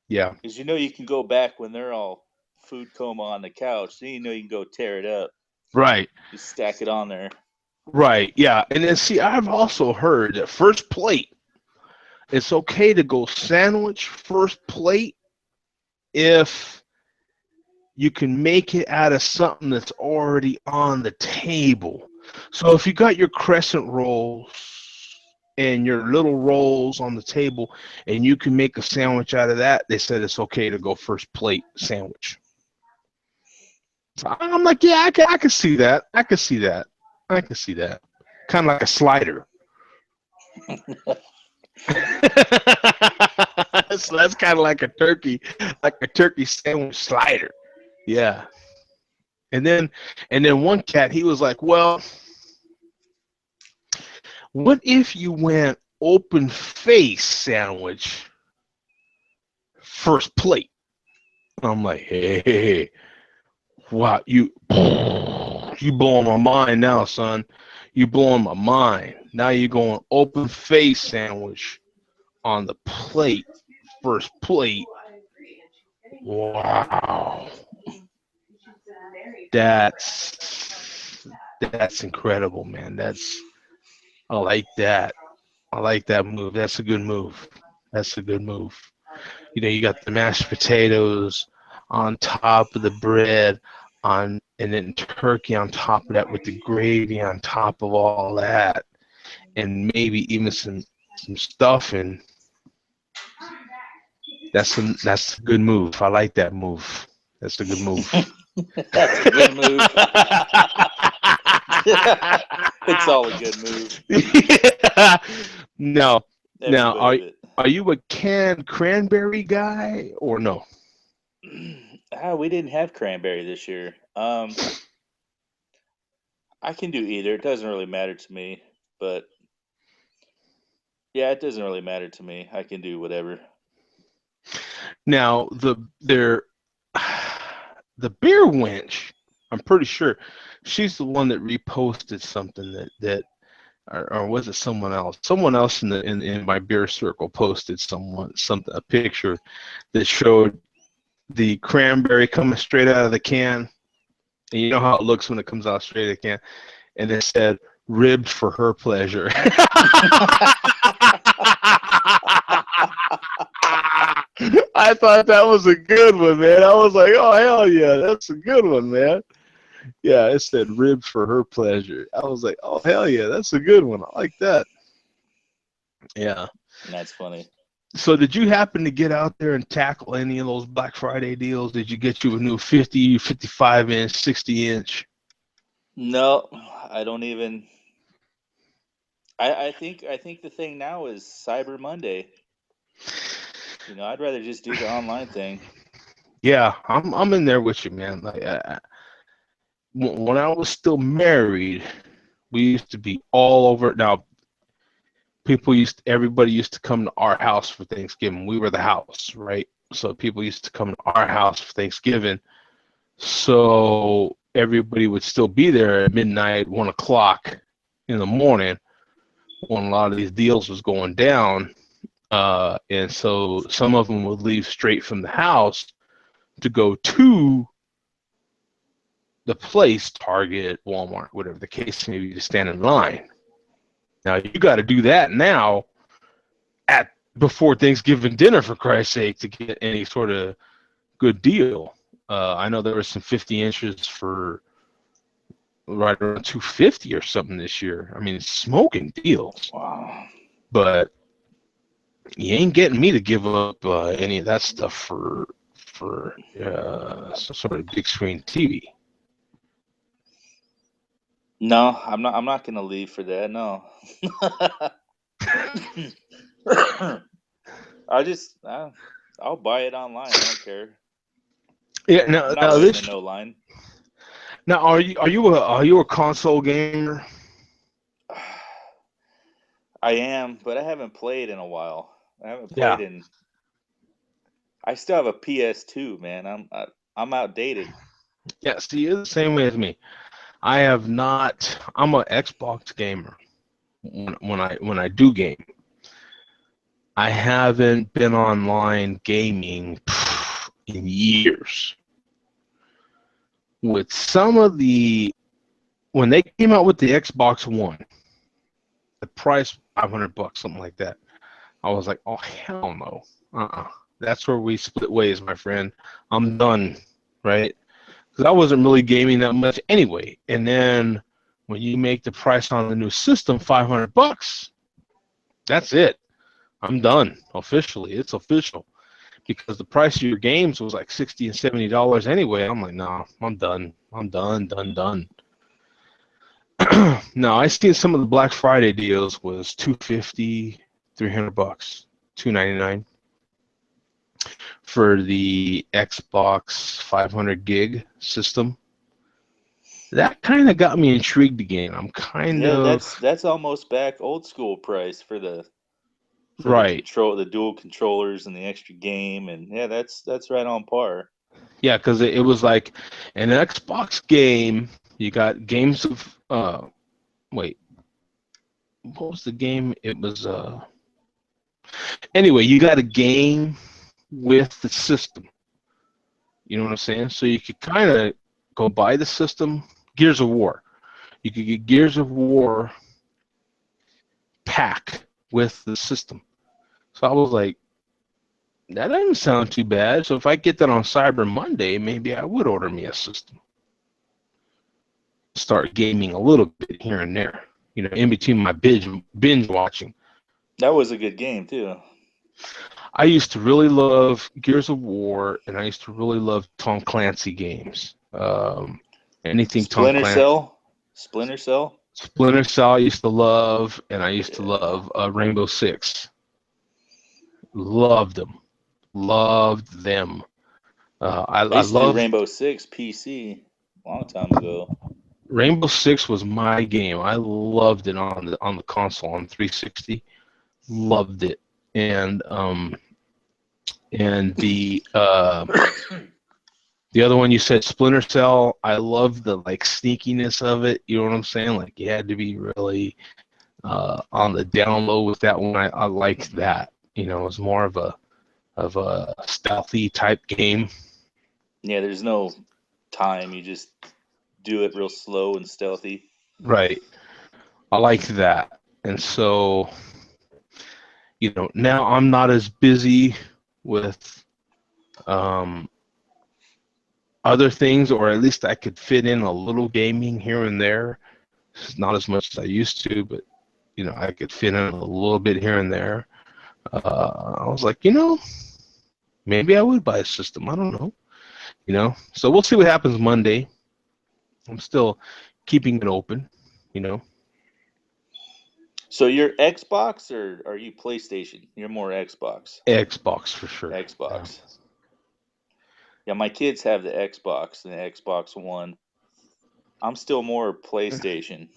yeah. because you can go back when they're all food coma on the couch. Then you can go tear it up, Right, just stack it on there. right. Yeah. And then see, I've also heard that first plate, it's okay to go sandwich first plate if you can make it out of something that's already on the table. So if you got your crescent rolls and your little rolls on the table and you can make a sandwich out of that, they said it's okay to go first plate sandwich. So I'm like, yeah, I can see that. I can see that. I can see that. Kind of like a slider. So that's kind of like a turkey sandwich slider. Yeah. And then one cat, he was like, well, what if you went open face sandwich first plate? I'm like, hey, wow, you blowing my mind now, son. You blowing my mind. Now you're going open face sandwich on the plate, first plate. Wow. That's incredible, man. I like that. I like that move. That's a good move. That's a good move. You got the mashed potatoes on top of the bread and then turkey on top of that with the gravy on top of all that and maybe even some stuffing. That's a good move. I like that move. That's a good move. That's a good move. It's all a good move. now, now, Every bit of it. are you a canned cranberry guy or no? We didn't have cranberry this year. I can do either. It doesn't really matter to me. But yeah, it doesn't really matter to me. I can do whatever. Now, the beer wench, I'm pretty sure she's the one that reposted something that or was it someone else? Someone else in my beer circle posted something a picture that showed the cranberry coming straight out of the can. And you know how it looks when it comes out straight out of the can. And it said ribbed for her pleasure. I thought that was a good one, man. I was like, oh hell yeah, that's a good one, man. Yeah, it said ribs for her pleasure. I was like, oh hell yeah, that's a good one. I like that. Yeah. That's funny. So did you happen to get out there and tackle any of those Black Friday deals? Did you get you a new 50, 55 inch, 60 inch? No, I don't even. I think the thing now is Cyber Monday. I'd rather just do the online thing. Yeah, I'm in there with you, man. Like when I was still married, we used to be all over. Now, everybody used to come to our house for Thanksgiving. We were the house, right? So people used to come to our house for Thanksgiving. So everybody would still be there at midnight, 1 o'clock in the morning when a lot of these deals was going down. And so some of them would leave straight from the house to go to the place, Target, Walmart, whatever the case may be, to stand in line. Now you got to do that now at before Thanksgiving dinner, for Christ's sake, to get any sort of good deal. I know there was some 50 inches for right around 250 or something this year. I mean, smoking deals. Wow. But you ain't getting me to give up any of that stuff for some sort of big screen TV. No, I'm not. I'm not gonna leave for that. No. I'll buy it online. I don't care. Yeah. I'm not waiting in no line. Now are you a console gamer? I am, but I haven't played in a while. I haven't Yeah. played in. I still have a PS2, man. I'm outdated. Yeah. See, you're the same way as me. I have not. I'm an Xbox gamer. When I do game, I haven't been online gaming in years. With some of the when they came out with the Xbox One, the price $500, something like that. I was like, oh hell no, That's where we split ways, my friend. I'm done, right? Because I wasn't really gaming that much anyway. And then when you make the price on the new system $500, that's it. I'm done officially. It's official because the price of your games was like $60 and $70 anyway. I'm like, no, I'm done. I'm done. No, I seen some of the Black Friday deals was 250, $300, 299 for the Xbox 500 gig system. That kind of got me intrigued again. I'm kind Yeah, of that's almost back old school price for the right. control, the dual controllers and the extra game, and yeah, that's right on par. Yeah, because it was like an Xbox game. You got games of wait, what was the game? It was anyway, you got a game with the system. You know what I'm saying? So you could kind of go buy the system. Gears of War. You could get Gears of War pack with the system. So I was like, that doesn't sound too bad. So if I get that on Cyber Monday, maybe I would order me a system. Start gaming a little bit here and there. In between my binge watching. That was a good game too. I used to really love Gears of War, and I used to really love Tom Clancy games. Anything Tom Splinter Clancy. Cell, Splinter Cell. Splinter Cell I used to love, and I used to Yeah. love Rainbow Six. Loved them. Loved them. I I used to do loved Rainbow Six PC a long time ago. Rainbow Six was my game. I loved it on the console on 360. Loved it, and the other one you said, Splinter Cell. I love the like sneakiness of it. You know what I'm saying? Like you had to be really on the down low with that one. I liked that. It was more of a stealthy type game. Yeah, there's no time. You just do it real slow and stealthy. Right. I like that. And so, now I'm not as busy with other things, or at least I could fit in a little gaming here and there. It's not as much as I used to, but I could fit in a little bit here and there. I was like, maybe I would buy a system. I don't know. So we'll see what happens Monday. I'm still, keeping it open, you know. So you're Xbox or are you PlayStation? You're more Xbox. Xbox for sure. Yeah. Xbox. Yeah, my kids have the Xbox and the Xbox One. I'm still more PlayStation.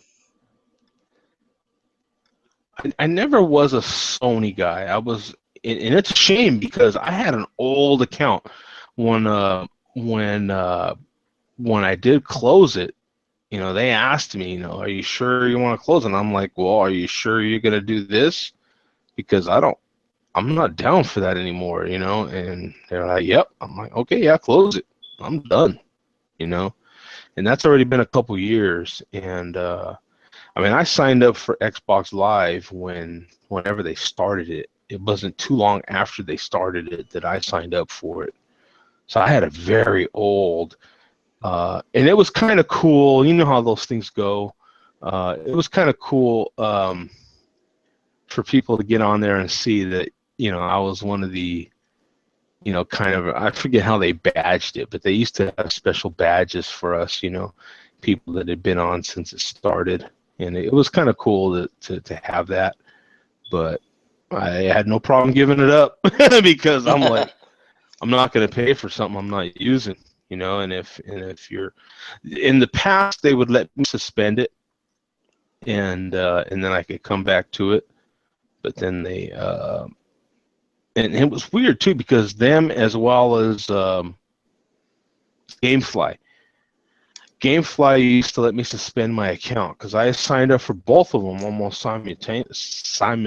I never was a Sony guy. And it's a shame because I had an old account when when uh when I did close it. You know, they asked me, are you sure you want to close it? And I'm like, well, are you sure you're gonna do this? Because I'm not down for that anymore, And they're like, yep. I'm like, okay, yeah, close it. I'm done, you know. And that's already been a couple years. And I mean, I signed up for Xbox Live whenever they started it. It wasn't too long after they started it that I signed up for it. So I had a very old, and it was kind of cool. You know how those things go. It was kind of cool for people to get on there and see that, I was one of the, kind of, I forget how they badged it, but they used to have special badges for us, people that had been on since it started. And it was kind of cool to have that. But I had no problem giving it up because I'm like, I'm not going to pay for something I'm not using, and if you're in the past, they would let me suspend it and then I could come back to it. But then and it was weird too because them as well as GameFly. GameFly used to let me suspend my account because I signed up for both of them almost simultaneously. I don't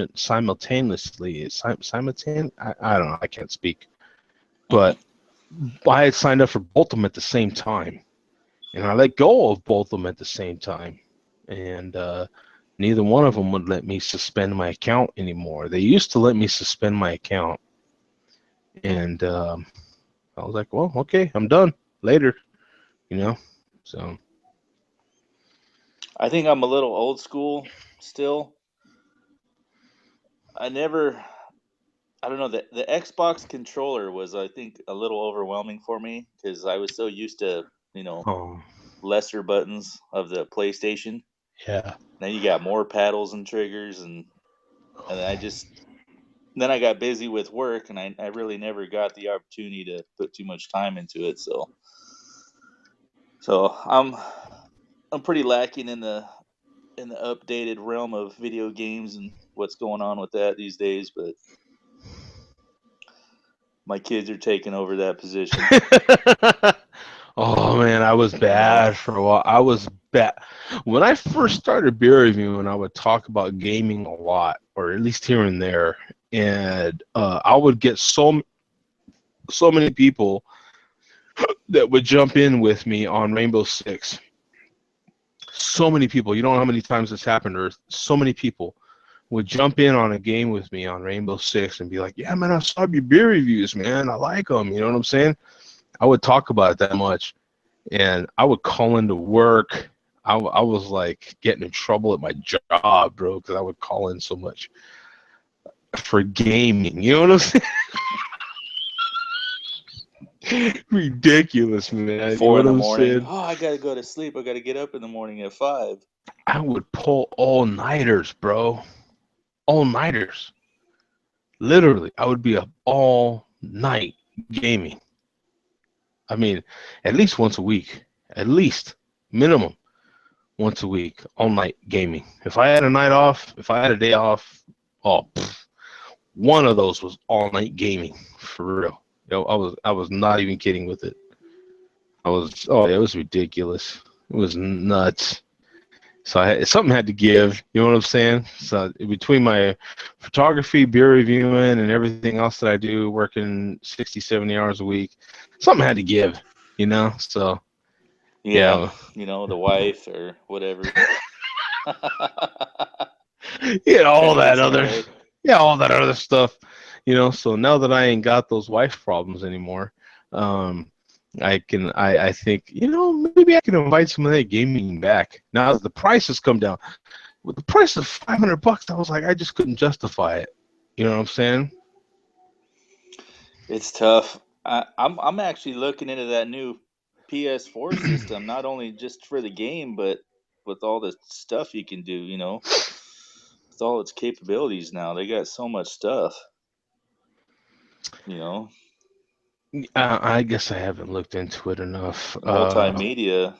know. I can't speak. But I had signed up for both of them at the same time. And I let go of both of them at the same time. And neither one of them would let me suspend my account anymore. They used to let me suspend my account. And I was like, well, okay, I'm done. Later, So I think I'm a little old school still. I never, I don't know, the Xbox controller was, I think, a little overwhelming for me because I was so used to, oh lesser buttons of the PlayStation. yeah. Then you got more paddles and triggers, and then I got busy with work, and I really never got the opportunity to put too much time into it. So I'm pretty lacking in the updated realm of video games and what's going on with that these days. But my kids are taking over that position. Oh man, I was You know, bad for a while. I was bad when I first started beer reviewing. I would talk about gaming a lot, or at least here and there, and I would get so many people that would jump in with me on Rainbow Six. So many people. You don't know how many times this happened, or so many people would jump in on a game with me on Rainbow Six and be like, "Yeah, man, I saw your beer reviews, man. I like them." You know what I'm saying? I would talk about it that much. And I would call into work. I was like getting in trouble at my job, bro, because I would call in so much for gaming. You know what I'm saying? Ridiculous, man. You know four what in the I'm morning. saying? Oh, I gotta go to sleep. I gotta get up in the morning at 5. I would pull all-nighters, bro. All-nighters. Literally, I would be up all night gaming. I mean, at least once a week. At least minimum once a week, all night gaming. If I had a night off, if I had a day off, oh, one of those was all night gaming for real. I was not even kidding with it. It was ridiculous. It was nuts. So something had to give. You know what I'm saying? So between my photography, beer reviewing, and everything else that I do, working 60, 70 hours a week, something had to give. So Yeah, yeah, the wife or whatever. all Trying to get that some other, way. all that other stuff. So now that I ain't got those wife problems anymore, um, I think, maybe I can invite some of that gaming back. Now the price has come down. With the price of $500, I was like, I just couldn't justify it. You know what I'm saying? It's tough. I'm actually looking into that new PS4 system, not only just for the game, but with all the stuff you can do, you know, with all its capabilities now. They got so much stuff, you know, I guess I haven't looked into it enough. multimedia.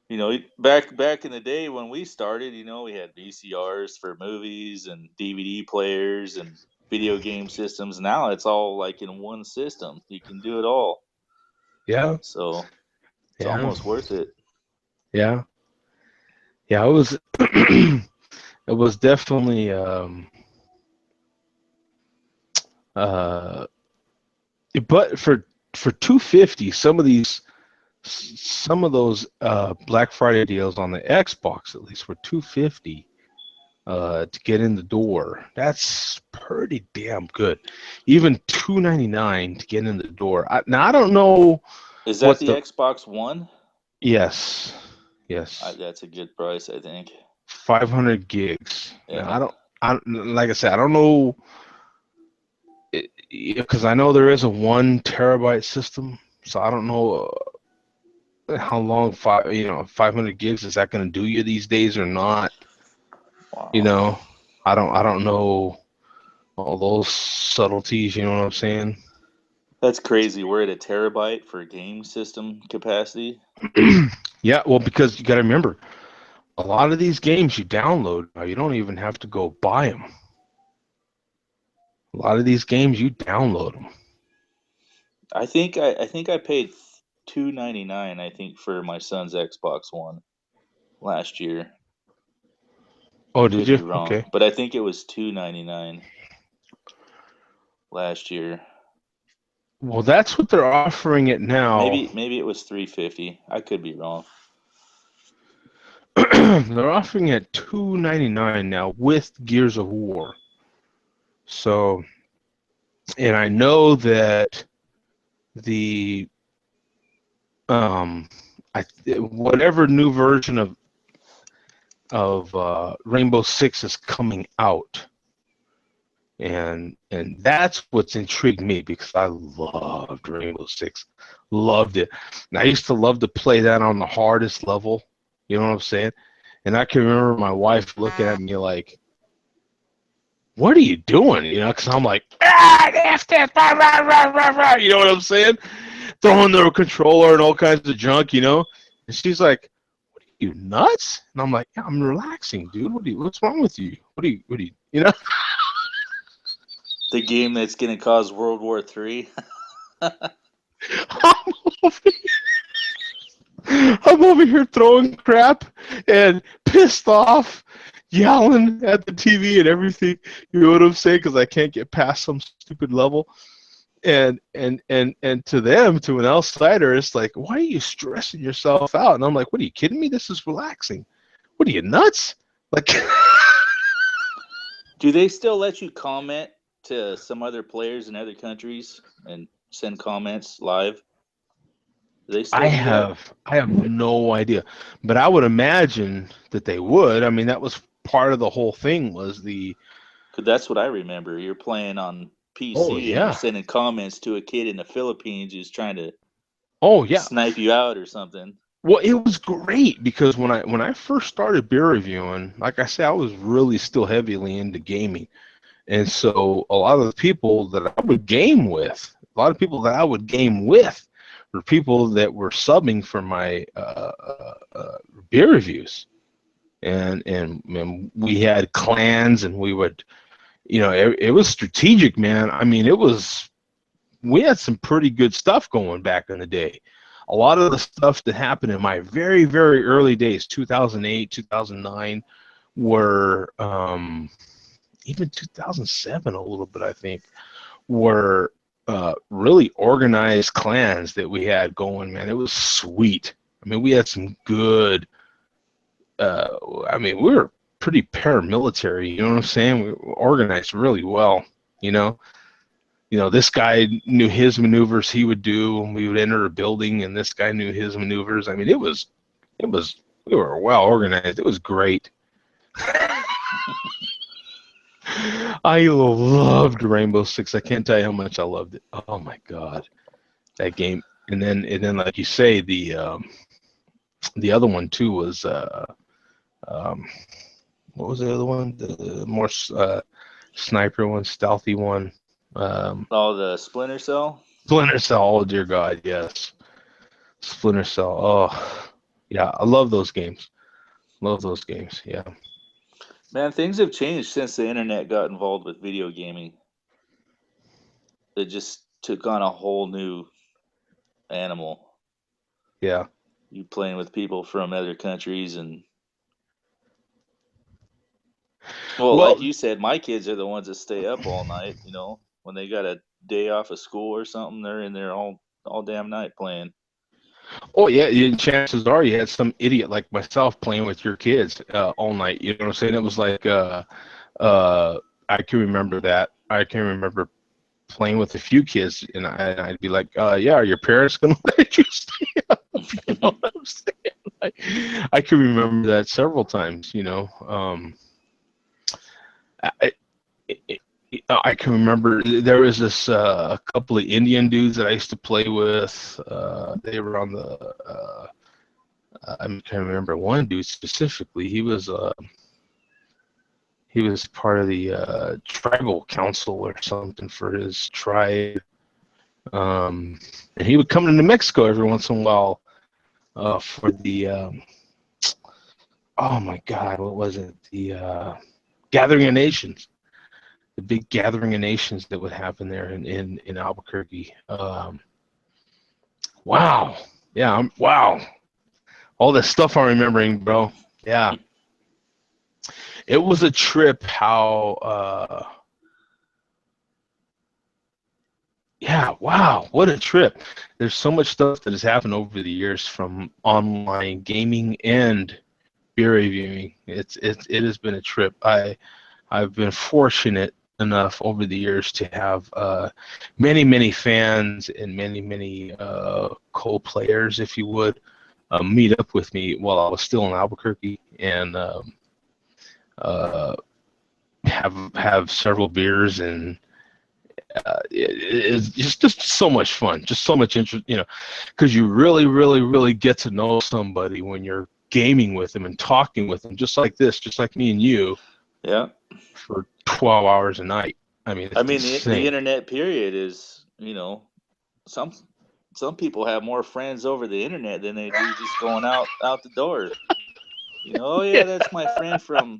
You know, back in the day when we started, you know, we had VCRs for movies and DVD players and video game systems. Now it's all like in one system. You can do it all. Yeah, So it's yeah, almost worth it. yeah, yeah. It was it was definitely uh, but for 250, some of those Black Friday deals on the Xbox at least were 250 to get in the door. That's pretty damn good. Even 299 to get in the door. Now I don't know Is that what the the Xbox One? yes, yes, That's a good price, I think. 500 gigs. Now Yeah. I like I said, I don't know because I know there is a 1 terabyte system, so I don't know how long 500 gigs is that going to do you these days or not. You Wow. know, I don't know all those subtleties. You know what I'm saying? That's crazy. We're at a terabyte for game system capacity. Yeah, well, because you got to remember, a lot of these games you download now, you don't even have to go buy them. A lot of these games you download them. I think I paid $2.99. I think for my son's Xbox One last year. Oh, did Could you? be wrong, Okay. but I think it was $2.99 last year. Well, that's what they're offering it now. Maybe it was $3.50. I could be wrong. They're offering it $2.99 now with Gears of War. So, and I know that the whatever new version of Rainbow Six is coming out, and that's what's intrigued me because I loved Rainbow Six, loved it. And I used to love to play that on the hardest level. You know what I'm saying? And I can remember my wife looking at me like, "What are you doing?" You know, because I'm like, F this, rah, rah, rah, rah, rah. You know what I'm saying? Throwing the controller and all kinds of junk, you know. And she's like, "You nuts?" And I'm like, "Yeah, I'm relaxing, dude. What's wrong with you? What do you know?" The game that's gonna cause World War III. I'm over, I'm over here throwing crap and pissed off, yelling at the TV and everything. You know what I'm saying? Because I can't get past some stupid level. And to them, to an outsider, it's like, why are you stressing yourself out? And I'm like, what, are you kidding me? This is relaxing. What are you, nuts? Like, Do they still let you comment to some other players in other countries and send comments live? Do they I still do that? have I have no idea, but I would imagine that they would. I mean, that was part of the whole thing was the Because that's what I remember. You're playing on oh PC and you're yeah, sending comments to a kid in the Philippines who's trying to oh yeah. snipe you out or something. Well, it was great because when I first started beer reviewing, like I said, I was really still heavily into gaming, and so a lot of the people that I would game with, a lot of people that I would game with, were people that were subbing for my beer reviews, and we had clans, and we would, it was strategic, man. I mean, we had some pretty good stuff going back in the day. A lot of the stuff that happened in my very, very early days, 2008, 2009, were even 2007 a little bit, I think, were really organized clans that we had going, man. It was sweet. I mean, we had some good, I mean, we were pretty paramilitary, you know what I'm saying? We were organized really well, you know? This guy knew his maneuvers he would do when we would enter a building, and this guy knew his maneuvers. I mean, we were well organized. It was great. I loved Rainbow Six. I can't tell you how much I loved it. Oh my God, that game. And then like you say, the other one too was um, what was the other one? The more sniper one, stealthy one. Oh, the Splinter Cell. Splinter Cell. Oh dear God, yes. Splinter Cell. Oh, yeah. I love those games. Love those games. Yeah. Man, things have changed since the internet got involved with video gaming. It just took on a whole new animal. Yeah. You playing with people from other countries, and well, Well, like you said, my kids are the ones that stay up all night. You know, when they got a day off of school or something, they're in there all damn night playing. oh yeah. Chances are you had some idiot like myself playing with your kids all night. You know what I'm saying? It was like uh, I can remember that. I can remember playing with a few kids, and I'd be like, yeah, are your parents gonna let you stay up? You know what I'm saying? I can remember that several times. I, I, I can remember there was this a couple of Indian dudes that I used to play with. They were on the. I can remember one dude specifically. He was part of the tribal council or something for his tribe. And he would come to New Mexico every once in a while for the oh my God, what was it? The Gathering of Nations, the big Gathering of Nations that would happen there in Albuquerque. Wow, yeah, wow, all this stuff I'm remembering, bro. Yeah, it was a trip. How yeah, wow, what a trip. There's so much stuff that has happened over the years from online gaming and beer reviewing. It has been a trip. I've been fortunate enough over the years to have many fans and many co-players, if you would, meet up with me while I was still in Albuquerque and uh, have several beers, and it's just so much fun, just so much interest, because you really get to know somebody when you're gaming with them and talking with them, just like this, just like me and you, Yeah, for 12 hours a night. I mean, I it's mean the insane. internet period is, some some people have more friends over the internet than they do just going out the door. Oh yeah, Yeah, that's my friend from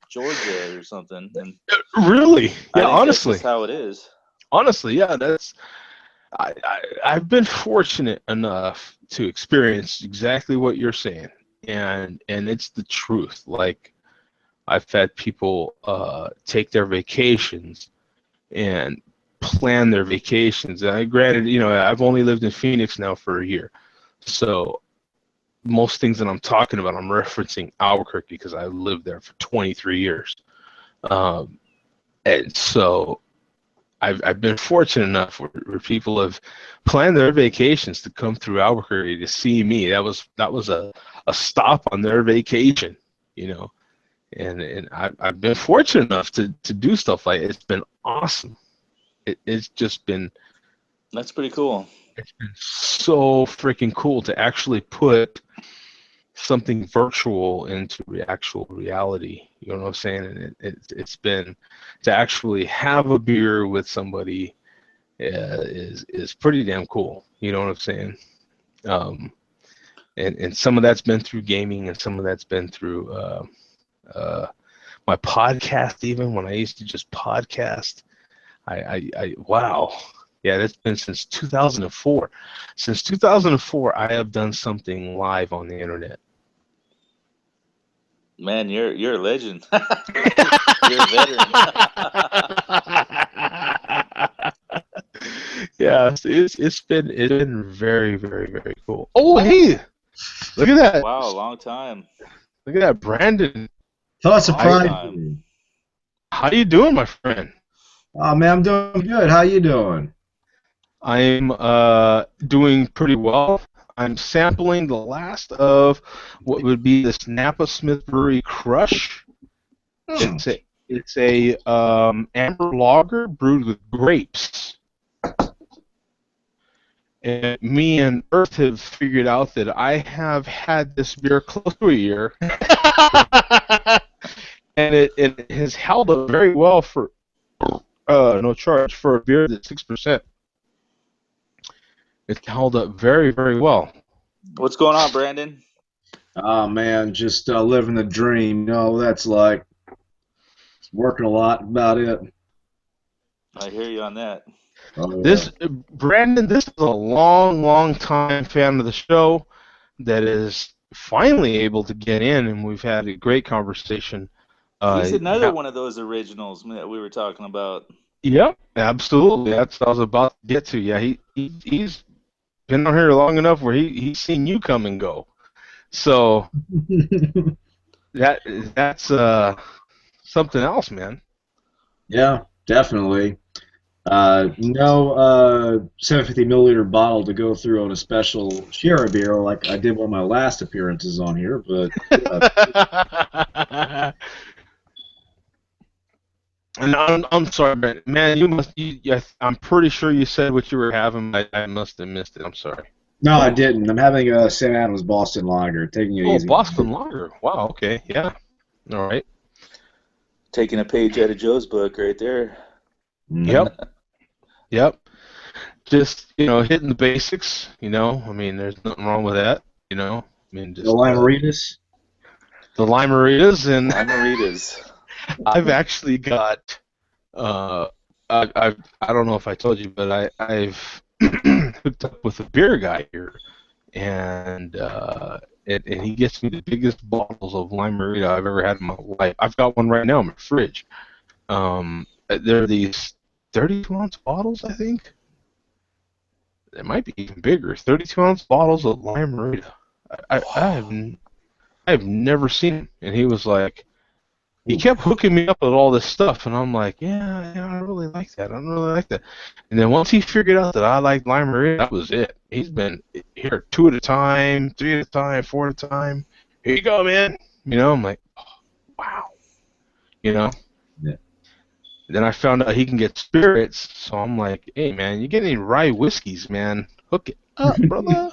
Georgia or something, and really. I Yeah, think that's just how it is. honestly, yeah, I've been fortunate enough to experience exactly what you're saying, and it's the truth. Like, I've had people take their vacations and plan their vacations. And granted, I've only lived in Phoenix now for a year, so most things that I'm talking about, I'm referencing Albuquerque because I lived there for 23 years. Um, and so I've been fortunate enough where people have planned their vacations to come through Albuquerque to see me. That was a stop on their vacation, you know. And I've been fortunate enough to do stuff like it. It's been awesome. It's just been That's pretty cool. so freaking cool to actually put something virtual into actual reality. You know what I'm saying? And it's been to actually have a beer with somebody is pretty damn cool. You know what I'm saying? Um, and some of that's been through gaming, and some of that's been through uh, my podcast. Even when I used to just podcast, I wow. Yeah, that's been since 2004. Since 2004, I have done something live on the internet. Man, you're a legend. You're a veteran. Yeah, it's been very cool. Oh, hey, look at that! Wow, long time. Look at that, Brandon. Thought Long I surprised time. me. How you doing, my friend? Oh man, I'm doing good. How you doing? I'm doing pretty well. I'm sampling the last of what would be this Napa Smith Brewery Crush. Hmm. It's a amber lager brewed with grapes. And me and Earth have figured out that I have had this beer close to a year, and it has held up very well for no charge for a beer that's 6%. It's held up very, very well. What's going on, Brandon? Oh man, just living the dream. You know, that's like working a lot about it. I hear you on that. Oh, yeah. This Brandon, this is a long, long time fan of the show that is finally able to get in, and we've had a great conversation. He's another Yeah, one of those originals that we were talking about. yep, absolutely. That's what I was about to get to. Yeah, he's been on here long enough where he's seen you come and go. So that's something else, man. Yeah, definitely. No 750 milliliter bottle to go through on a special Shira beer like I did one of my last appearances on here, but And I'm sorry, man. You must. I'm pretty sure you said what you were having. I must have missed it. I'm sorry. no, I didn't. I'm having a St. Adams Boston Lager, taking it Oh, easy. Boston Lager. Wow. Okay. Yeah. All right. Taking a page out of Joe's book right there. Yep. Yep. Just hitting the basics. I mean, there's nothing wrong with that. I mean, The just Limeritas. the Limeritas, and Margaritas. I've actually got. I don't know if I told you, but I've hooked up with a beer guy here, and he gets me the biggest bottles of Limerita I've ever had in my life. I've got one right now in my fridge. They're these 32-ounce bottles, I think. They might be even bigger. 32-ounce bottles of Limerita. I've never seen them, and he was like. He kept hooking me up with all this stuff, and I'm like, yeah, I don't really like that. I don't really like that. And then once he figured out that I liked Limerita, that was it. He's been here 2 at a time, 3 at a time, 4 at a time. Here you go, man. I'm like, oh, wow. Yeah. Then I found out he can get spirits, so I'm like, hey, man, you get any rye whiskeys, man? Hook it up, brother.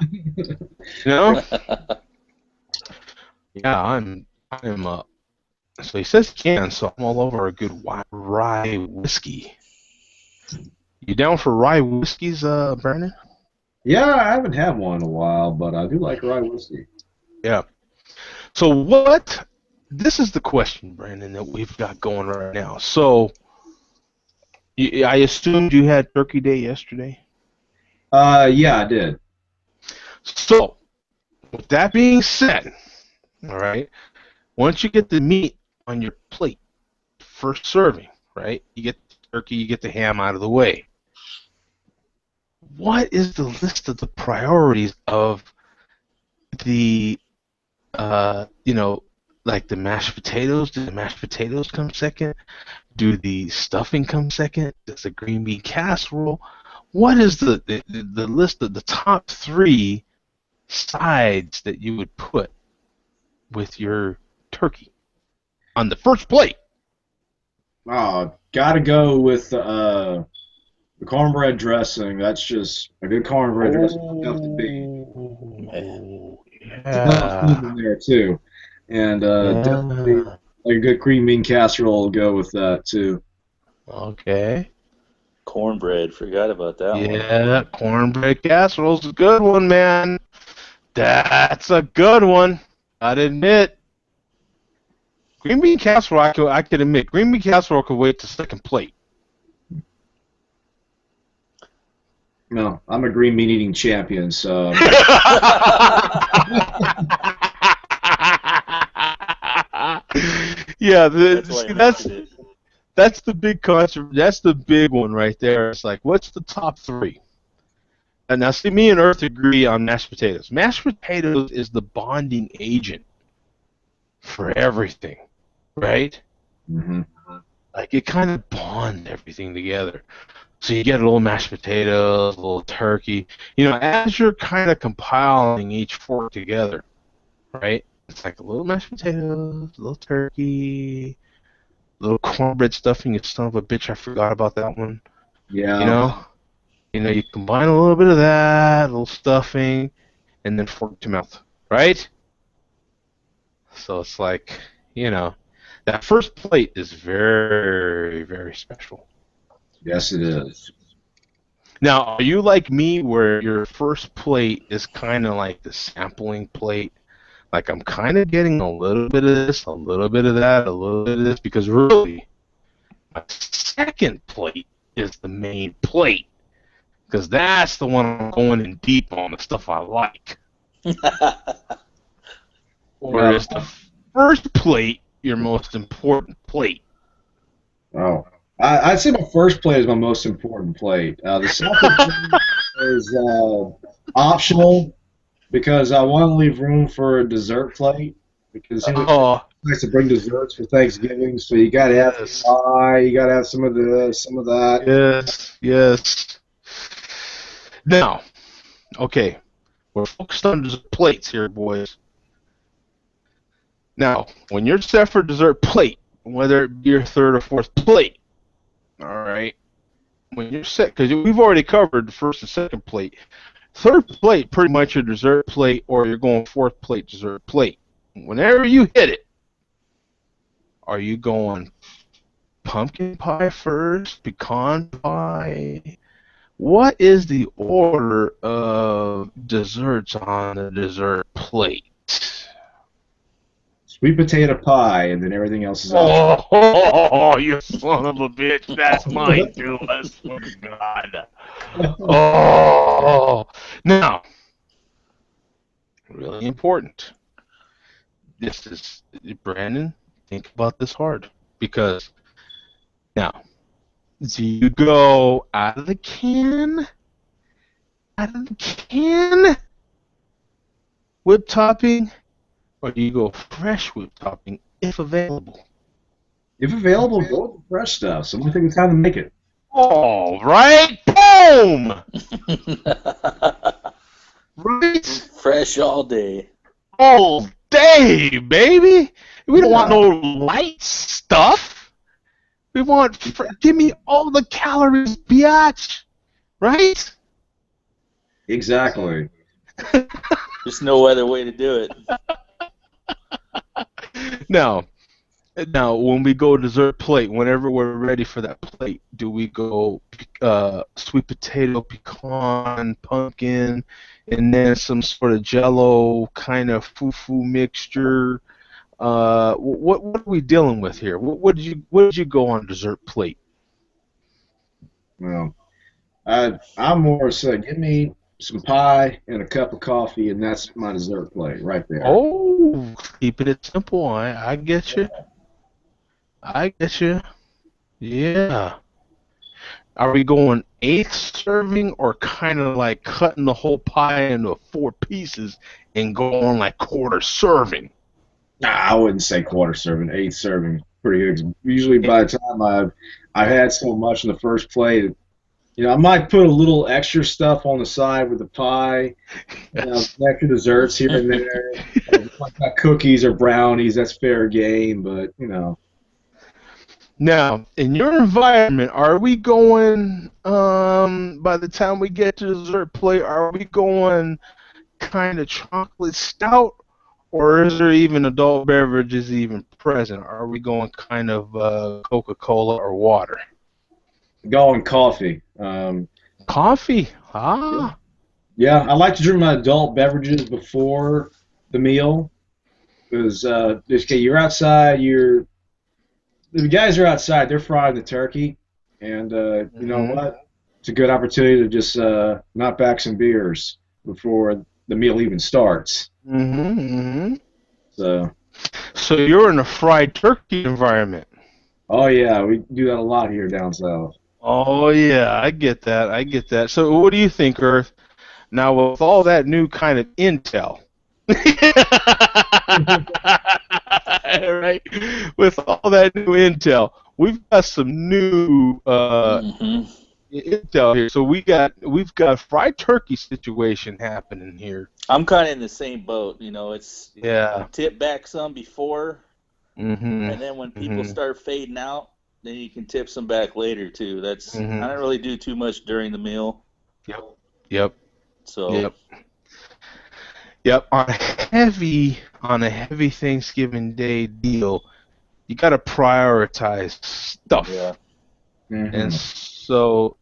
Yeah, I'm So he says he can, so I'm all over a good rye whiskey. You down for rye whiskeys, Brandon? Yeah, I haven't had one in a while, but I do like rye whiskey. Yeah. So this is the question, Brandon, that we've got going right now. So, I assumed you had Turkey Day yesterday? Yeah, I did. So, with that being said, all right, once you get the meat on your plate, first serving, right, you get the turkey, you get the ham out of the way. What is the list of the priorities of the, like the mashed potatoes? Do the mashed potatoes come second? Do the stuffing come second? Does the green bean casserole? What is the list of the top 3 sides that you would put with your turkey on the first plate? Oh, gotta go with the cornbread dressing. That's just a good cornbread dressing. Have to be. Yeah. In there too, and definitely Yeah. like a good green bean casserole will go with that too. Okay. Cornbread. Forgot about that one. Yeah, cornbread casserole's a good one, man. That's a good one. I'd admit. Green bean casserole, I could admit. Green bean casserole could wait to second plate. No, I'm a green bean eating champion, so. Yeah, that's the big concept. That's the big one right there. It's like, what's the top 3? And now, see, me and Earth agree on mashed potatoes. Mashed potatoes is the bonding agent for everything, right? Mm-hmm. Like, it kind of bonds everything together. So you get a little mashed potatoes, a little turkey. As you're kind of compiling each fork together, right? It's like a little mashed potatoes, a little turkey, a little cornbread stuffing. You son of a bitch, I forgot about that one. Yeah. You combine a little bit of that, a little stuffing, and then fork to mouth, right? So it's like, that first plate is very, very special. Yes, it is. Now, are you like me where your first plate is kind of like the sampling plate? Like I'm kind of getting a little bit of this, a little bit of that, a little bit of this, because really, my second plate is the main plate, because that's the one I'm going in deep on, the stuff I like. Whereas the first plate, your most important plate. Oh, I'd say my first plate is my most important plate. The second plate is optional because I want to leave room for a dessert plate because it's Oh, nice to bring desserts for Thanksgiving. So you got to have some yes, pie, you got to have some of this, some of that. yes, yes. Now, okay, we're focused on dessert plates here, boys. Now, when you're set for dessert plate, whether it be your third or fourth plate, all right, when you're set, because we've already covered the first and second plate. Third plate, pretty much your dessert plate, or you're going fourth plate, dessert plate. Whenever you hit it, are you going pumpkin pie first, pecan pie? What is the order of desserts on the dessert plate? Sweet potato pie, and then everything else is optional. Oh, you son of a bitch. That's mine too, I swear to God. Oh. Now, really important. This is, Brandon, think about this hard. Because, now, do you go out of the can, whip topping, or do you go fresh whip topping if available? If available, go with the fresh stuff. So we take the time to make it. All right, boom! Right? Fresh all day. All day, baby. We don't want Yeah, no light stuff. We want, give me all the calories, biatch. Right? exactly. There's no other way to do it. Now, now, when we go dessert plate, whenever we're ready for that plate, do we go sweet potato, pecan, pumpkin, and then some sort of jello kind of foo-foo mixture? What are we dealing with here? What did you go on dessert plate? Well, I'm more so give me some pie and a cup of coffee, and that's my dessert plate right there. Oh, keeping it simple. I get you. I get you. Yeah. Are we going eighth serving or kind of like cutting the whole pie into four pieces and going like quarter serving? Nah, I wouldn't say quarter serving, eighth serving, pretty good. Usually Eh, by the time I've had so much in the first plate, I might put a little extra stuff on the side with the pie, Yes. some extra desserts here and there. Like cookies or brownies, that's fair game, but Now, in your environment, are we going, by the time we get to dessert plate, are we going kind of chocolate stout, or is there even adult beverages even present? Are we going kind of Coca-Cola or water? going coffee. Coffee. Yeah, Ah. yeah, I like to drink my adult beverages before the meal because okay, you're outside, the guys are outside, they're frying the turkey, and you know Hmm. what? It's a good opportunity to just knock back some beers before the meal even starts. Hmm. Hmm. So, So you're in a fried turkey environment. oh yeah, we do that a lot here down south. Oh yeah, I get that. I get that. So what do you think, Earth? Now with all that new kind of intel, right? With all that new intel, we've got some new Hmm. intel here. So we've got fried turkey situation happening here. I'm kind of in the same boat. You Yeah. tip back some before, Mhm. and then when people Mhm. start fading out, then you can tip some back later too. I Mhm. don't really do too much during the meal. Yep. Yep. So Yep. Yep. On a heavy Thanksgiving Day deal, you got to prioritize yeah. stuff, and Mm-hmm. so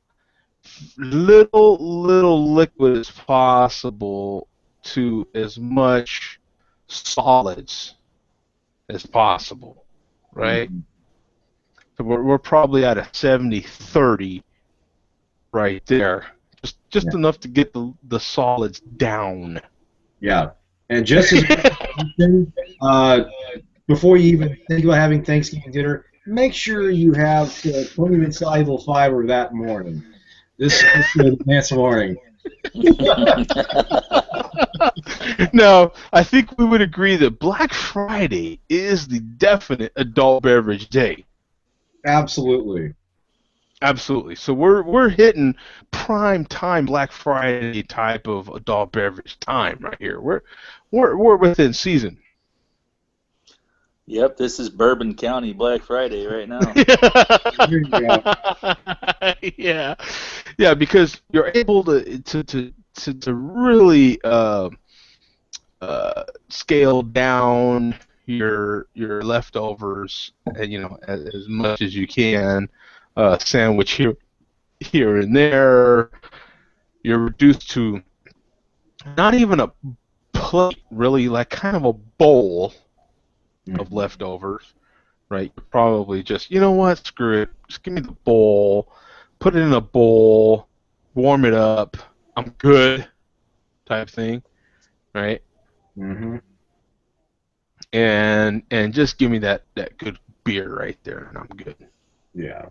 little liquid as possible to as much solids as possible, right? Mm-hmm. So we're probably at a 70-30 right there, just Yeah. enough to get the solids down. Yeah. And just as uh, before you even think about having Thanksgiving dinner, make sure you have plenty of insoluble fiber that morning. This is the advance warning. Now, I think we would agree that Black Friday is the definite adult beverage day. Absolutely. Absolutely. So we're hitting prime time Black Friday type of adult beverage time right here. We're within season. Yep, this is Bourbon County Black Friday right now. There you go. Yeah, yeah, because you're able to really scale down your leftovers, and as much as you can, sandwich here and there. You're reduced to not even a plate, really, like kind of a bowl of Mhm. leftovers, right? You're probably just, you know what, screw it, just give me the bowl, put it in a bowl, warm it up, I'm good, type thing, right? Mhm. And just give me that good beer right there, and I'm good. Yeah.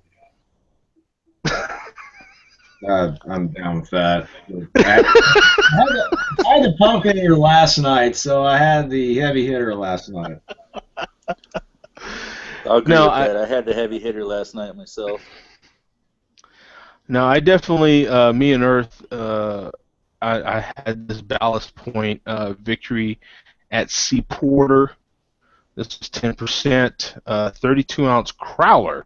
I'm down with that. I had the pump in here last night, so I had the heavy hitter last night. I'll agree No, with I that. I had the heavy hitter last night myself. no, I definitely me and Earth. I had this Ballast Point victory at Sea Porter. This is 10%, 32-ounce crowler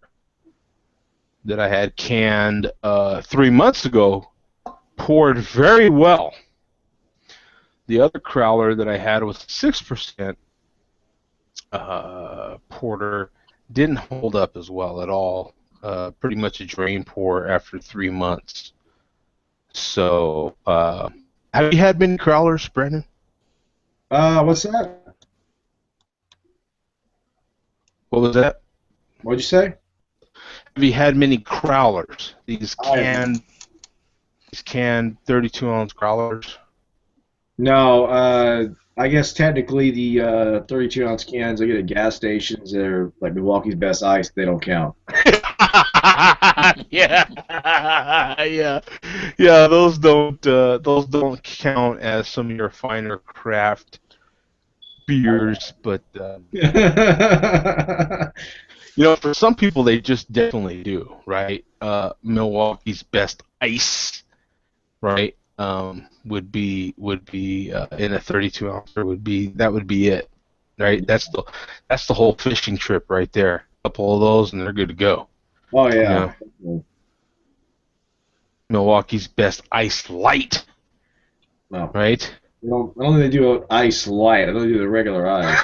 that I had canned 3 months ago. Poured very well. The other crowler that I had was 6% porter. Didn't hold up as well at all. Pretty much a drain pour after 3 months. So, have you had many crowlers, Brandon? What's that? What was that? What'd you say? Have you had many crowlers? I These canned 32-ounce growlers. No, I guess technically the 32-ounce cans I get at gas stations that are like Milwaukee's Best Ice, they don't count. Yeah, yeah, yeah. Those don't count as some of your finer craft beers, but for some people they just definitely do, right? Milwaukee's Best Ice, right? Would be in a 32 ouncer would be it, right? That's the whole fishing trip right there. A couple of those and they're good to go. Oh You yeah. know, Milwaukee's Best Ice Light, No. right? I don't think they do ice light. I don't do the regular ice.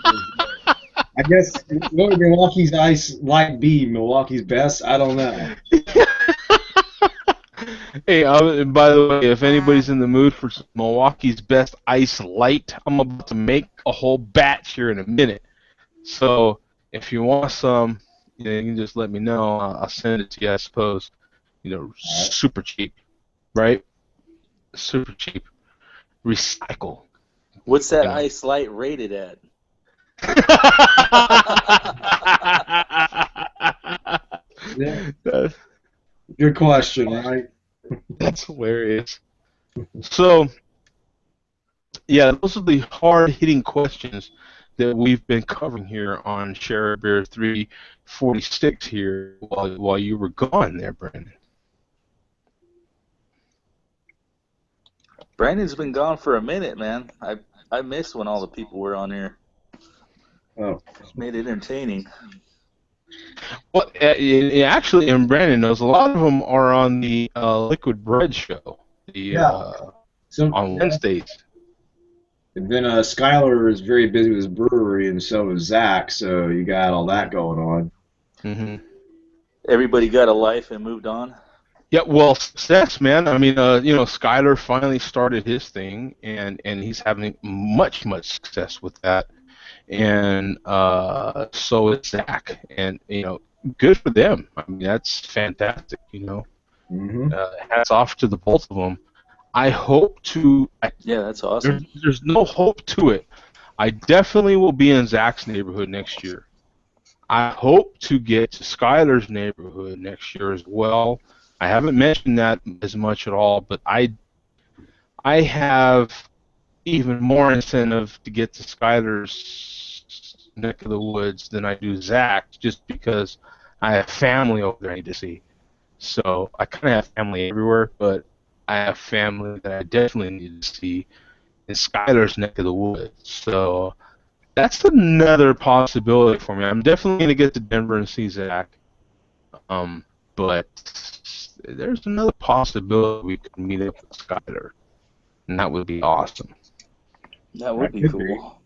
I guess what would Milwaukee's ice light be? Milwaukee's best? I don't know. Hey, and by the way, if anybody's in the mood for some Milwaukee's Best Ice Light, I'm about to make a whole batch here in a minute. So if you want some, you can just let me know. I'll send it to you, I suppose. All right. Super cheap, right? Super cheap. Recycle. What's that You know. ice light rated at? Yeah. That- Good question, right? That's hilarious. So, yeah, those are the hard-hitting questions that we've been covering here on Share Bear 346 here while you were gone there, Brandon. Brandon's been gone for a minute, man. I missed when all the people were on here. Oh. It's made it entertaining. Well, actually, and Brandon knows a lot of them are on the Liquid Bread show, the Yeah. So on yeah. Wednesdays. And then Skylar is very busy with his brewery, and so is Zach. So you got all that going on. Hmm. Everybody got a life and moved on. Yeah, well, success, man. I mean, Skylar finally started his thing, and he's having much success with that. And so is Zach, and good for them. I mean, that's fantastic. Hmm. Hats off to the both of them. I hope to. Yeah, that's awesome. There's no hope to it. I definitely will be in Zach's neighborhood next year. I hope to get to Skylar's neighborhood next year as well. I haven't mentioned that as much at all, but I have even more incentive to get to Skylar's neck of the woods than I do Zach, just because I have family over there I need to see. So I kind of have family everywhere, but I have family that I definitely need to see in Skylar's neck of the woods. So that's another possibility for me. I'm definitely going to get to Denver and see Zach. But there's another possibility we could meet up with Skylar, and that would be awesome. That would That be could be. cool.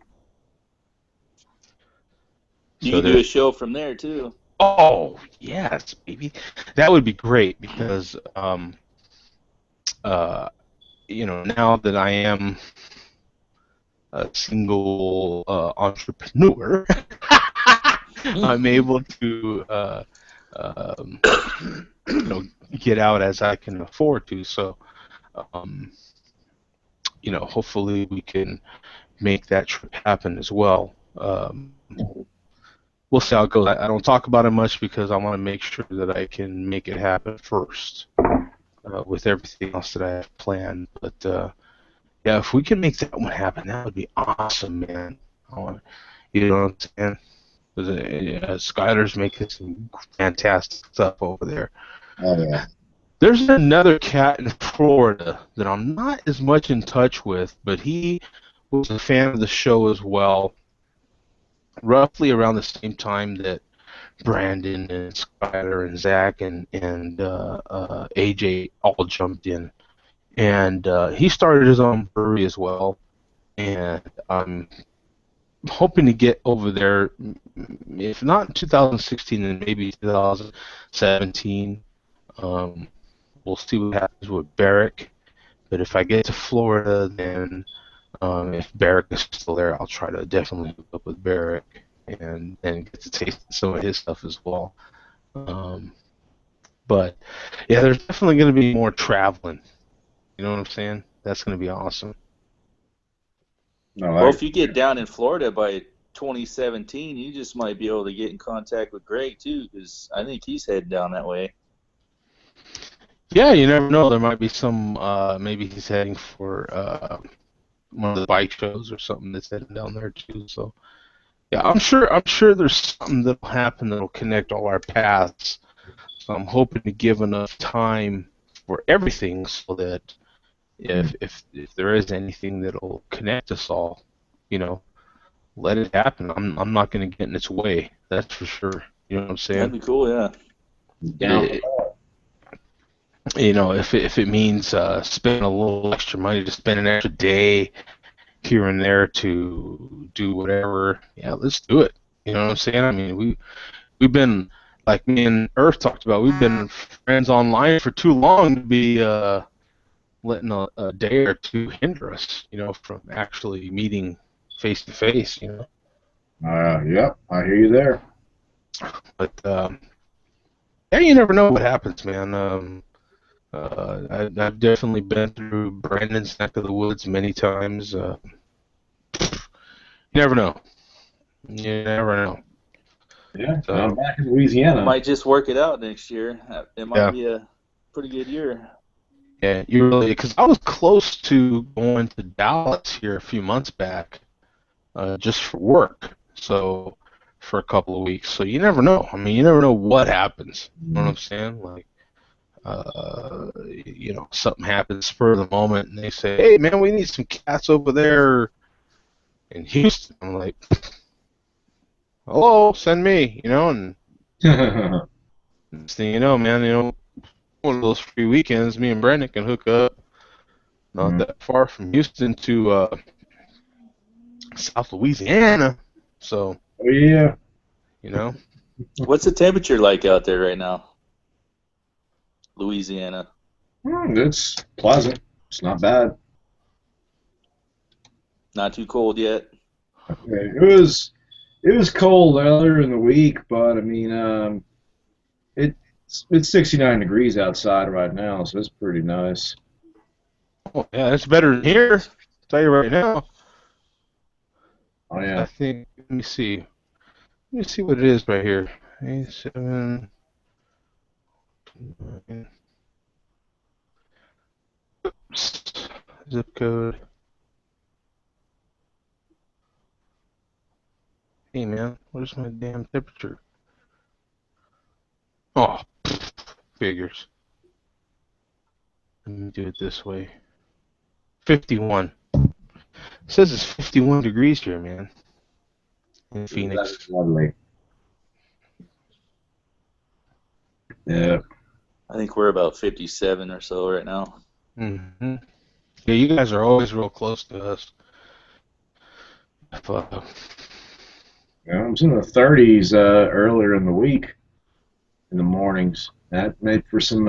You So could do a there's, show from there too. oh yes, baby, that would be great because now that I am a single entrepreneur, I'm able to um, get out as I can afford to. So um, hopefully we can make that trip happen as well. We'll see how it goes. I don't talk about it much because I want to make sure that I can make it happen first with everything else that I have planned. But yeah, if we can make that one happen, that would be awesome, man. You know what I'm saying? Skylar's making some fantastic stuff over there. Oh yeah. There's another cat in Florida that I'm not as much in touch with, but he was a fan of the show as well, roughly around the same time that Brandon and Skylar and Zach and AJ all jumped in. And he started his own brewery as well. And I'm hoping to get over there, if not in 2016, then maybe 2017. Um, we'll see what happens with Barrick. But if I get to Florida, then if Barrick is still there, I'll try to definitely hook up with Barrick and get to taste some of his stuff as well. Um, but yeah, there's definitely going to be more traveling. You know what I'm saying? That's going to be awesome. No, Well, if you get down in Florida by 2017, you just might be able to get in contact with Greg too, because I think he's heading down that way. Yeah, you never know. There might be some. Maybe he's heading for one of the bike shows or something that's heading down there too. So yeah, I'm sure. I'm sure there's something that'll happen that'll connect all our paths. So I'm hoping to give enough time for everything so that if there is anything that'll connect us all, let it happen. I'm not going to get in its way. That's for sure. You know what I'm That'd saying? be cool, yeah. down. If it means spending a little extra money to spend an extra day here and there to do whatever, yeah, let's do it. You know what I'm saying? I mean, we've been, like me and Earth talked about, we've been friends online for too long to be letting a day or two hinder us, from actually meeting face to face, Yep, I hear you there. But yeah, you never know what happens, man. I've definitely been through Brandon's neck of the woods many times. You never know. You never know. Yeah, So, I'm back in You Louisiana. might just work it out next year. It might yeah, be a pretty good year. yeah, you really, because I was close to going to Dallas here a few months back, just for work. So, for a couple of weeks. So you never know. I mean, you never know what happens. You know what I'm saying? Like, something happens spur of the moment, and they say, "Hey, man, we need some cats over there in Houston." I'm like, "Hello, send me," and Next thing you know, man, one of those free weekends, me and Brandon can hook up not that far from Houston to South Louisiana. So, Oh, yeah. What's the temperature like out there right now? Louisiana. It's pleasant. It's not bad. Not too cold yet. Okay. It was cold earlier in the week, but I mean, it's 69 degrees outside right now, so it's pretty nice. oh, yeah, it's better than here. I'll tell you right now. Oh I yeah. think, let me see. Let me see what it is right here. 87 zip code. Hey man, where's my damn temperature? Oh, figures. Let me do it this way. 51. It says it's 51 degrees here, man. In Phoenix. That's lovely. Yeah. I think we're about 57 or so right now. Mm-hmm. Yeah, you guys are always real close to us. Yeah, I was in the 30s earlier in the week, in the mornings. That made for some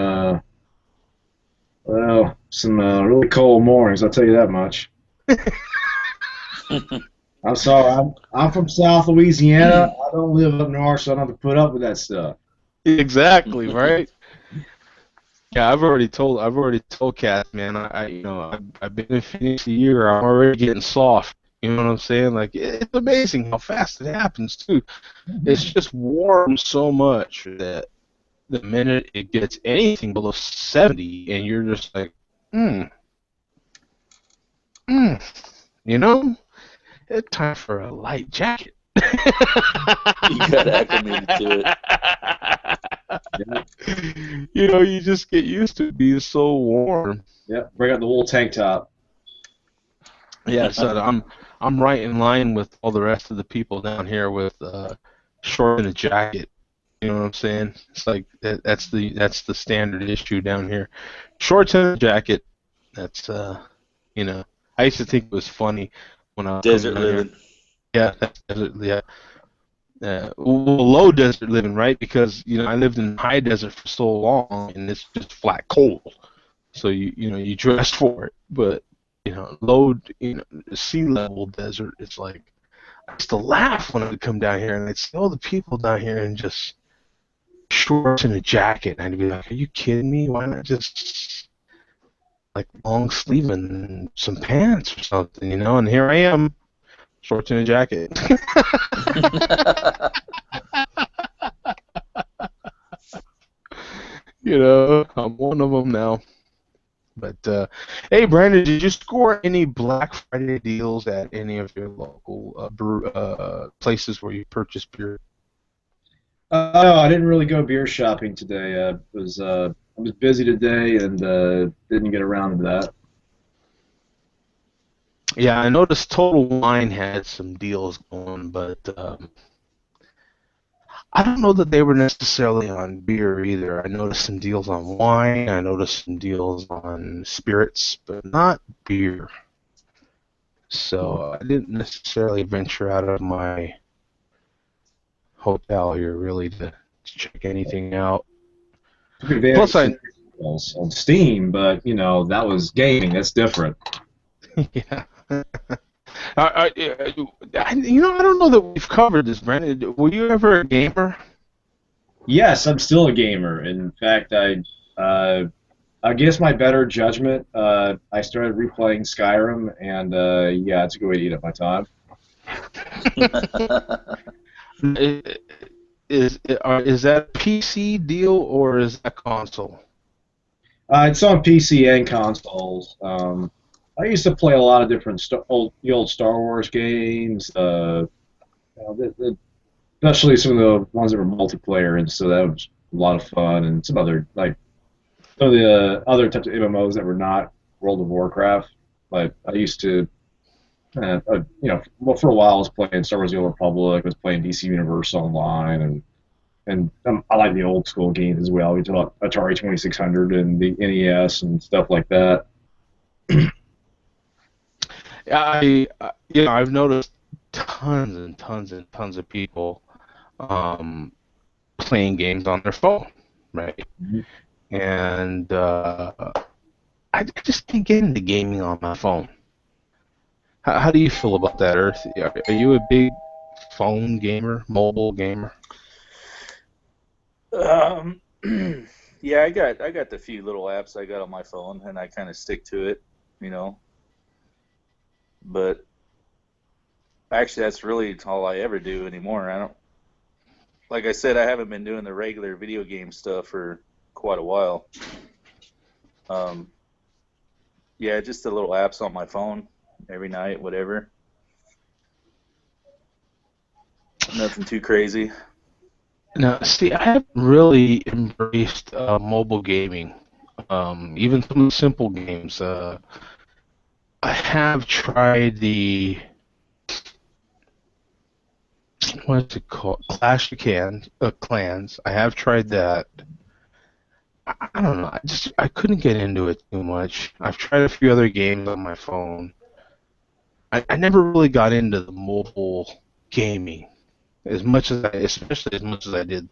really cold mornings. I'll tell you that much. I'm sorry. I'm from South Louisiana. I don't live up north, so I don't have to put up with that stuff. Exactly, right? Yeah, I've already told Kat, man. I've been in Phoenix a year. I'm already getting soft. You know what I'm saying? Like it's amazing how fast it happens too. It's just warm so much that the minute it gets anything below 70, and you're just like, hmm, hmm, it's time for a light jacket. You got acclimated to it. You just get used to it being so warm. Yeah, bring out the wool tank top. Yeah, so I'm right in line with all the rest of the people down here with short and a jacket. You know what I'm saying? It's like that's the standard issue down here. Shorts and a jacket. That's I used to think it was funny when I was coming Desert down here. living. Yeah, yeah. Low desert living, right? Because I lived in high desert for so long, and it's just flat cold. So you dress for it, but low sea level desert. It's like I used to laugh when I would come down here, and I'd see all the people down here in just shorts and a jacket, and I'd be like, "Are you kidding me? Why not just like long sleeve and some pants or something?" And here I am, shorts and a jacket. I'm one of them now. But hey, Brandon, did you score any Black Friday deals at any of your local places where you purchase beer? No, I didn't really go beer shopping today. I was busy today and didn't get around to that. Yeah, I noticed Total Wine had some deals going, but I don't know that they were necessarily on beer either. I noticed some deals on wine. I noticed some deals on spirits, but not beer. So I didn't necessarily venture out of my hotel here really to check anything out. Took advantage Plus, of some deals on Steam, but that was gaming. That's different. yeah. I don't know that we've covered this, Brandon. Were you ever a gamer? Yes, I'm still a gamer. In fact, against my better judgment, I started replaying Skyrim, and yeah, it's a good way to eat up my time. Is that a PC deal or is that console? It's on PC and consoles. I used to play a lot of different the old Star Wars games, especially some of the ones that were multiplayer, and so that was a lot of fun. And some other some of the other types of MMOs that were not World of Warcraft. Like I used to, well, for a while I was playing Star Wars: The Old Republic, I was playing DC Universe Online, and and I like the old school games as well. We did Atari 2600 and the NES and stuff like that. I've noticed tons and tons and tons of people um, playing games on their phone, right? Mhm. And I just can't get into gaming on my phone. How do you feel about that, Earth? Are you a big phone gamer, mobile gamer? Um, yeah, I got the few little apps I got on my phone, and I kind of stick to it, you know. But actually, that's really all I ever do anymore. I don't, like I said, I haven't been doing the regular video game stuff for quite a while. Um, yeah, just the little apps on my phone every night, whatever. Nothing too crazy. Now, see, I haven't really embraced mobile gaming. Even some of the simple games. I have tried what is it called? Clash of Clans. I have tried that. I don't know. I couldn't get into it too much. I've tried a few other games on my phone. I never really got into the mobile gaming especially as much as I did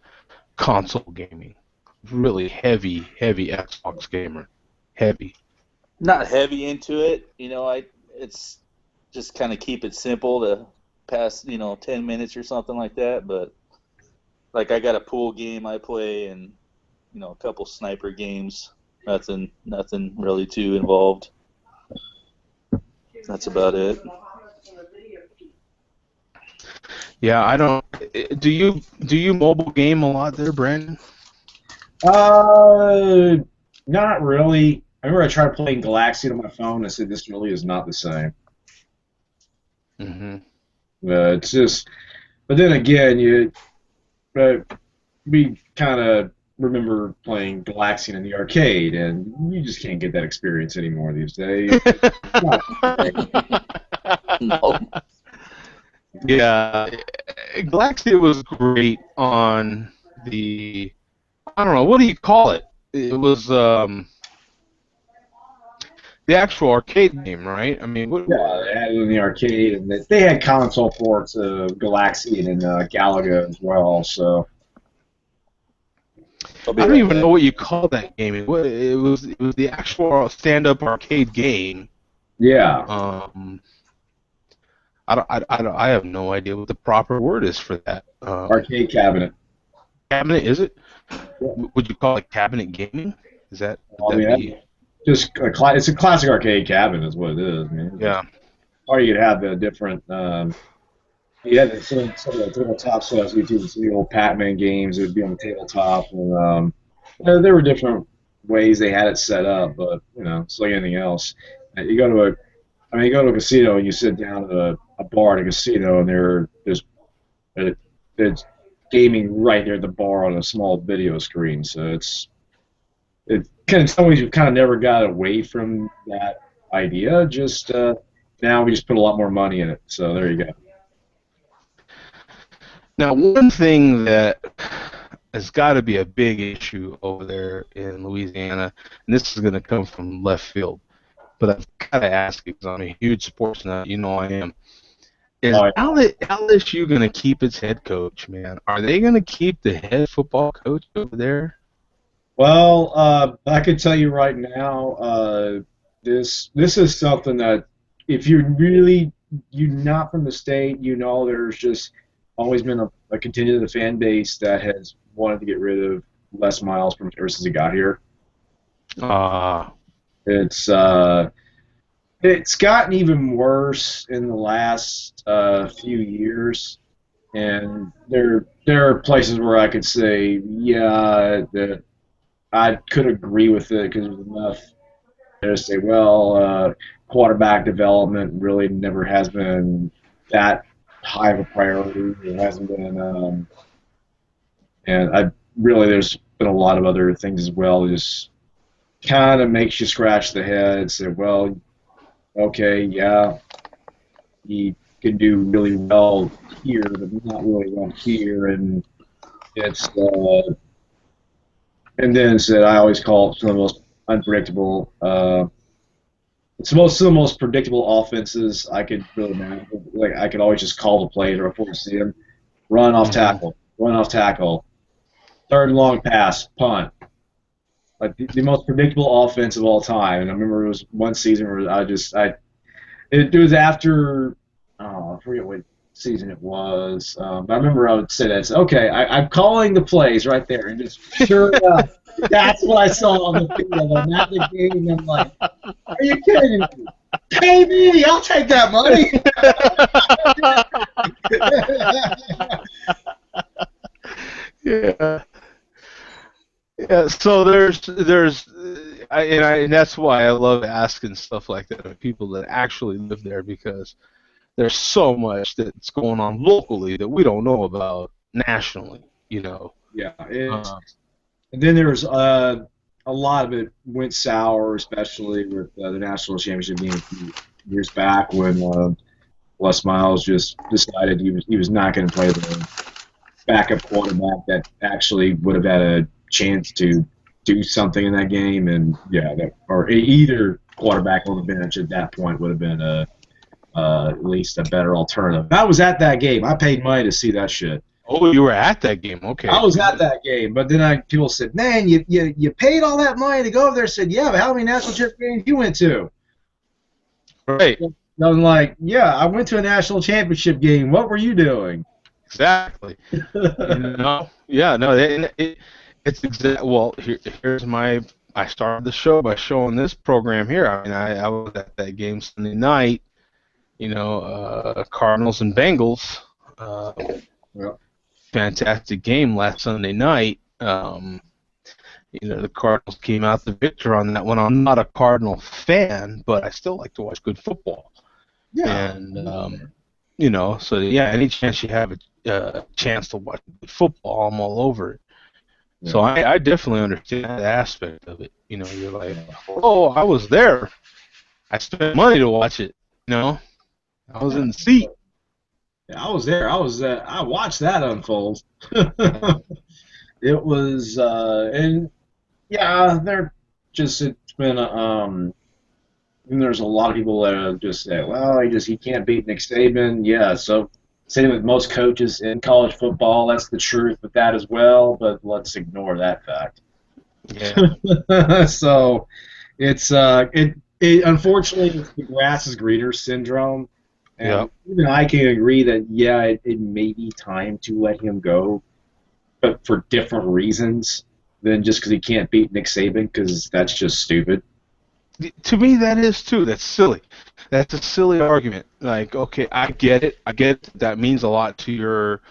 console gaming. Really heavy Xbox gamer. Heavy. Not heavy into it, it's just kind of keep it simple to pass, 10 minutes or something like that. But like I got a pool game I play and, a couple sniper games. Nothing really too involved. That's about it. Yeah, I don't. Do you mobile game a lot there, Brandon? Uh, Not really. I remember I tried playing Galaxian on my phone. I said this really is not the same. Hmm. It's just, but then again, uh, we kind of remember playing Galaxian in the arcade, and you just can't get that experience anymore these days. Not the same. No. Yeah, Galaxia was great on the. I don't know, what do you call it? It was the actual arcade game, right? I mean, Yeah, they had it in the arcade, and they had console ports of Galaxian and Galaga as well. So I'll be I don't right even back. know what you call that game. It was the actual stand-up arcade game. yeah, Um, I have no idea what the proper word is for that. arcade cabinet. Cabinet, is it? Yeah. Would you call it cabinet gaming? Would I that mean, be? just it's a classic arcade cabinet, is what it is. I mean, Yeah. or you'd have the different. You had some of the tabletop stuff. So you do the old Pac-Man games. It would be on the tabletop, and there were different ways they had it set up. But it's like anything else. You go to you go to a casino and you sit down at a bar at a casino, and uh, there's gaming right near the bar on a small video screen. So it kind of in some ways we've kind of never got away from that idea. Just now we just put a lot more money in it. So there you go. Now, one thing that has got to be a big issue over there in Louisiana, and this is going to come from left field, but I've got to ask you because I'm a huge sports nut. You know I am. Is Oh, yeah. LSU going to keep its head coach, man? Are they going to keep the head football coach over there? Well, I could tell you right now, this is something that if you're not from the state, there's just always been a contingent of the fan base that has wanted to get rid of Les Miles from ever since he got here. Uh, It's it's gotten even worse in the last few years, and there are places where I could say, yeah, that I could agree with it because there's enough there to say, well, quarterback development really never has been that high of a priority. It hasn't been, and I really there's been a lot of other things as well. It just kind of makes you scratch the head, say, well, okay, yeah, he can do really well here, but not really well here, and It's and then said I always call it some of the most unpredictable. It's some of the most predictable offenses I could really imagine. Like I could always just call the plays or before I see them. Run off tackle, third and long pass, punt. Like the most predictable offense of all time. And I remember it was one season where it was after, I forget what season it was. But I remember I would say that. Okay, I'm calling the plays right there, and just sure enough, that's what I saw on the field. I'm at the game, and I'm like, are you kidding me? Pay me, I'll take that money. Yeah. Yeah, so and that's why I love asking stuff like that of people that actually live there, because there's so much that's going on locally that we don't know about nationally, you know. Yeah, Uh, and then there was a lot of it went sour, especially with the national championship game a few years back when Les Miles just decided he was not going to play the backup quarterback that actually would have had a chance to do something in that game, and yeah, or either quarterback on the bench at that point would have been at least a better alternative. I was at that game. I paid money to see that shit. oh, you were at that game, okay. I was at that game, but then people said, "Man, you paid all that money to go over there." I said, "Yeah, but how many national championship games you went to?" Right. I'm like, "Yeah, I went to a national championship game. What were you doing?" Exactly. Yeah, no, it's well, here's I started the show by showing this program here. I mean, I was at that game Sunday night, Cardinals and Bengals. Yeah. Fantastic game last Sunday night. The Cardinals came out the victor on that one. I'm not a Cardinal fan, but I still like to watch good football. Yeah. And so yeah, any chance you have a chance to watch good football, I'm all over it. Yeah. So I definitely understand that aspect of it. You're like, oh, I was there. I spent money to watch it. I was in the seat. Yeah, I was there. I watched that unfold. It was, and yeah, it's been, and there's a lot of people that just say, well, he can't beat Nick Saban. Yeah, so same with most coaches in college football. That's the truth with that as well, but let's ignore that fact. Yeah. So it's, unfortunately, it's the grass is greener syndrome. And even I can agree that, yeah, it may be time to let him go, but for different reasons than just because he can't beat Nick Saban, because that's just stupid. To me, that is too. That's silly. That's a silly argument. Like, okay, I get it. That means a lot to your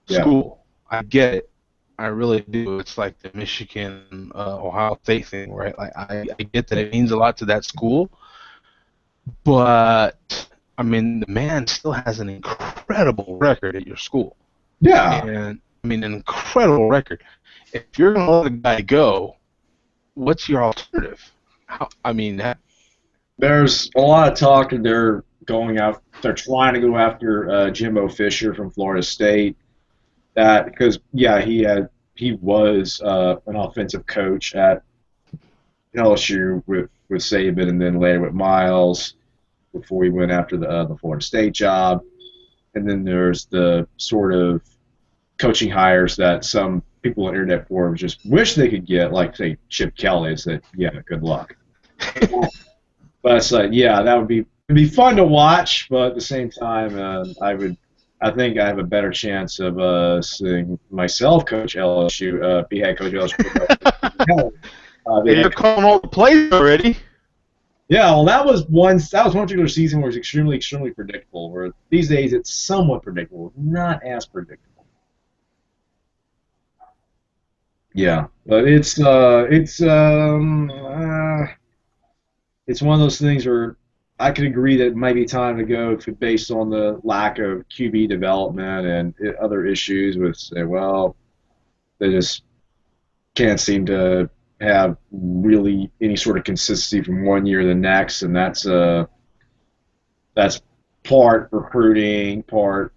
school. I get it. I really do. It's like the Michigan, Ohio State thing, right? Like, I get that it means a lot to that school, but I mean, the man still has an incredible record at your school. Yeah. And I mean, an incredible record. If you're gonna let a guy go, what's your alternative? There's a lot of talk that they're trying to go after Jimbo Fisher from Florida State. Because he was an offensive coach at LSU with Saban, and then later with Miles before he went after the Florida State job. And then there's the sort of coaching hires that some people on Internet forums just wish they could get, like, say, Chip Kelly. Said, yeah, good luck. But it's like, yeah, it'd be fun to watch, but at the same time, I think I have a better chance of seeing myself coach LSU, be head coach LSU. You're calling all the plays already. Yeah, well, that was one particular season where it was extremely, extremely predictable. Where these days it's somewhat predictable, not as predictable. Yeah, but it's one of those things where I can agree that it might be time to go based on the lack of QB development and other issues with, say, well, they just can't seem to have really any sort of consistency from one year to the next, and that's part recruiting, part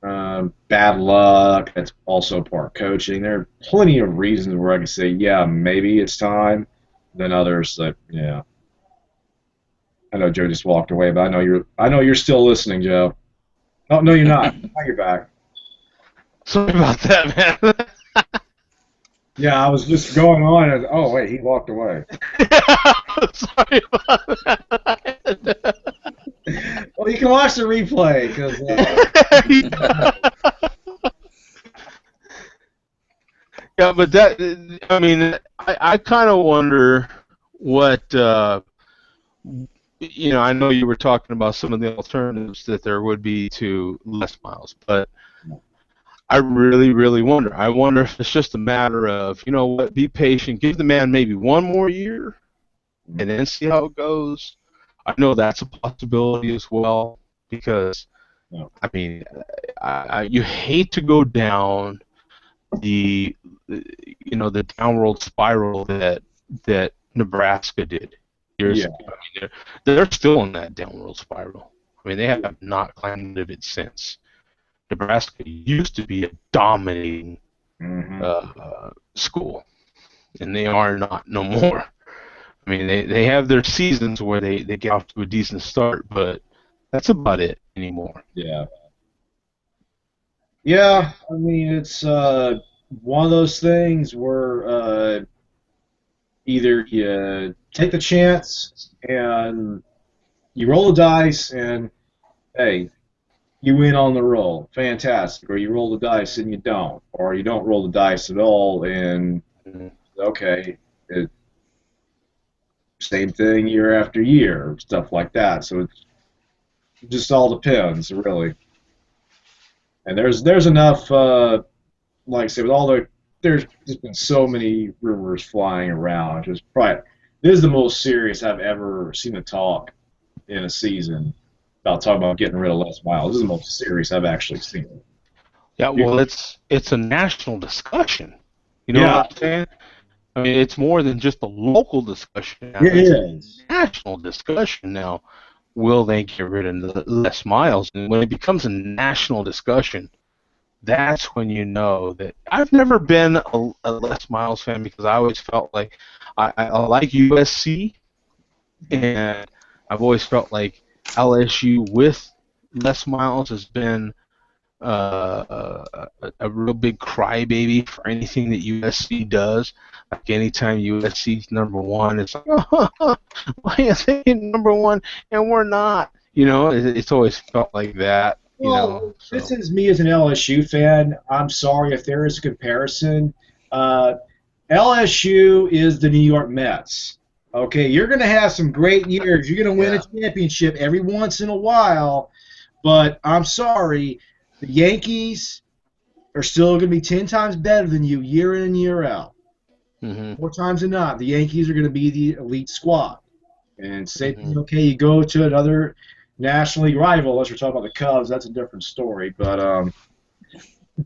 bad luck. That's also part coaching. There are plenty of reasons where I can say, yeah, maybe it's time. Then others that, yeah. I know Joe just walked away, but I know you're still listening, Joe. Oh no, you're not. Now you're back. Sorry about that, man. Yeah, I was just going on, and oh wait, he walked away. Sorry about that. Well, you can watch the replay because. Yeah, but I mean, I kind of wonder what, I know you were talking about some of the alternatives that there would be to Les Miles, but I really, really wonder. I wonder if it's just a matter of, you know what, be patient, give the man maybe one more year, and then see how it goes. I know that's a possibility as well, because, I mean, you hate to go down the downward spiral that Nebraska did years ago. I mean, they're still in that downward spiral. I mean, they have not climbed out of it since. Nebraska used to be a dominating school, and they are not no more. I mean, they have their seasons where they get off to a decent start, but that's about it anymore. Yeah. Yeah, I mean, it's one of those things where either you take the chance and you roll the dice and, hey, you win on the roll. Fantastic. Or you roll the dice and you don't. Or you don't roll the dice at all and, okay, same thing year after year, stuff like that. So it just all depends, really. And there's enough, like I said, with all there's just been so many rumors flying around. This is the most serious I've ever seen a talk in a season about talking about getting rid of Les Miles. This is the most serious I've actually seen. Yeah, well, it's a national discussion. You know what I'm saying? I mean, it's more than just a local discussion now. It is a national discussion now. Will they get rid of Les Miles? And when it becomes a national discussion, that's when you know that. I've never been a Les Miles fan because I always felt like I like USC, and I've always felt like LSU with Les Miles has been a real big crybaby for anything that USC does. Like anytime USC's number one, it's like, oh, why are they number one and we're not? You know, it's always felt like that. Well, this is me as an LSU fan. I'm sorry if there is a comparison. LSU is the New York Mets. Okay, you're going to have some great years. You're going to win a championship every once in a while, but I'm sorry, the Yankees are still going to be 10 times better than you year in and year out. More times than not, the Yankees are going to be the elite squad. And say, okay, you go to another National League rival, unless we're talking about the Cubs, that's a different story. But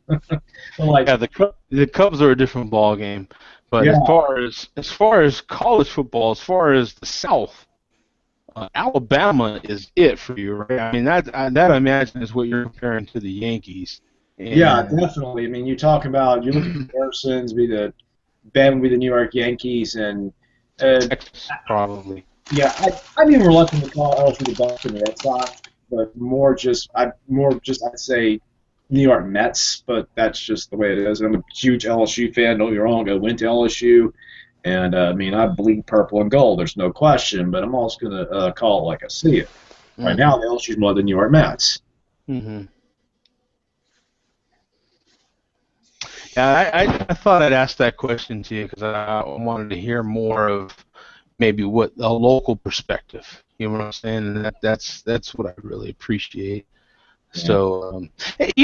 the Cubs are a different ball game. But as far as college football, as far as the South, Alabama is it for you, right? I mean that I imagine is what you're comparing to the Yankees. And yeah, definitely. I mean, you look at comparisons, Ben would be the New York Yankees, and Texas probably. Yeah, I'd be reluctant to call LSU the Boston Red Sox, but I'd say New York Mets, but that's just the way it is. I'm a huge LSU fan. Don't get me wrong, I went to LSU, and I mean I bleed purple and gold. There's no question, but I'm also gonna call it like I see it. Right now, the LSU's more than New York Mets. Yeah, I thought I'd ask that question to you because I wanted to hear more of maybe what a local perspective. You know what I'm saying? And that's what I really appreciate. Yeah. So, on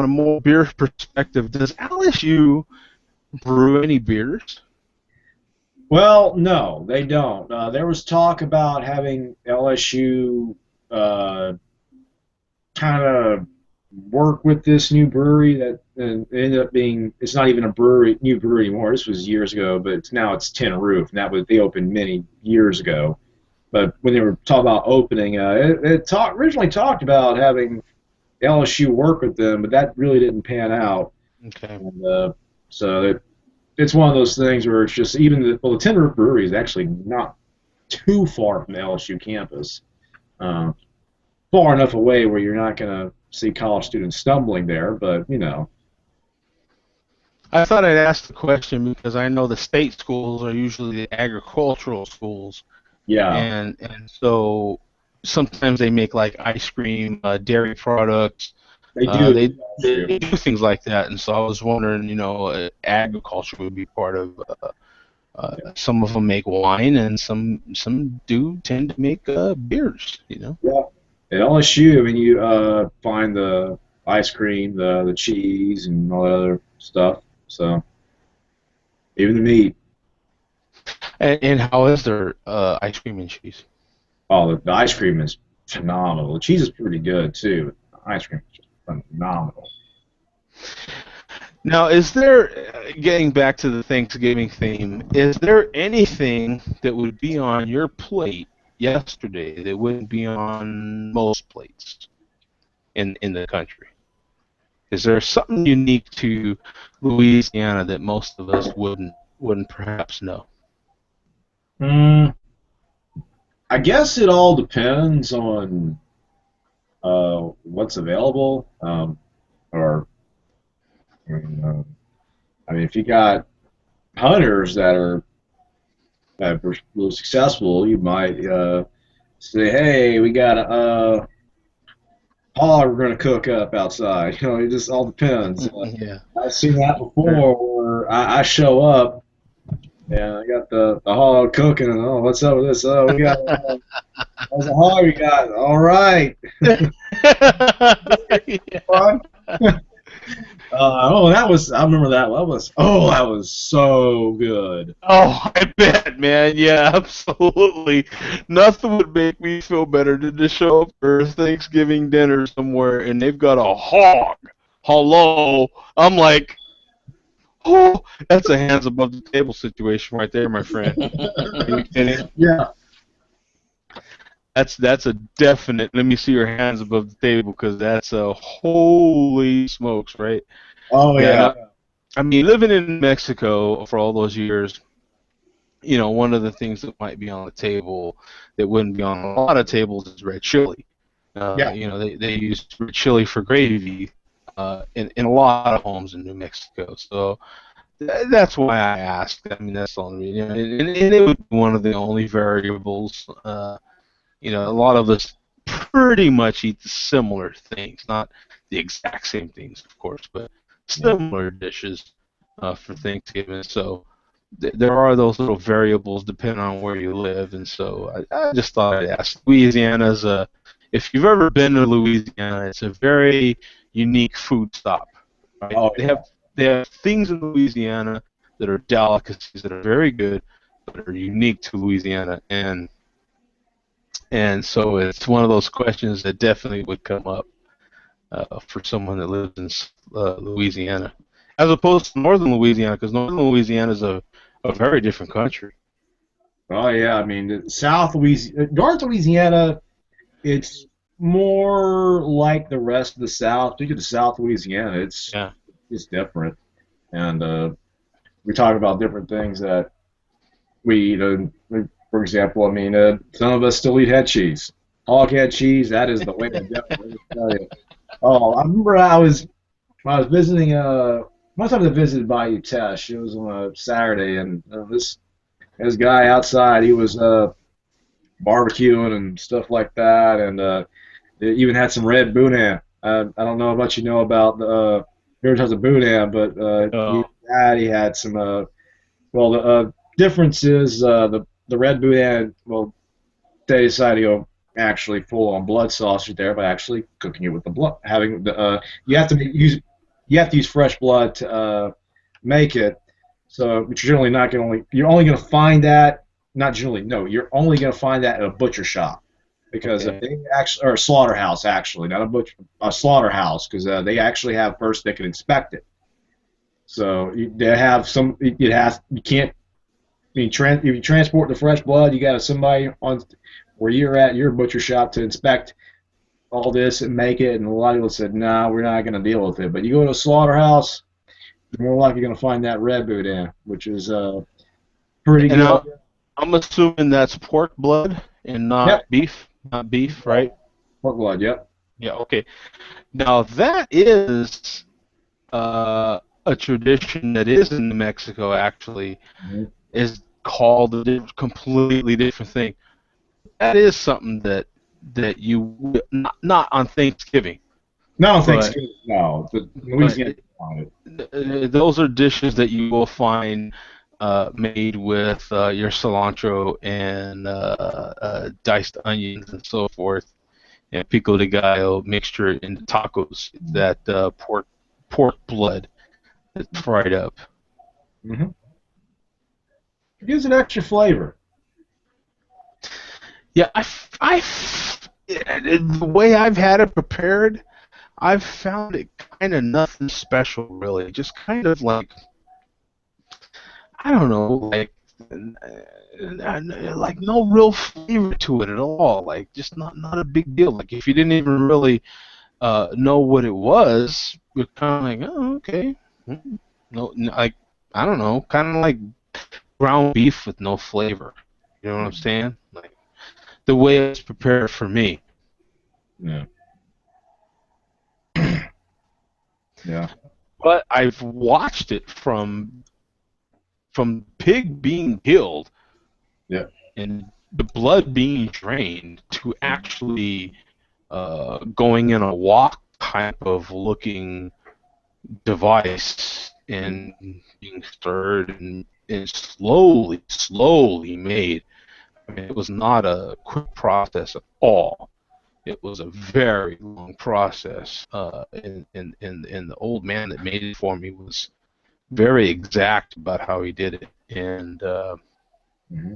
a more beer perspective, does LSU brew any beers? Well, no, they don't. There was talk about having LSU kind of work with this new brewery that ended up being, it's not even new brewery anymore. This was years ago, but now it's Tin Roof, and they opened many years ago. But when they were talking about opening, it originally talked about having LSU worked with them, but that really didn't pan out. Okay. And, so it's one of those things where it's just even the Tin Roof Brewery is actually not too far from the LSU campus, uh, far enough away where you're not going to see college students stumbling there, but you know. I thought I'd ask the question because I know the state schools are usually the agricultural schools, Yeah, and so sometimes they make like ice cream, dairy products. they Uh, do they at LSU. they do things like that, and so I was wondering, agriculture would be part of. Some of them make wine, and some do tend to make beers. Yeah. At LSU, I mean, you find the ice cream, the cheese, and all that other stuff. So even the meat. And how is their ice cream and cheese? Oh, the ice cream is phenomenal. The cheese is pretty good too. But the ice cream is just phenomenal. Now, is there, getting back to the Thanksgiving theme, is there anything that would be on your plate yesterday that wouldn't be on most plates in the country? Is there something unique to Louisiana that most of us wouldn't perhaps know? Mm, I guess it all depends on what's available. Or I mean, if you got hunters that are really successful, you might say, "Hey, we got a hog we're going to cook up outside." You know, it just all depends. Yeah. I've seen that before, where I show up and I got the hog cooking, and oh, what's up with this? Oh, we got how's the hog we got? All right, fun. Oh, that was I remember that. That was so good. Oh, I bet, man. Yeah, absolutely. Nothing would make me feel better than to show up for Thanksgiving dinner somewhere and they've got a hog. Hello. I'm like, oh, that's a hands above the table situation right there, my friend. Are you kidding? Yeah. That's a definite. Let me see your hands above the table because that's a holy smokes, right? Oh Yeah. yeah. No, I mean, living in Mexico for all those years, one of the things that might be on the table that wouldn't be on a lot of tables is red chili. Yeah. They use red chili for gravy in a lot of homes in New Mexico. So that's why I asked. I mean, that's the only reason. And it would be one of the only variables. A lot of us pretty much eat similar things, not the exact same things, of course, but similar dishes for Thanksgiving. So there are those little variables depending on where you live, and so I just thought I'd ask. Louisiana's if you've ever been to Louisiana, it's a very unique food stop. Right? Oh They have things in Louisiana that are delicacies that are very good, but are unique to Louisiana, and so it's one of those questions that definitely would come up for someone that lives in Louisiana, as opposed to northern Louisiana, because northern Louisiana is a very different country. Oh yeah. I mean, North Louisiana, it's more like the rest of the South. You get to South Louisiana, Yeah. it's different, and we talk about different things that we eat. For example, I mean, some of us still eat head cheese. Hog head cheese, that is the way to go. Let me tell you. Oh, I remember when I was visiting. One time I visited Bayou Teche. It was on a Saturday, and this guy outside, he was barbecuing and stuff like that, and they even had some red boudin. I don't know how much you know about the different types of boudin, but Oh. he had some. Well, the difference is the red boudin. Well, they decided to go actually full on blood sausage there by actually cooking it with the blood. Having the you have to use fresh blood to make it. So but you're only going to find that not generally no you're only going to find that at a butcher shop because Okay. they actually or a slaughterhouse actually not a butcher a slaughterhouse because they actually have first they can inspect it. So they have some you can't if you transport the fresh blood, you got somebody on where you're at your butcher shop to inspect all this and make it, and a lot of people said, "Nah, we're not going to deal with it." But you go to a slaughterhouse, you're more likely going to find that red boudin, which is pretty And good. I'm assuming that's pork blood and Yep, not beef, right? pork blood. Yep. Yeah, okay. Now that is a tradition that is in New Mexico. Actually, Mhm. is called completely different thing. That is something that you not on Thanksgiving, Not on but Thanksgiving, no. But but Louisiana on it. those are dishes that you will find made with your cilantro and diced onions and so forth, and pico de gallo mixture into tacos. That pork blood that's fried up. Mm-hmm. It gives it extra flavor. Yeah, the way I've had it prepared, I've found it kind of nothing special, really. Just kind of like, I don't know, like no real flavor to it at all. Like, just not a big deal. Like, if you didn't even really know what it was, you're kind of like, oh, okay. No, like, I don't know, kind of like ground beef with no flavor. You know what I'm saying? Like, the way it's prepared for me. Yeah. Yeah. But I've watched it from pig being killed Yeah. and the blood being drained to actually going in a wok type of looking device and being stirred and slowly made. I mean, it was not a quick process at all. It was a very long process. And the old man that made it for me was very exact about how he did it. And Mm-hmm.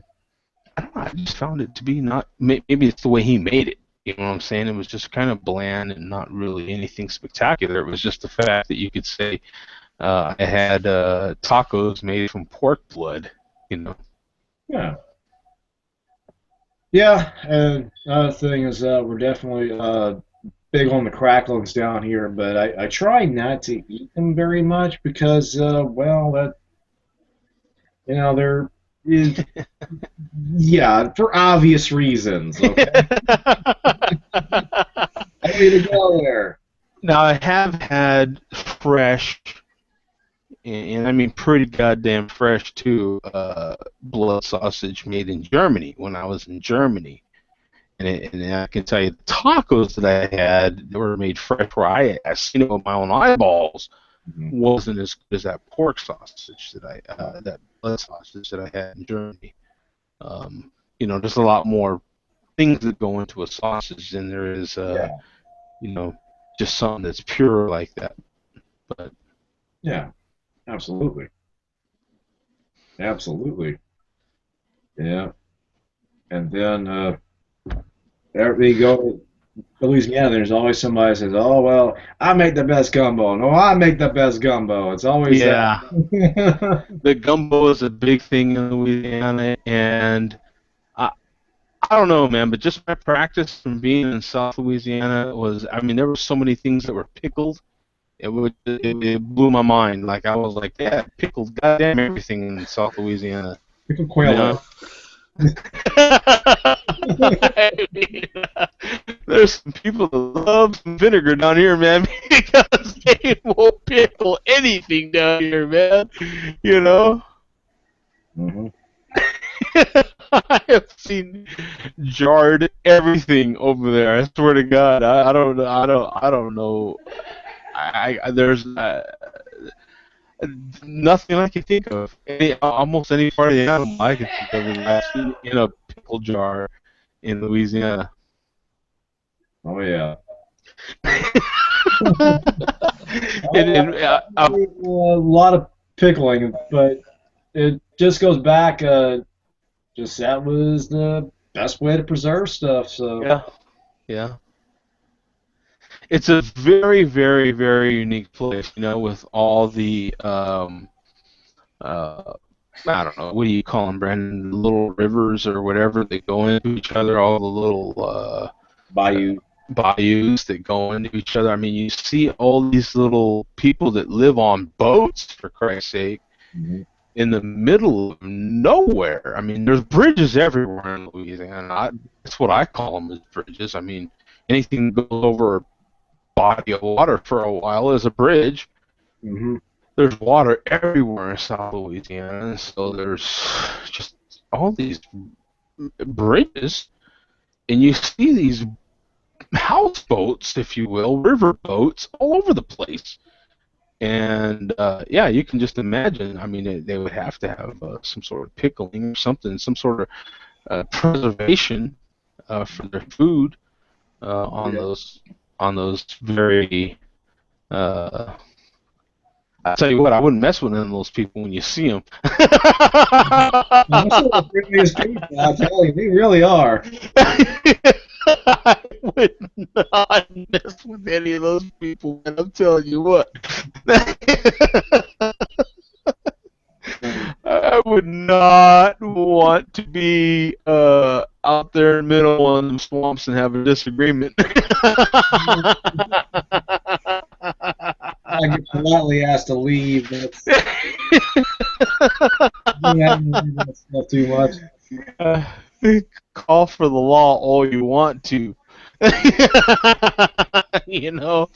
I don't know, I just found it to be not, maybe it's the way he made it. You know what I'm saying? It was just kind of bland and not really anything spectacular. It was just the fact that you could say I had tacos made from pork blood, you know. Yeah. Yeah. And another thing is we're definitely big on the cracklings down here, but I try not to eat them very much because, well, that there is, yeah, for obvious reasons. Okay, I don't need to go there. Now I have had fresh, and I mean pretty goddamn fresh too, blood sausage made in Germany when I was in Germany. And I can tell you the tacos that I had that were made fresh where I seen it with my own eyeballs Mhm. wasn't as good as that pork sausage that blood sausage that I had in Germany. There's a lot more things that go into a sausage than there is, Yeah, you know, just something that's pure like that. But yeah, absolutely, absolutely, yeah. And then there you go. Louisiana, there's always somebody that says, "Oh well, I make the best gumbo." No, I make the best gumbo. It's always that. yeah, the gumbo is a big thing in Louisiana, and I, I don't know, man, but just my practice from being in South Louisiana was, I mean, there were so many things that were pickled. It blew my mind. Like I was like, yeah, pickled goddamn everything in South Louisiana. Pickle You quail know? egg. I mean, there's some people that love some vinegar down here, man, because they will pickle anything down here, man. You know? Hmm. I have seen jarred everything over there. I swear to God, I don't know. There's nothing I can think of. Almost any part of the animal I can think of is I've seen in a pickle jar in Louisiana. Oh yeah. and A lot of pickling, but it just goes back. Just that was the best way to preserve stuff. So yeah, yeah. It's a very, very, very unique place, with all the uh, I don't know, what do you call them, Brandon? Little rivers or whatever that go into each other, all the little Bayou. bayous that go into each other. I mean, you see all these little people that live on boats, for Christ's sake, Mm-hmm. in the middle of nowhere. I mean, there's bridges everywhere in Louisiana. That's what I call them, is bridges. I mean, anything that goes over a body of water for a while is a bridge. Mm-hmm. There's water everywhere in South Louisiana, and so there's just all these bridges, and you see these houseboats, if you will, river boats, all over the place. And yeah, you can just imagine. I mean, they would have to have some sort of pickling or something, some sort of preservation for their food on Yeah. those very. I tell you what, I wouldn't mess with none of those people when you see them. Well, those are the friendliest people, I tell you, they really are. I would not mess with any of those people, and I'm telling you what. I would not want to be out there in the middle of them swamps and have a disagreement. I get politely asked to leave. That's you haven't learned that stuff too much. Uh, Call for the law all you want to. You know.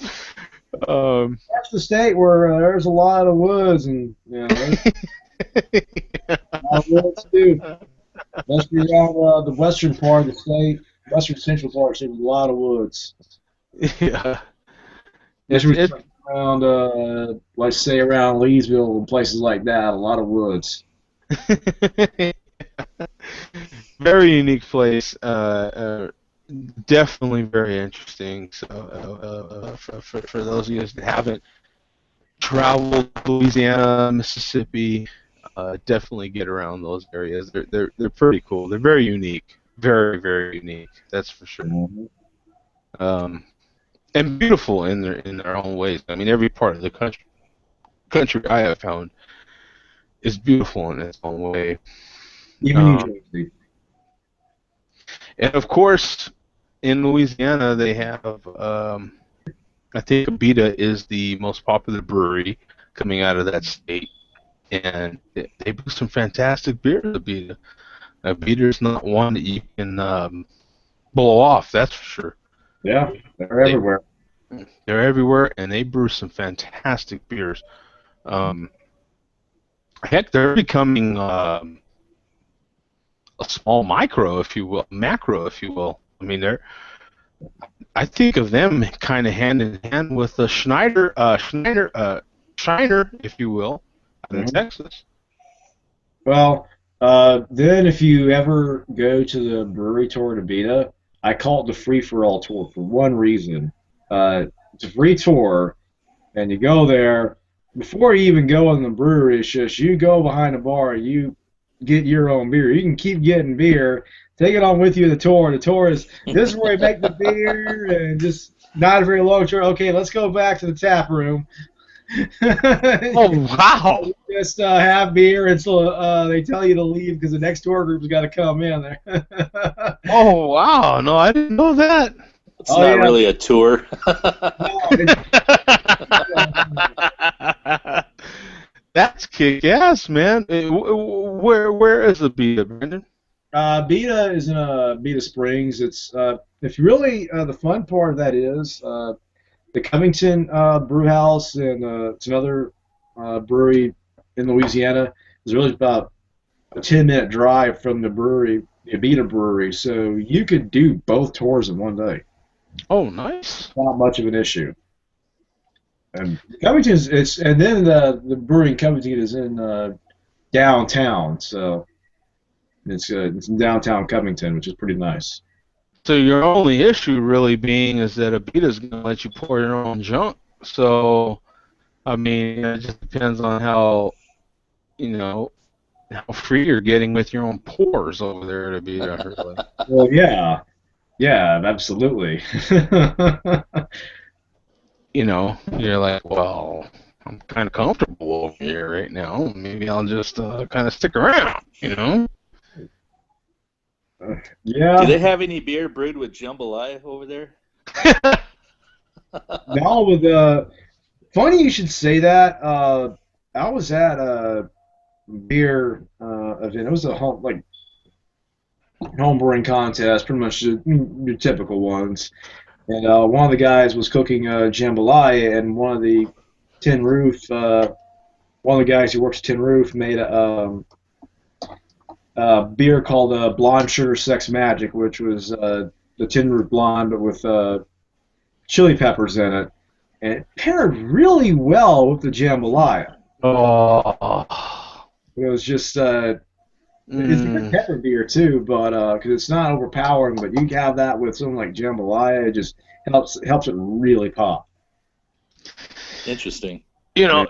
That's the state where there's a lot of woods and there's a lot of woods too. Especially around the western part of the state, western central part, there's a lot of woods. Yeah. Especially It's around, let's say around Leesville and places like that, a lot of woods. very unique place. Definitely very interesting. So, for those of you that haven't traveled Louisiana, Mississippi, definitely get around those areas. They're pretty cool. They're very unique. Very, very unique. That's for sure. Mm-hmm. And beautiful in their own ways. I mean, every part of the country I have found is beautiful in its own way. Even New Jersey. And of course, in Louisiana, they have, I think Abita is the most popular brewery coming out of that state. And they brew some fantastic beers, Abita. Abita is not one that you can blow off, that's for sure. Yeah, they're everywhere. They're everywhere, and they brew some fantastic beers. Heck, they're becoming a small macro, if you will. I mean, I think of them kind of hand in hand with the Shiner, if you will, in Texas. Well, then if you ever go to the brewery tour in Abita, I call it the free for all tour for one reason. It's a free tour, and you go there before you even go in the brewery. It's just you go behind the bar, you get your own beer. You can keep getting beer, take it on with you to the tour. The tour is this is where we make the beer, and just not a very long tour. Okay, let's go back to the tap room. Oh, wow. Just have beer until they tell you to leave because the next tour group's got to come in there. Oh, wow. No, I didn't know that. It's not really a tour. That's kick-ass, man. Where is the Beta, Brandon? Beta is in Beta Springs. It's if really the fun part of that is the Covington Brew House, and it's another brewery in Louisiana. It's really about a 10-minute drive from the brewery, the Beta Brewery, so you could do both tours in one day. Oh, nice. Not much of an issue. And Covington's and then the brewery in Covington is in downtown, so it's in downtown Covington, which is pretty nice. So your only issue really being is that Abita's going to let you pour your own junk. So, I mean, it just depends on how free you're getting with your own pours over there at Abita. Well, yeah, absolutely. You're like, well, I'm kind of comfortable over here right now. Maybe I'll just kind of stick around, Yeah. Do they have any beer brewed with jambalaya over there? No, with funny you should say that. I was at a beer event. It was a home brewing contest, pretty much your typical ones. And one of the guys was cooking jambalaya, and one of the Tin Roof, one of the guys who works at Tin Roof made a beer called Blonde Sugar Sex Magic, which was the Tin Roof Blonde, but with chili peppers in it. And it paired really well with the jambalaya. Oh. It was just it's a good Mm. pepper beer too, but because it's not overpowering, but you have that with something like jambalaya, it just helps it really pop. Interesting. You Yeah. know,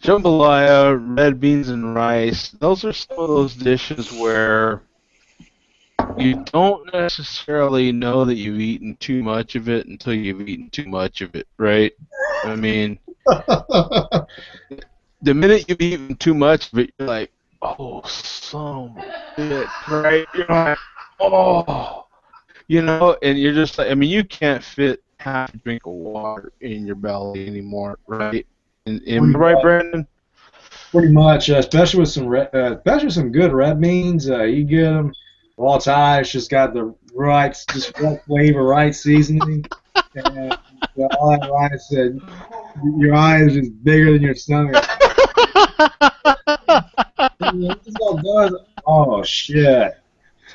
jambalaya, red beans and rice, those are some of those dishes where you don't necessarily know that you've eaten too much of it until you've eaten too much of it, right? I mean, the minute you've eaten too much of it, you're like, oh, son of a bitch, right? You're like, oh, and you're just like, I mean, you can't fit half a drink of water in your belly anymore, right? And am Pretty I right, much. Brandon? Pretty much, especially with some good red beans. You get them. Well, it's high. It's just got the just right flavor, right seasoning, and all that rice. Your eyes is bigger than your stomach. This is all done. Oh shit!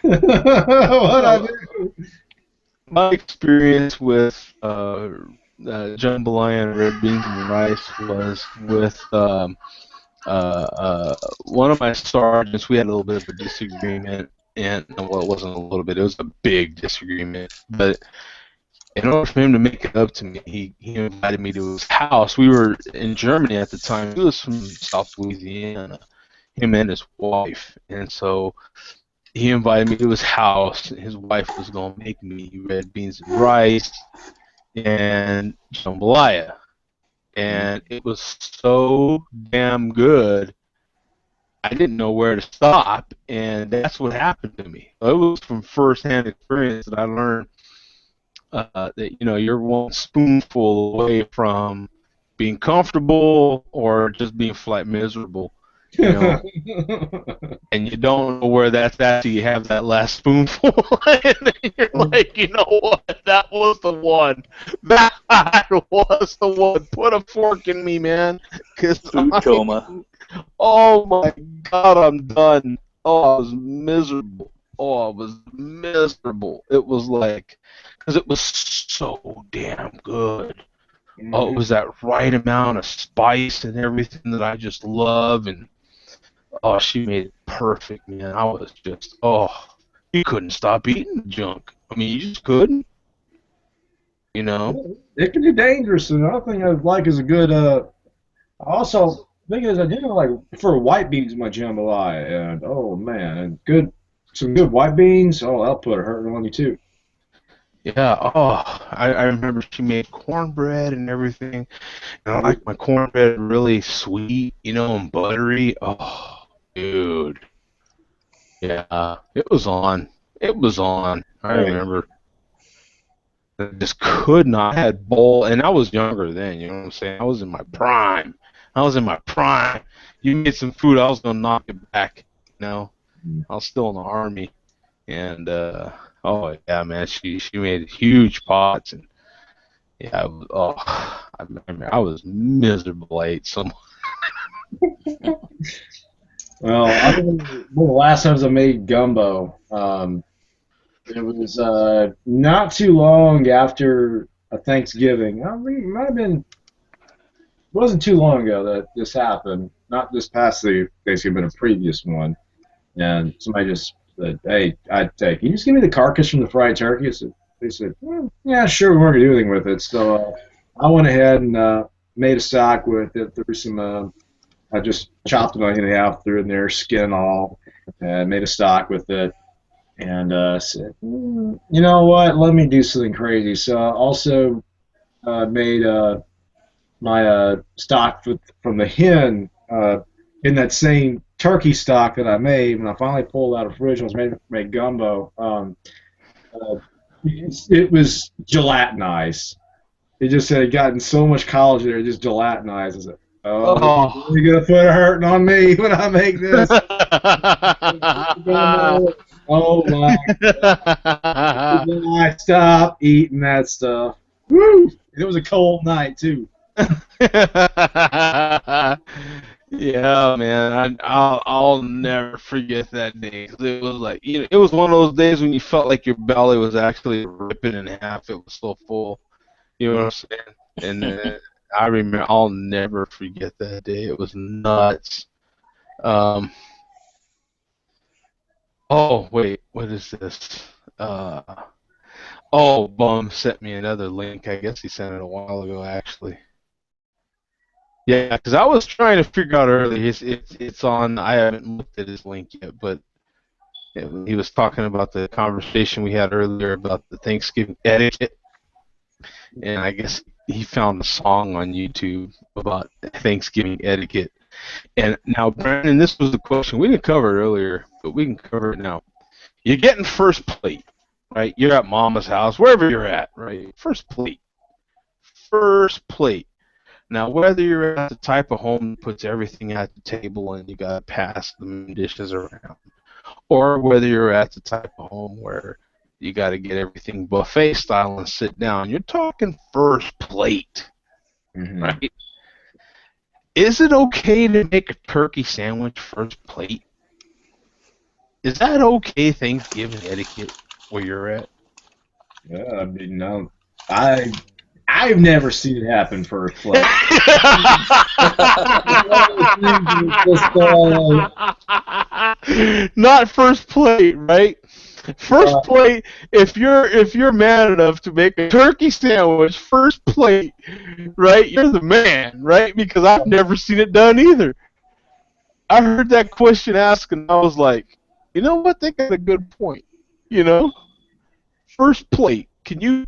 What I No, do? my experience with jambalaya and red beans and rice was with one of my sergeants. We had a little bit of a disagreement, and well, it wasn't a little bit; it was a big disagreement. But in order for him to make it up to me, he invited me to his house. We were in Germany at the time. He was from South Louisiana, him and his wife, and so he invited me to his house. His wife was gonna make me red beans and rice and jambalaya, and it was so damn good. I didn't know where to stop, and that's what happened to me. It was from firsthand experience that I learned that you're one spoonful away from being comfortable or just being flat miserable. You know, and you don't know where that's at till you have that last spoonful, and then you're like, you know what? That was the one. That was the one. Put a fork in me, man, because Food coma. oh my God, I'm done. Oh, I was miserable. Oh, I was miserable. It was like, because it was so damn good. Oh, it was that right amount of spice and everything that I just love, and oh, she made it perfect, man. I was just, you couldn't stop eating the junk. I mean, you just couldn't, you know? It can be dangerous. And another thing I like is a good. I also think is I do like for white beans in my jambalaya, and oh man, and some good white beans. Oh, that'll put a hurt on you too. Yeah, I remember she made cornbread and everything. And I like my cornbread really sweet, and buttery. Oh, dude. Yeah, it was on. It was on. I Hey, remember. I just could not. I had bowl, and I was younger then. You know what I'm saying? I was in my prime. I was in my prime. You made some food, I was gonna knock it back. I was still in the army, and oh yeah, man, she made huge pots, and yeah, I remember I was miserable. I ate so. well, I think one of the last times I made gumbo. It was not too long after a Thanksgiving. I think it might have been. It wasn't too long ago that this happened. Not this past the Thanksgiving, but a previous one. And somebody just said, "Hey, can you just give me the carcass from the fried turkey?" They said, well, "Yeah, sure. We weren't gonna do anything with it." So I went ahead and made a stock with it. Threw some. I just chopped an onion in half, threw it in there, skin and all, and made a stock with it. And said, you know what? Let me do something crazy. So I also made my stock from the hen in that same turkey stock that I made when I finally pulled out of the fridge and was made gumbo. Uh, it was gelatinized. It just said it gotten so much collagen there, it just gelatinized. I said, oh, Oh. you're gonna put a hurting on me when I make this. Oh my God. I stopped eating that stuff. Woo! It was a cold night too. Yeah, man, I'll never forget that day. 'Cause it was like, it was one of those days when you felt like your belly was actually ripping in half. It was so full. You know what I'm saying? And I remember, I'll never forget that day. It was nuts. Um, oh wait, what is this? Uh, oh, Bum sent me another link. I guess he sent it a while ago, actually. Yeah, because I was trying to figure out earlier. It's on. I haven't looked at his link yet, but he was talking about the conversation we had earlier about the Thanksgiving etiquette, and I guess he found a song on YouTube about Thanksgiving etiquette. And now, Brandon, this was the question we didn't cover it earlier, but we can cover it now. You're getting first plate, right? You're at Mama's house, wherever you're at, right? First plate. First plate. Now, whether you're at the type of home that puts everything at the table and you got to pass the main dishes around, or whether you're at the type of home where you got to get everything buffet style and sit down, you're talking first plate, right? Is it okay to make a turkey sandwich first plate? Is that okay Thanksgiving etiquette where you're at? Yeah, I mean, no, I've never seen it happen first plate. Not first plate, right? First plate. If you're man enough to make a turkey sandwich first plate, right? You're the man, right? Because I've never seen it done either. I heard that question asked, and I was like, you know what? They got a good point. You know, first plate. Can you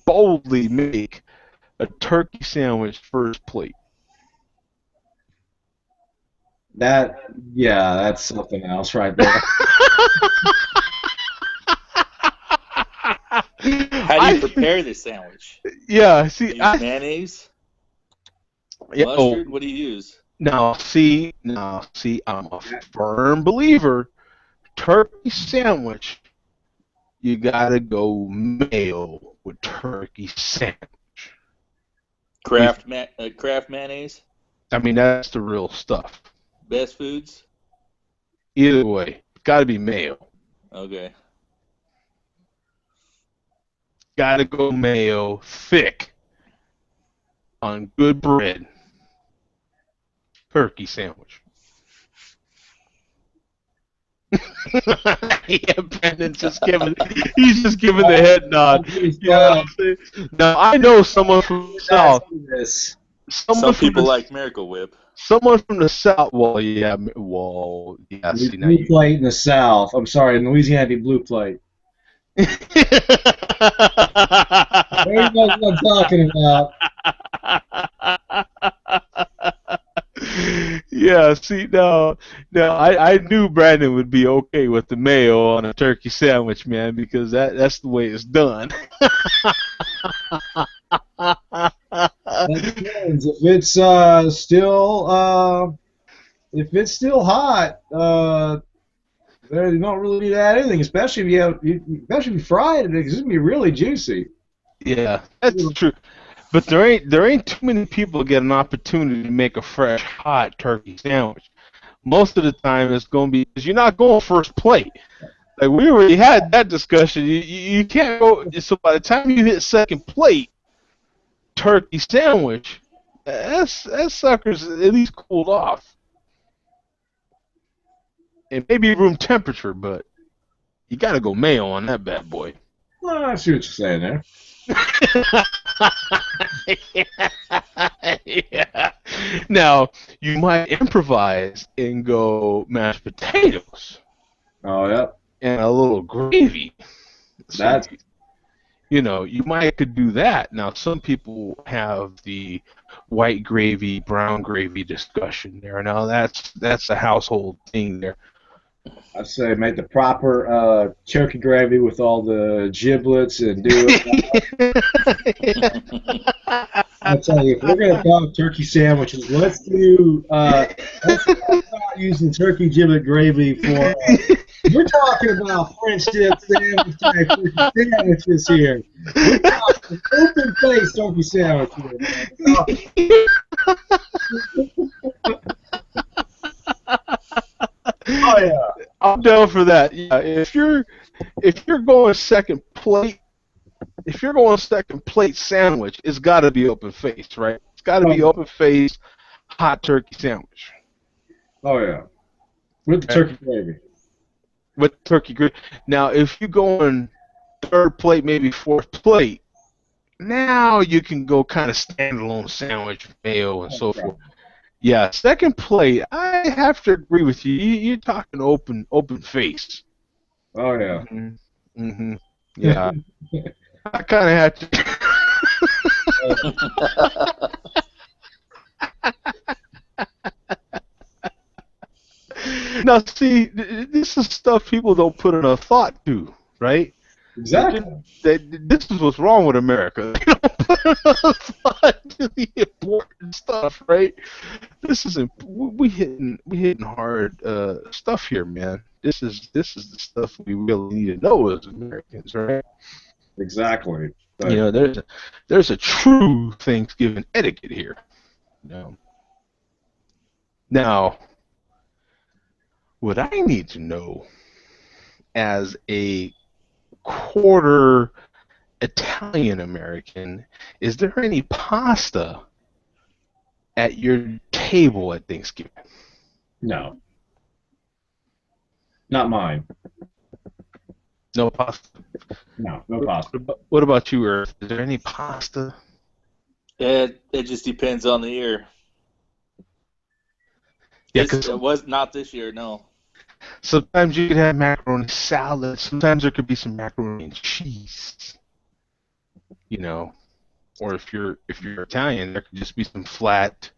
boldly make a turkey sandwich first plate? Yeah, that's something else right there. How do you prepare this sandwich? Yeah, see, You use mayonnaise, mustard. What do you use? Now, see, I'm a firm believer. Turkey sandwich, you gotta go mayo with turkey sandwich. Kraft mayonnaise. I mean, that's the real stuff. Best Foods. Either way, gotta be mayo. Okay. Gotta go mayo, thick, on good bread. Turkey sandwich. Yeah, Brandon's just giving. He's just giving the head nod. You know what I'm saying? Now I know someone from the south. Some people like Miracle Whip. Someone from the south. Well, yeah. See, now Blue plate in the south. I'm sorry, in Louisiana, it'd be blue plate. Everybody knows what I'm talking about. Yeah, see, now I knew Brandon would be okay with the mayo on a turkey sandwich, man, because that's the way it's done. If it's still hot, you don't really need to add anything, especially if you fry it. It's gonna be really juicy. Yeah, that's true. But there ain't too many people get an opportunity to make a fresh, hot turkey sandwich. Most of the time, it's going to be because you're not going first plate. Like we already had that discussion. You can't go. So by the time you hit second plate, turkey sandwich, that sucker's at least cooled off. It may be room temperature, but you got to go mayo on that bad boy. Well, I see what you're saying there. Yeah. Now you might improvise and go mashed potatoes. Oh yeah. And a little gravy. That's you might could do that. Now some people have the white gravy, brown gravy discussion there. Now that's a household thing there. I'd say make the proper turkey gravy with all the giblets and do it. I tell you, if we're gonna talk turkey sandwiches, let's start using turkey giblet gravy for. We're talking about French dip sandwich type turkey sandwiches here. We're talking open face turkey sandwich here, man. Oh yeah. I'm down for that. Yeah, if you're going second plate, if you're going second plate sandwich, it's got to be open face, right? It's got to be open face hot turkey sandwich. Oh yeah. With the turkey gravy. With turkey gravy. Now, if you go on third plate, maybe fourth plate, now you can go kind of standalone sandwich, mayo, and so forth. Yeah, second plate, I have to agree with you. You're talking open face. Oh yeah. Mm-hmm. Yeah. I kind of had to. Now, see, this is stuff people don't put enough thought to, right? Exactly. This is what's wrong with America. They don't put enough thought to the important stuff, right? We hitting hard stuff here, man. This is the stuff we really need to know as Americans, right? Exactly. But, you know, there's a true Thanksgiving etiquette here. You know? Now, what I need to know as a quarter Italian American, is there any pasta at your table at Thanksgiving? No. Not mine. No pasta? No pasta. What about you, Earth? Is there any pasta? It just depends on the year. Yeah, it was not this year, no. Sometimes you could have macaroni salad. Sometimes there could be some macaroni and cheese. You know, or if you're Italian, there could just be some flat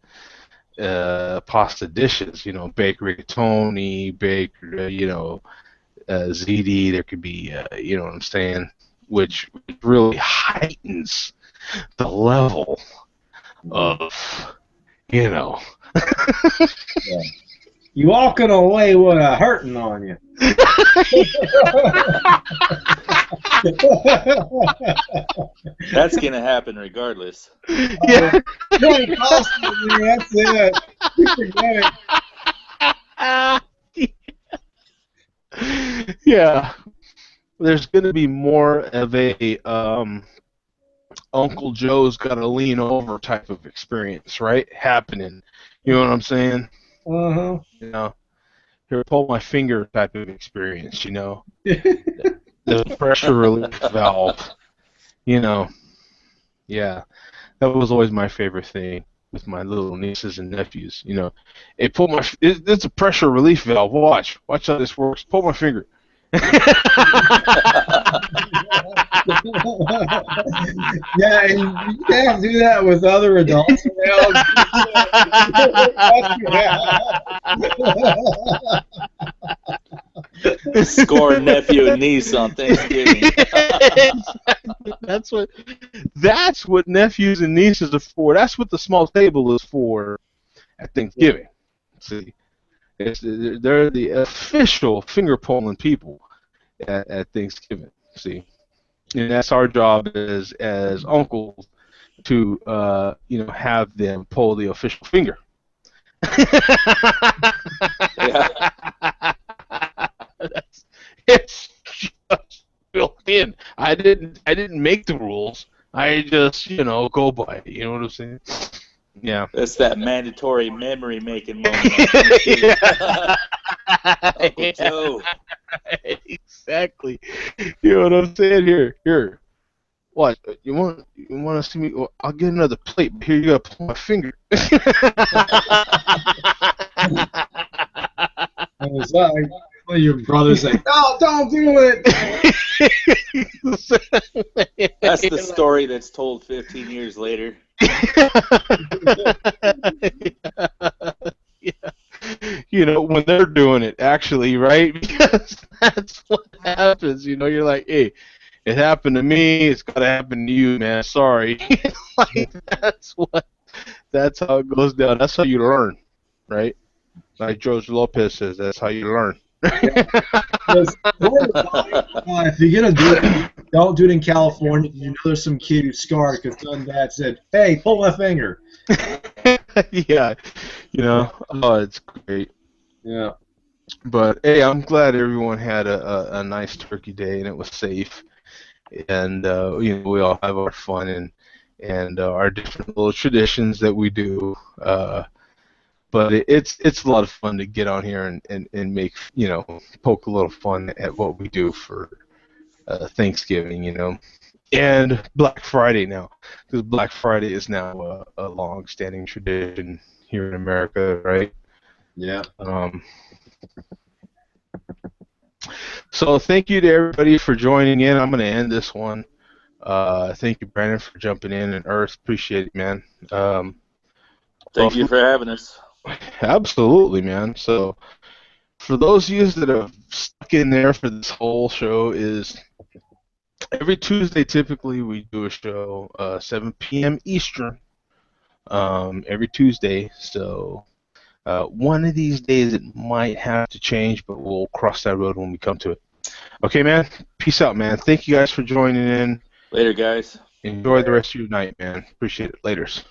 pasta dishes. You know, baked rigatoni, baked ziti. There could be you know what I'm saying, which really heightens the level of Yeah. You walking away with a hurting on you. That's gonna happen regardless. Yeah. That's it. You forget it. Yeah. There's going to be more of a Uncle Joe's got to lean over type of experience, right? Happening. You know what I'm saying? Uh-huh. You know, here, pull my finger type of experience, you know? The pressure relief valve, you know? Yeah. That was always my favorite thing with my little nieces and nephews, you know? Hey, it's a pressure relief valve. Watch how this works. Pull my finger. Yeah, and you can't do that with other adults around. Score nephew and niece on Thanksgiving. Exactly. That's what nephews and nieces are for. That's what the small table is for at Thanksgiving. See, they're the official finger pulling people at Thanksgiving. See, and that's our job as uncles to have them pull the official finger. Yeah. It's just built in. I didn't make the rules. I just go by it. You know what I'm saying? Yeah. That's that mandatory memory making moment. Yeah. Uncle Joe. Exactly. You know what I'm saying? Here. What? You want to see me? Well, I'll get another plate, but here you gotta pull my finger. And it's like your brother's like, "No, don't do it." That's the story that's told 15 years later. Yeah. when they're doing it, actually, right? Because that's what happens. You're like, hey, it happened to me. It's got to happen to you, man. Sorry. Like, that's how it goes down. That's how you learn, right? Like George Lopez says, that's how you learn. Yeah. Because if you're gonna do it, don't do it in California. You know, there's some kid who's scarred because son dad said, "Hey, pull my finger." Yeah, oh, it's great. Yeah. But hey, I'm glad everyone had a nice turkey day and it was safe. And we all have our fun and our different little traditions that we do. But it's a lot of fun to get on here and make poke a little fun at what we do for Thanksgiving. And Black Friday now, because Black Friday is now a long-standing tradition here in America, right? Yeah. So thank you to everybody for joining in. I'm going to end this one. Thank you, Brandon, for jumping in, and Earth. Appreciate it, man. Thank you for having us. Absolutely, man. So for those of you that have stuck in there for this whole show, is every Tuesday typically we do a show 7 p.m. Eastern every Tuesday. So one of these days it might have to change, but we'll cross that road when we come to it. Okay, man. Peace out, man. Thank you guys for joining in. Later, guys. Enjoy the rest of your night, man. Appreciate it. Laters.